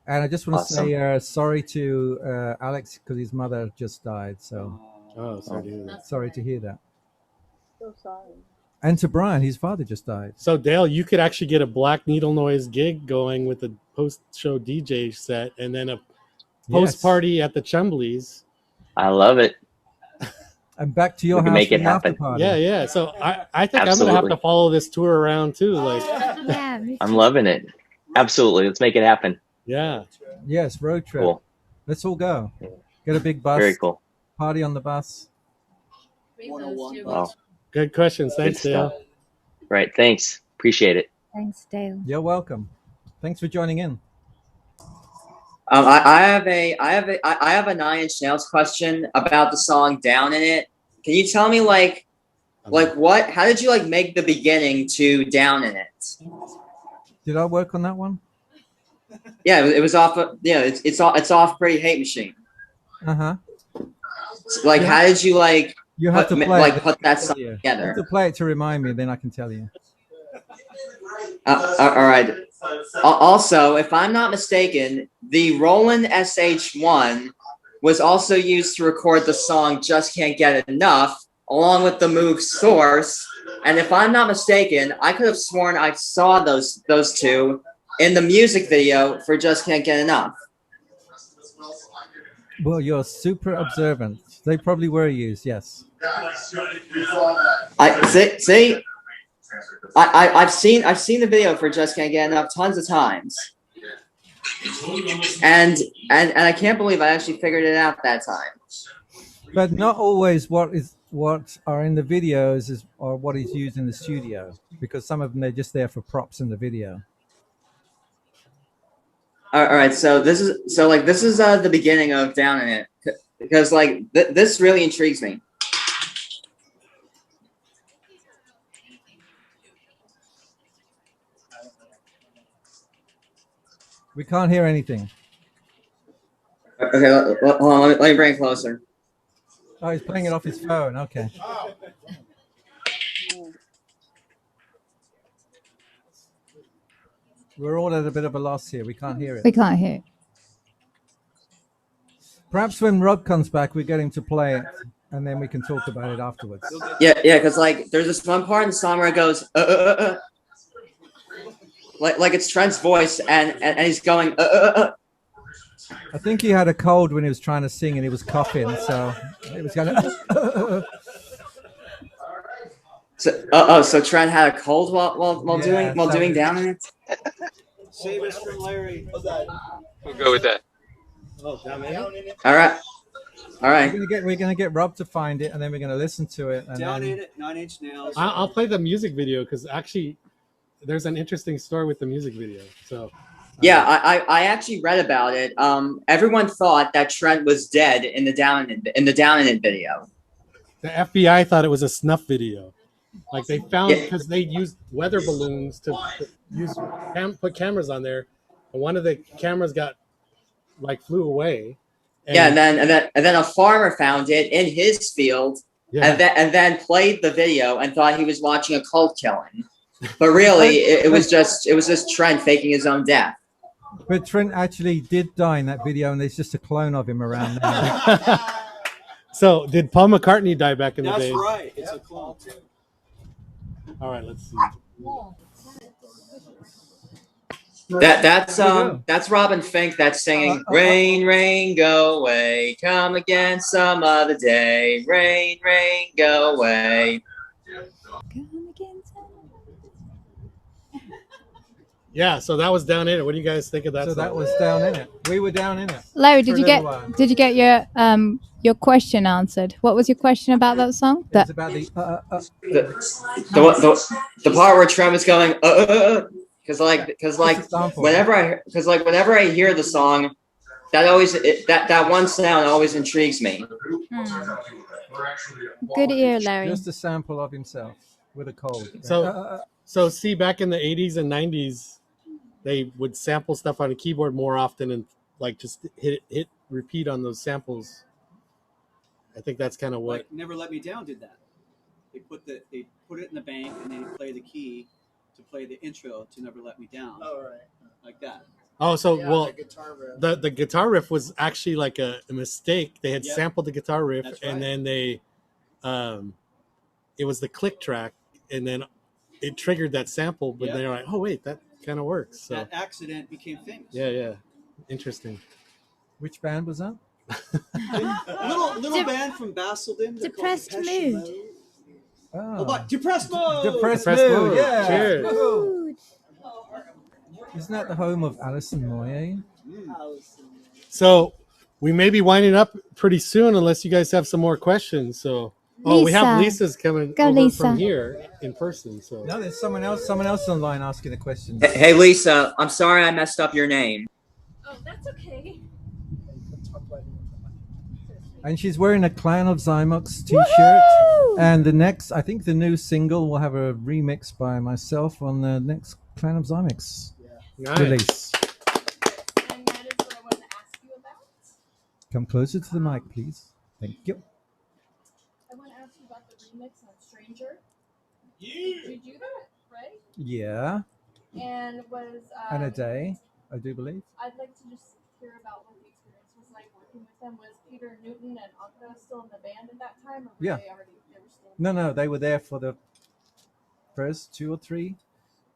And I just want to say sorry to Alex because his mother just died. So, sorry to hear that. Sorry to hear that. So sorry. And to Brian, his father just died. So Dale, you could actually get a Black Needle Noise gig going with a post-show DJ set, and then a post-party at the Chumblies. I love it. And back to your We can house make for it the happen. after party. Yeah. So I think I'm Absolutely. gonna have to follow this tour around too. Like, I'm loving it. Absolutely. Let's make it happen. Yeah. Yes, road trip. Cool. Let's all go. Get a big bus. Very cool. Party on the bus. Wow. Good questions. Good Thanks, Dale. stuff. Right. Thanks. Appreciate it. Thanks, Dale. You're welcome. Thanks for joining in. I have a Nine Inch Nails question about the song "Down in It." Can you tell me like what? How did you like make the beginning to "Down in It"? Did I work on that one? Yeah, it was off. It's off Pretty Hate Machine. Uh-huh. Like, how did you like? You have to play it. put that song You have together. to play it to remind me, then I can tell you. All right. Also, if I'm not mistaken, the Roland SH1 was also used to record the song "Just Can't Get Enough," along with the Move Source. And if I'm not mistaken, I could have sworn I saw those two in the music video for "Just Can't Get Enough." Well, you're super observant. They probably were used, yes. I've seen the video for "Just Can't Get Enough" tons of times, and I can't believe I actually figured it out that time. But not always what are in the videos or what is used in the studio, because some of them they're just there for props in the video. All right, so this is the beginning of "Down in It," because like this really intrigues me. We can't hear anything. Okay, hold on, let me bring it closer. Oh, he's playing it off his phone. Okay. We're all at a bit of a loss here. We can't hear it. We can't hear it. Perhaps when Rob comes back, we get him to play it, and then we can talk about it afterwards. Yeah, because like there's this one part in the song where it goes like it's Trent's voice, and he's going I think he had a cold when he was trying to sing, and he was coughing, so it was kind of. So Trent had a cold while doing "Down in It." Save us from Larry. We'll go with that. All right. We're gonna get Rob to find it, and then we're gonna listen to it. And Down then... in It, 9 Inch Nails. I'll play the music video because actually, there's an interesting story with the music video. So. Yeah, I actually read about it. Everyone thought that Trent was dead in the Down in It video. The FBI thought it was a snuff video. Like they found because they used weather balloons to put cameras on there, and one of the cameras flew away. And then a farmer found it in his field, and then played the video and thought he was watching a cult killing, but really it was just Trent faking his own death. But Trent actually did die in that video, and there's just a clone of him around now. So did Paul McCartney die back in the day? That's right. It's a clone. All right, let's see. That's Robin Fink that's singing "Rain, Rain, Go Away, Come Again Some Other Day, Rain, Rain, Go Away." Yeah, so that was Down in It. What do you guys think of that? So song? that was Down in It. We were down in it. Larry, did you get your question answered? What was your question about that song? It's about the the part where Trent was going because whenever I hear the song, that one sound always intrigues me. Good ear, Larry. Just a sample of himself with a cold. So see, back in the 80s and 90s, they would sample stuff on a keyboard more often and like just hit repeat on those samples. I think that's kind of what. Like Never Let Me Down did that. They put it in the bank and then play the key to play the intro to Never Let Me Down. Oh, right. Like that. Oh, so the guitar riff. the guitar riff was actually like a mistake. They had sampled the guitar riff, and then they, it was the click track, and then it triggered that sample. But they're like, oh wait, that kind of works. So that accident became famous. Yeah, interesting. Which band was that? little band from Basildon. Depressed Mood. Oh, Depressed Mode. Depressed Mood. Yeah. Cheers. Isn't that the home of Alison Moyet? So we may be winding up pretty soon unless you guys have some more questions. So, we have Lisa. Lisa's coming Go, over Lisa. from here in person. So No, there's someone else online asking the questions. Hey, Lisa, I'm sorry I messed up your name. Oh, that's okay. And she's wearing a Clan of Zymox t-shirt. And I think the new single will have a remix by myself on the next Clan of Zymox release. And that is what I wanted to ask you about. Come closer to the mic, please. Thank you. I want to ask you about the remix on Stranger. Did you do that, right? Yeah. And was And a day, I do believe. I'd like to just hear about what the experience was like working with them. Was Peter Newton and Cocteau still in the band at that time, or were Yeah. they were still? No, they were there for the first 2 or 3,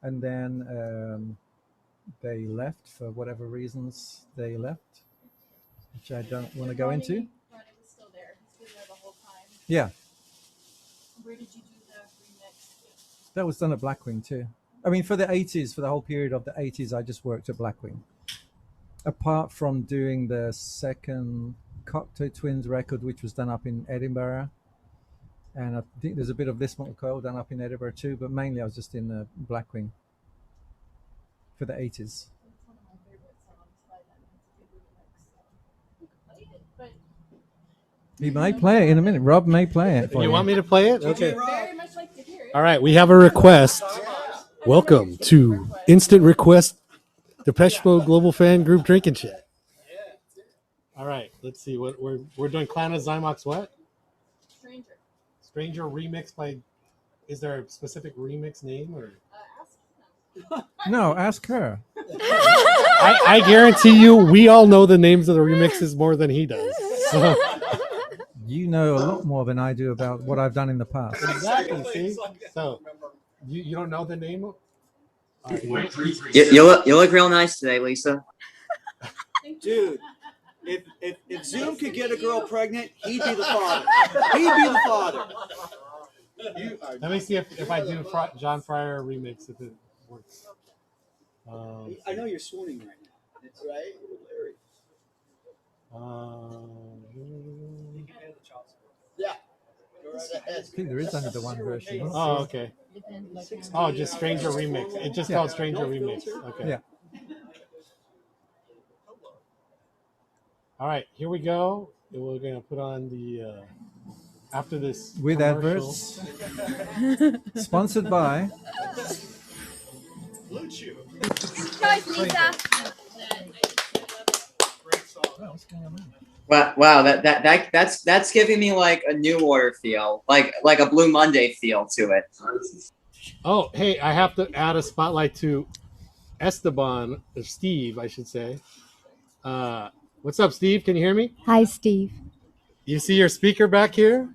and then they left for whatever reasons they left, which I don't want to go into. Ronnie was still there. He's been there the whole time. Yeah, Where did you do the remix? that was done at Blackwing too. I mean, for the 80s, for the whole period of the 80s, I just worked at Blackwing. Apart from doing the second Cocteau Twins record, which was done up in Edinburgh. And I think there's a bit of This Mortal Coil done up in Edinburgh too, but mainly I was just in the Blackwing for the 80s. It's one of my favorite songs by them. It's a good remix. But He may play it in a minute. Rob may play it for you. you want me to play it? Okay. very much like to hear it. All right, we have a request. Welcome to Instant Request Depeche Mode Global Fan Group Drinking Chat. All right, let's see what we're doing. Clan of Zymox, what? Stranger remix by. Is there a specific remix name or? No, ask her. I guarantee you, we all know the names of the remixes more than he does. So. You know a lot more than I do about what I've done in the past. Exactly. See, so you don't know the name of. You look real nice today, Lisa. Dude, if Zoom could get a girl pregnant, he'd be the father. He'd be the father. Let me see if I do John Fryer remix if it works. I know you're swooning right now. That's right. Yeah. I think there is only the one version. Oh, okay. Oh, just Stranger remix. It just called Stranger remix. Okay. Yeah. All right, here we go. We're gonna put on the after this With commercial. adverts. Sponsored by. Choice, Lisa. Wow, that's giving me like a New Order feel, like a Blue Monday feel to it. Oh, hey, I have to add a spotlight to Esteban, or Steve, I should say. What's up, Steve? Can you hear me? Hi, Steve. You see your speaker back here?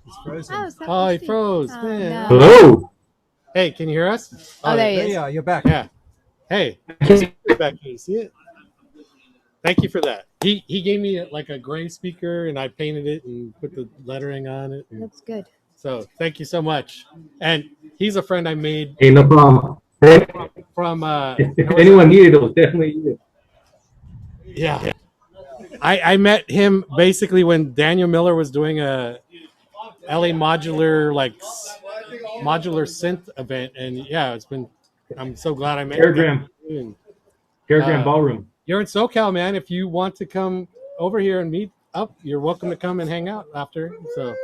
It's frozen. Oh, he froze. Oh, man. no. Hello. Hey, can you hear us? Oh, there he There is. you are. You're back. Yeah. Hey, back here. You see it? Thank you for that. He gave me like a gray speaker, and I painted it and put the lettering on it. And Looks good. so thank you so much. And he's a friend I made Hey, no problem. Hey, from. if anyone needed it, was definitely you. Yeah. I met him basically when Daniel Miller was doing a LA modular synth event, and yeah, I'm so glad I met Paragram. him. Paragram Ballroom. You're in SoCal, man. If you want to come over here and meet up, you're welcome to come and hang out after. So,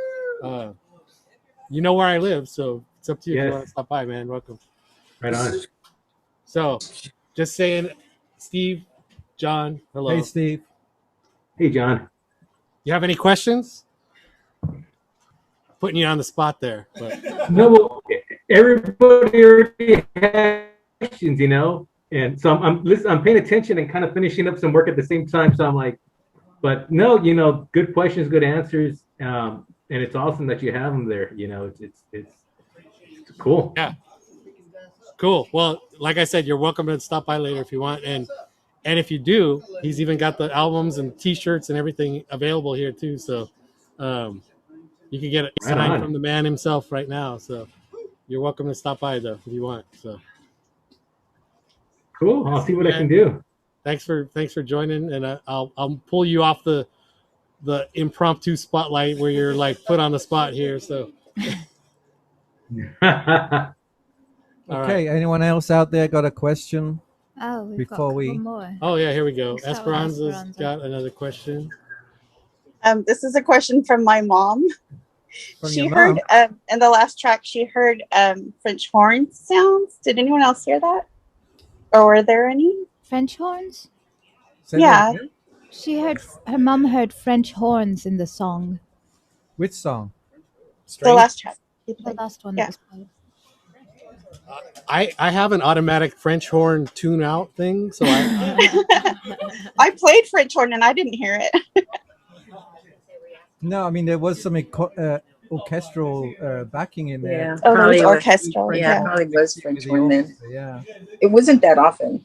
you know where I live, so it's up to you if you Yes. want to stop by, man. Welcome. Right on. So, just saying, Steve, John, hello. Hey, Steve. Hey, John. You have any questions? Putting you on the spot there, but No, well, everybody already has questions, you know, and so I'm paying attention and kind of finishing up some work at the same time. So I'm like, but no, you know, good questions, good answers, and it's awesome that you have them there. You know, it's cool. Yeah, cool. Well, like I said, you're welcome to stop by later if you want, and if you do, he's even got the albums and T-shirts and everything available here too. So. You can get it signed from the man himself right now. So you're welcome to stop by though if you want. So cool. I'll see what I can do. Thanks for joining, and I'll pull you off the impromptu spotlight where you're like put on the spot here. So. Okay. Anyone else out there got a question? Oh, we've before got a we. couple more. Oh yeah, here we go. Let's start with Esperanza's Esperanza. got another question. This is a question from my mom. From She your heard mom? in the last track. She heard French horn sounds. Did anyone else hear that? Or were there any? French horns? Say that Yeah. again? Her mom heard French horns in the song. Which song? The last track. The last one Yeah. that was played. I have an automatic French horn tune out thing, so I I played French horn and I didn't hear it. No, I mean there was some orchestral backing in there. Yeah, Oh, there was probably orchestral. Yeah, Yeah. probably was French The horn then. orchestra, yeah. It wasn't that often.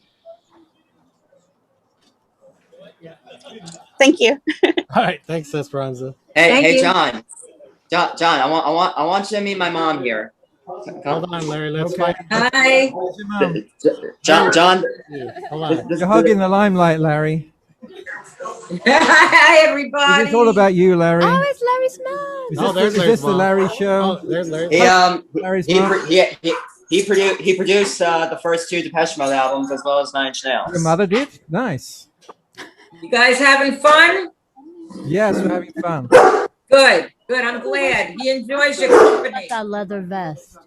Thank you. All right, thanks, Esperanza. Hey, John. John, I want you to meet my mom here. Hold on, Larry. Let's Okay. find. Hi. John. Hold on. You're hugging the limelight, Larry. Hi, everybody. It's all about you, Larry. Oh, it's Larry's mom. Is Oh, this, there's is Larry's this the mom. Larry show? Oh, there's Larry. Larry's He mom? produced the first two Depeche Mode albums as well as Nine Inch Nails. Your mother did? Nice. You guys having fun? Yes, we're having fun. Good. Good. I'm glad. He enjoys your company. That leather vest.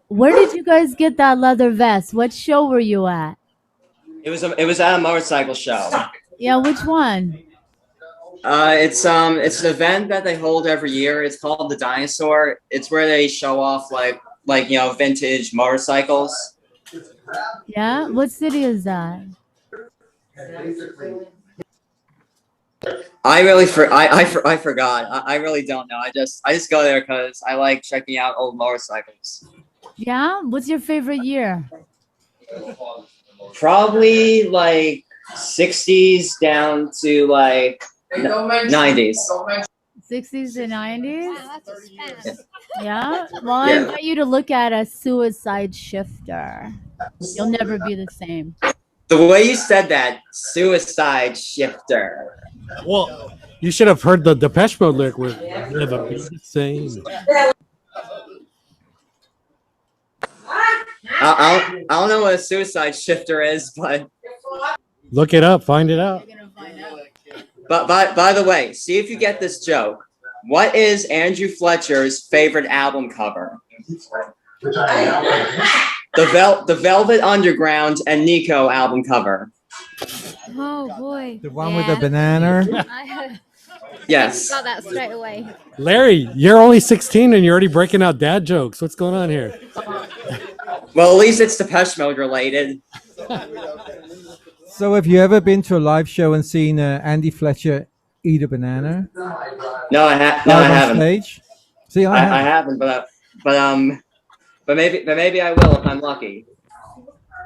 Where did you guys get that leather vest? What show were you at? It was at a motorcycle show. Yeah, which one? It's an event that they hold every year. It's called the Dinosaur. It's where they show off like vintage motorcycles. Yeah, what city is that? I really I forgot. I really don't know. I just go there because I like checking out old motorcycles. Yeah, what's your favorite year? Probably like 60s down to like 90s. 60s and 90s? Wow, that's a span. Yeah. Well, I Yeah. invite you to look at a Suicide Shifter. You'll never be the same. The way you said that, Suicide Shifter. Well, you should have heard the Depeche Mode lyric with "Never be the same." I don't know what a Suicide Shifter is, but Look it up, find it out. by the way, see if you get this joke. What is Andrew Fletcher's favorite album cover? The Velvet Underground and Nico album cover. Oh boy. The one with the banana. I Yes. got that straight away. Larry, you're only 16 and you're already breaking out dad jokes. What's going on here? Well, at least it's Depeche Mode related. So have you ever been to a live show and seen Andy Fletcher eat a banana? No, I Live on haven't. Stage? See, I I have. haven't, but maybe I will if I'm lucky.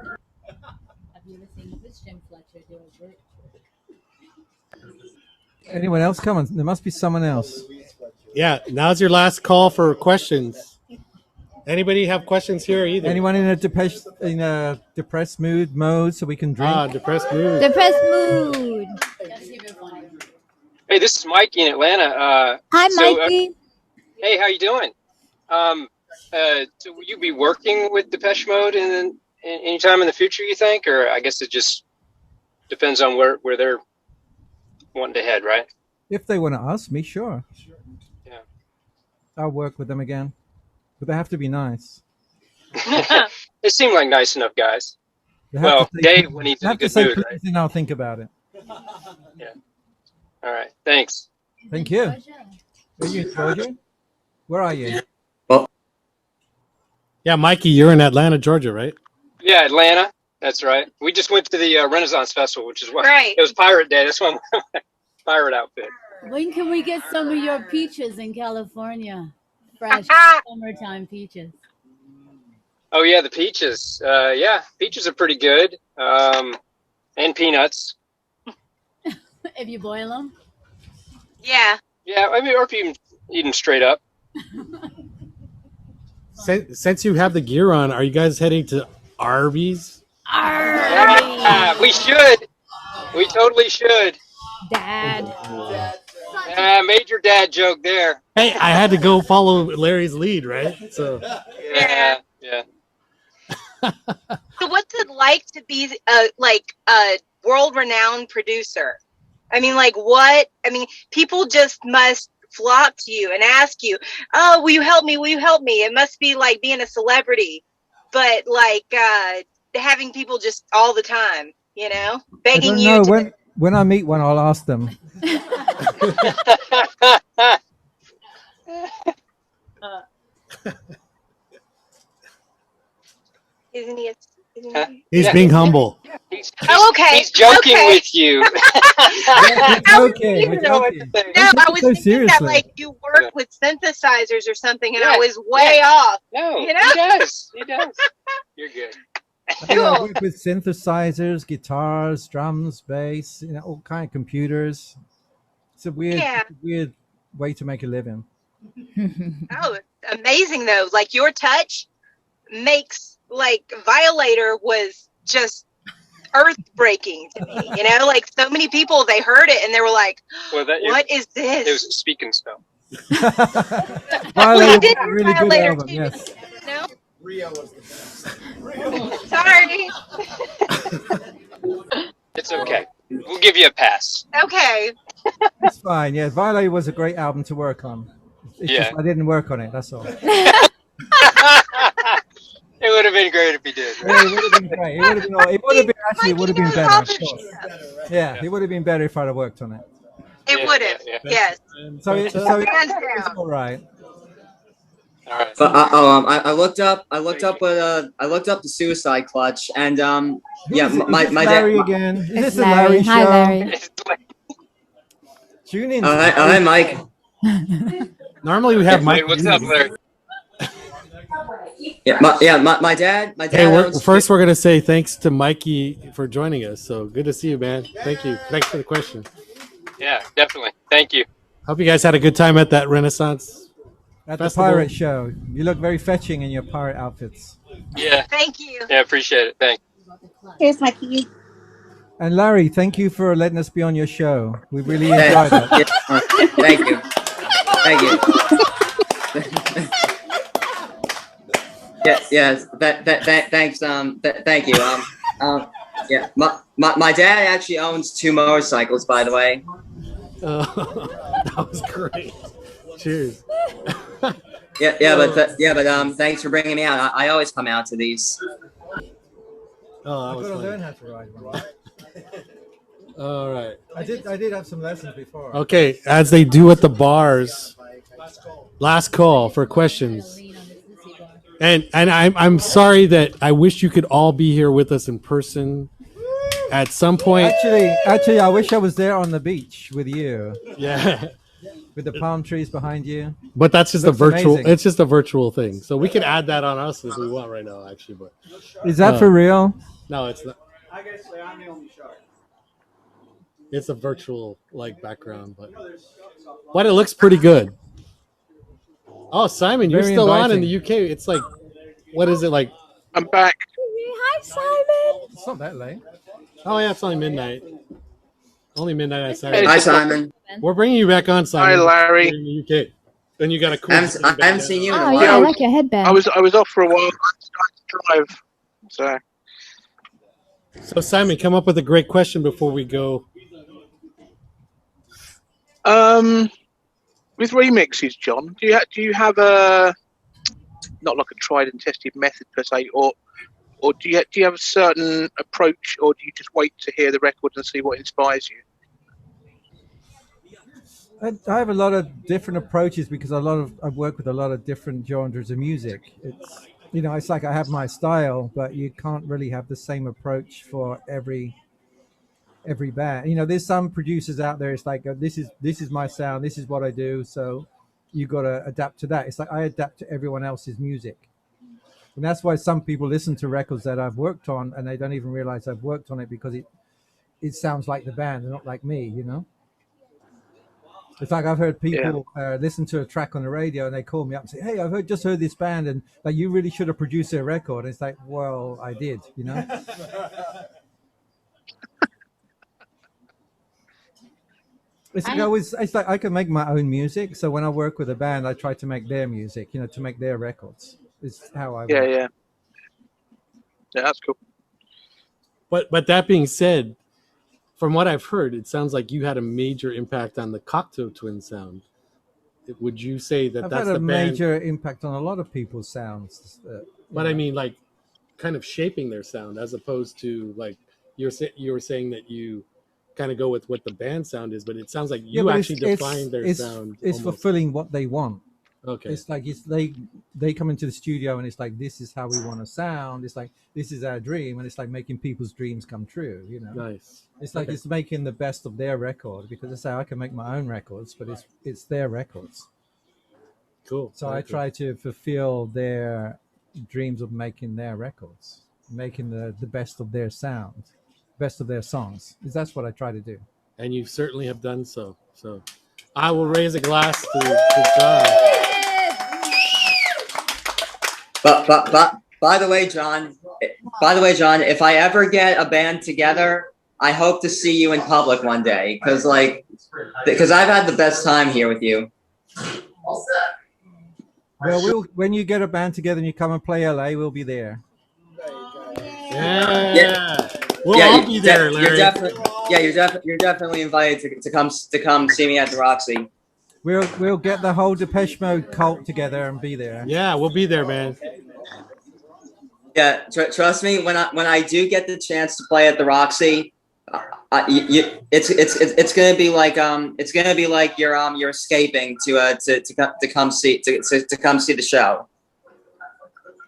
Have you ever seen Christian Fletcher do it? Anyone else? Come on, there must be someone else. Yeah, now's your last call for questions. Anybody have questions here either? Anyone in a depressed mode so we can drink? Ah, depressed mood. Depressed mood. Hey, this is Mikey in Atlanta. Hi, so, Mikey. Hey, how you doing? So will you be working with Depeche Mode in any time in the future, you think? Or I guess it just depends on where they're wanting to head, right? If they want to ask me, sure. Yeah. I'll work with them again. But they have to be nice. They seem like nice enough guys. They have Well, to say, Dave when he's they in a have to good say mood, please right? and I'll think about it. Yeah. All right. Thanks. Thank you. Are you in Georgia? Where are you? Yeah, Mikey, you're in Atlanta, Georgia, right? Yeah, Atlanta. That's right. We just went to the Renaissance Festival, which is why Right. it was Pirate Day. That's why I'm my pirate outfit. When can we get some of your peaches in California? Fresh summertime peaches. Oh yeah, the peaches. Yeah, peaches are pretty good. And peanuts. If you boil them. Yeah. Yeah, I mean, or if you eat them straight up. Since you have the gear on, are you guys heading to Arby's? Yeah, we should. We totally should. Dad. Major dad joke there. Hey, I had to go follow Larry's lead, right? So Yeah. So what's it like to be a world-renowned producer? I mean, like what? I mean, people just must flock to you and ask you, "Oh, will you help me? Will you help me?" It must be like being a celebrity, but like having people just all the time, you know, I begging don't you know. to. When I meet one, I'll ask them. Isn't he? he's being humble. He's joking with you. Okay, No, I was so thinking that seriously. like you work with synthesizers or something, and I Yeah, was way off. No, You know? he does. He does. You're good. I work with synthesizers, guitars, drums, bass, all kind of computers. It's a weird way to make a living. Oh, amazing though! Like your touch makes like Violator was just earth breaking to me. You know, like so many people they heard it and they were like, "What is this?" It was a speaking spell. Violator did was a really good Violator album, too, yes. No, Rio was the best. sorry. It's okay. We'll give you a pass. Okay. It's fine. Yeah, Violator was a great album to work on. It's just I didn't work on it. That's all. It would have been great if he did. Yeah, it would have been great. It would have been better. Of course. Yeah, it would have been better if I'd have worked on it. It would have. Yes. So Hands it's down. all right. But I looked up the Suicide Clutch, and yeah, my Larry dad. again. Is this the Larry show? Hi, Larry. Tune in. Hi, Mike. Normally we have Mike. What's up, Larry? My dad. Hey, owns- first we're gonna say thanks to Mikey for joining us. So good to see you, man. Thank you. Thanks for the question. Yeah, definitely. Thank you. Hope you guys had a good time at that Renaissance At Festival. the pirate show. You look very fetching in your pirate outfits. Yeah. Thank you. Yeah, appreciate it. Thanks. Here's my key. And Larry, thank you for letting us be on your show. We really enjoyed it. Thank you. Thank you. Yes. Thanks. Thank you. Yeah. My dad actually owns 2 motorcycles, by the way. That was great. Cheers. But thanks for bringing me out. I always come out to these. Oh, that I've was got to funny. learn how to ride one. All right. I did have some lessons before. Okay, as they do at the bars, last call for questions. And I'm sorry that I wish you could all be here with us in person at some point. Actually, I wish I was there on the beach with you. Yeah. With the palm trees behind you. But that's just Looks a virtual. amazing. It's just a virtual thing. So we can add that on us if we want right now, actually. But Is that for real? No, it's not. I guess I'm the only shark. It's a virtual background, but it looks pretty good. Oh, Simon, you're Very still on in inviting. the UK. It's like, what is it like? I'm back. Hi, Simon. It's not that late. Oh yeah, it's only midnight. Only midnight on Saturday. Hi, Simon. We're bringing you back on, Simon. Hi, Larry. You're in the UK. Then you got a cool. I haven't seen you in a Oh while. yeah, I like your headband. I was off for a while. I had to drive. So Simon, come up with a great question before we go. With remixes, John, do you have a not like a tried and tested method per se, or do you have a certain approach, or do you just wait to hear the record and see what inspires you? I have a lot of different approaches because I've worked with a lot of different genres of music. It's it's like I have my style, but you can't really have the same approach for every band. There's some producers out there. It's like this is my sound. This is what I do. So you got to adapt to that. It's like I adapt to everyone else's music, and that's why some people listen to records that I've worked on and they don't even realize I've worked on it because it sounds like the band and not like me. It's like I've heard people listen to a track on the radio and they call me up and say, "Hey, I've just heard this band, and like you really should have produced their record." And it's like, well, I did, you know. It's like I can make my own music. So when I work with a band, I try to make their music, you know, to make their records. It's how I work. Yeah, that's cool. But that being said, from what I've heard, it sounds like you had a major impact on the Cocteau Twin sound. Would you say that I've that's had the a band? major impact on a lot of people's sounds. But I mean, like, kind of shaping their sound, as opposed to like you were saying that you kind of go with what the band sound is. But it sounds like you actually define their sound. It's fulfilling what they want. Okay. It's like they come into the studio and it's like, this is how we want to sound. It's like, this is our dream, and it's like making people's dreams come true, you know. Nice. It's like it's making the best of their record, because it's how I can make my own records, but it's their records. Cool. So I try to fulfill their dreams of making their records, making the best of their sound, best of their songs. That's what I try to do. And you certainly have done so. So I will raise a glass to John. But by the way, John, if I ever get a band together, I hope to see you in public one day, because I've had the best time here with you. Well, when you get a band together and you come and play LA, we'll be there. Yeah. We'll all be there, Larry. You're definitely invited to come see me at the Roxy. We'll get the whole Depeche Mode cult together and be there. Yeah, we'll be there, man. Yeah, trust me. When I do get the chance to play at the Roxy, it's gonna be like you're escaping to come see the show.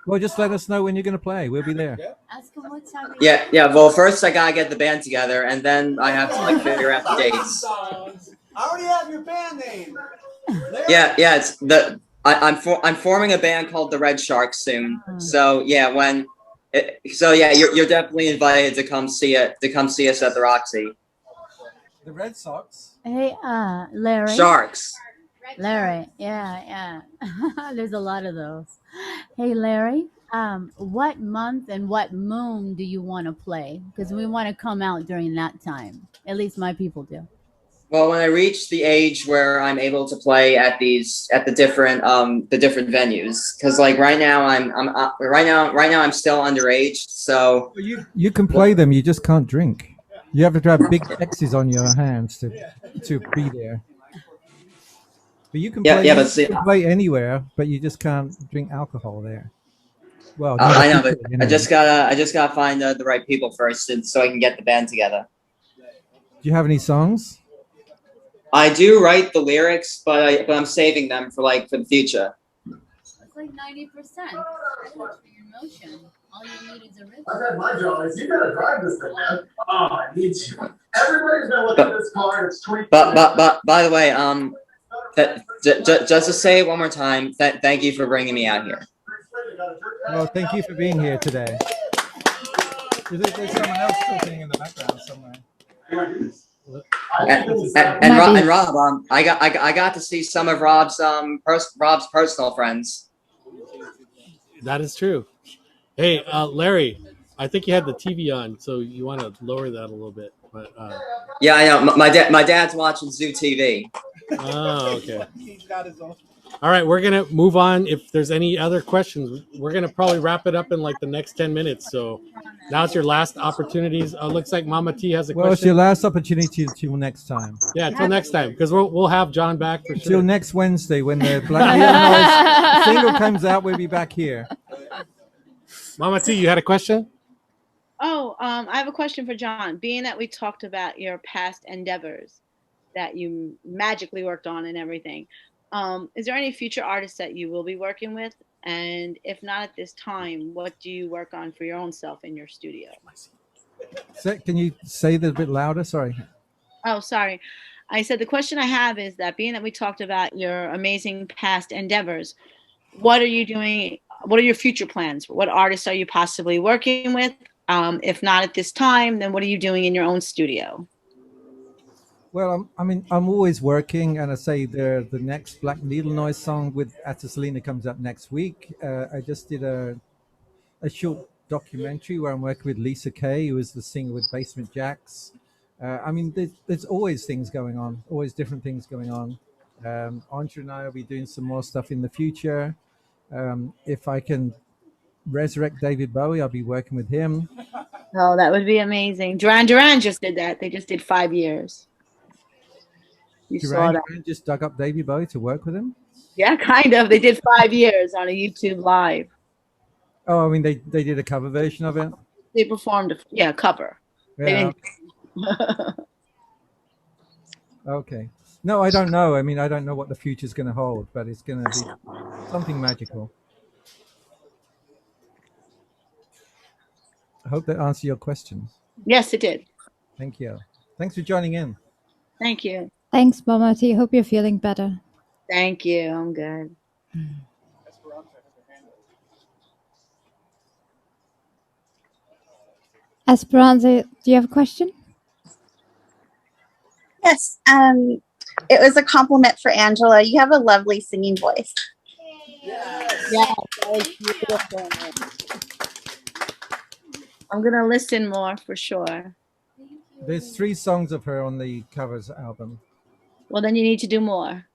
Well, just let us know when you're gonna play. We'll be there. Ask him what time. Yeah. Well, first I gotta get the band together, and then I have to figure out the dates. I already have your band name. Yeah. It's I'm forming a band called the Red Sharks soon. So yeah, you're definitely invited to come see us at the Roxy. The Red Sox. Hey, Larry. Sharks. Larry, yeah. There's a lot of those. Hey, Larry, what month and what moon do you want to play? Because we want to come out during that time. At least my people do. Well, when I reach the age where I'm able to play at the different venues, because like right now I'm still underage, so You can play them. You just can't drink. You have to have big X's on your hands to be there. But you can play. You can play anywhere, but you just can't drink alcohol there. Well, I know, but I just gotta find the right people first, so I can get the band together. Do you have any songs? I do write the lyrics, but I'm saving them for the future. It's like 90%. For your motion. All you need is a rhythm. I said my job is you gotta drive this thing, man. Oh, I need you. Everybody's gonna look at this car. It's 20. But by the way, just to say it one more time, thank you for bringing me out here. Well, thank you for being here today. There's someone else talking in the background somewhere. And Rob, I got to see some of Rob's personal friends. That is true. Hey, Larry, I think you had the TV on, so you want to lower that a little bit. But yeah, I know. My dad's watching Zoo TV. Oh, okay. All right, we're gonna move on. If there's any other questions, we're gonna probably wrap it up in like the next 10 minutes. So now it's your last opportunities. Looks like Mama T has a question. Well, it's your last opportunity till next time. Yeah, until next time, because we'll have John back for sure. Till next Wednesday when the Black Mirror single comes out, we'll be back here. Mama T, you had a question? Oh, I have a question for John. Being that we talked about your past endeavors that you magically worked on and everything, is there any future artists that you will be working with? And if not at this time, what do you work on for your own self in your studio? Can you say that a bit louder? Sorry. Oh, sorry. I said the question I have is that being that we talked about your amazing past endeavors, what are you doing? What are your future plans? What artists are you possibly working with? If not at this time, then what are you doing in your own studio? Well, I'm always working, and I say the next Black Needle Noise song with Atasalina comes up next week. I just did a short documentary where I'm working with Lisa Kay, who is the singer with Basement Jaxx. There's always things going on, always different things going on. Andrew and I will be doing some more stuff in the future. If I can resurrect David Bowie, I'll be working with him. Oh, that would be amazing. Duran Duran just did that. They just did 5 years. You saw that? Duran just dug up David Bowie to work with him? Yeah, kind of. They did 5 years on a YouTube live. Oh, they did a cover version of it? They performed a cover. Yeah. Okay. No, I don't know. I don't know what the future's going to hold, but it's going to be something magical. I hope that answered your questions. Yes, it did. Thank you. Thanks for joining in. Thank you. Thanks, Mama T. Hope you're feeling better. Thank you. I'm good. Esperanza, do you have a question? Yes. It was a compliment for Angela. You have a lovely singing voice. Yeah, that was beautiful. I'm gonna listen more for sure. There's 3 songs of her on the covers album. Well, then you need to do more.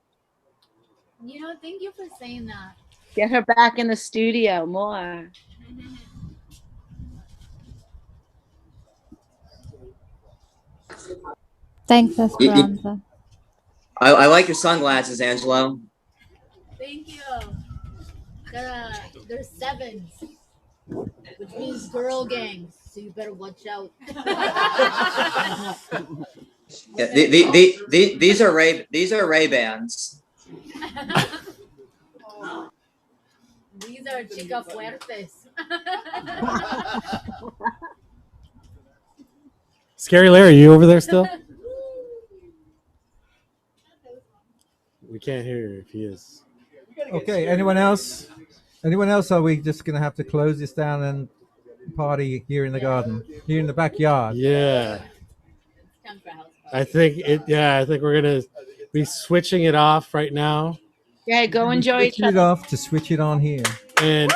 Thank you for saying that. Get her back in the studio more. Thanks, Esperanza. I like your sunglasses, Angelo. Thank you. They're 7s, which means girl gangs. So you better watch out. Yeah, these are Ray-Bans. These are chica fuertes. Scary Larry, you over there still? We can't hear if he is. Okay, anyone else? Anyone else? Are we just going to have to close this down and party here in the garden, here in the backyard? Yeah. I think we're going to be switching it off right now. Yeah, go enjoy each Switch it other. off to switch it on here. And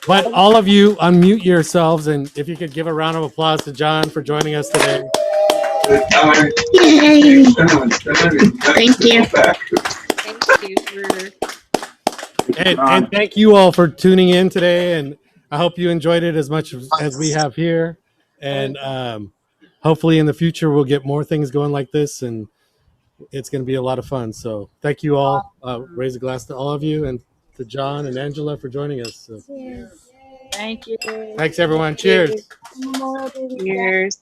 but all of you unmute yourselves, and if you could give a round of applause to John for joining us today. Yay. Thank you. Thank you for. And thank you all for tuning in today, and I hope you enjoyed it as much as we have here. And hopefully in the future we'll get more things going like this, and it's going to be a lot of fun. So thank you all. Raise a glass to all of you, and to John and Angela for joining us. So. Cheers. Thank you. Thanks, everyone. Cheers. Cheers.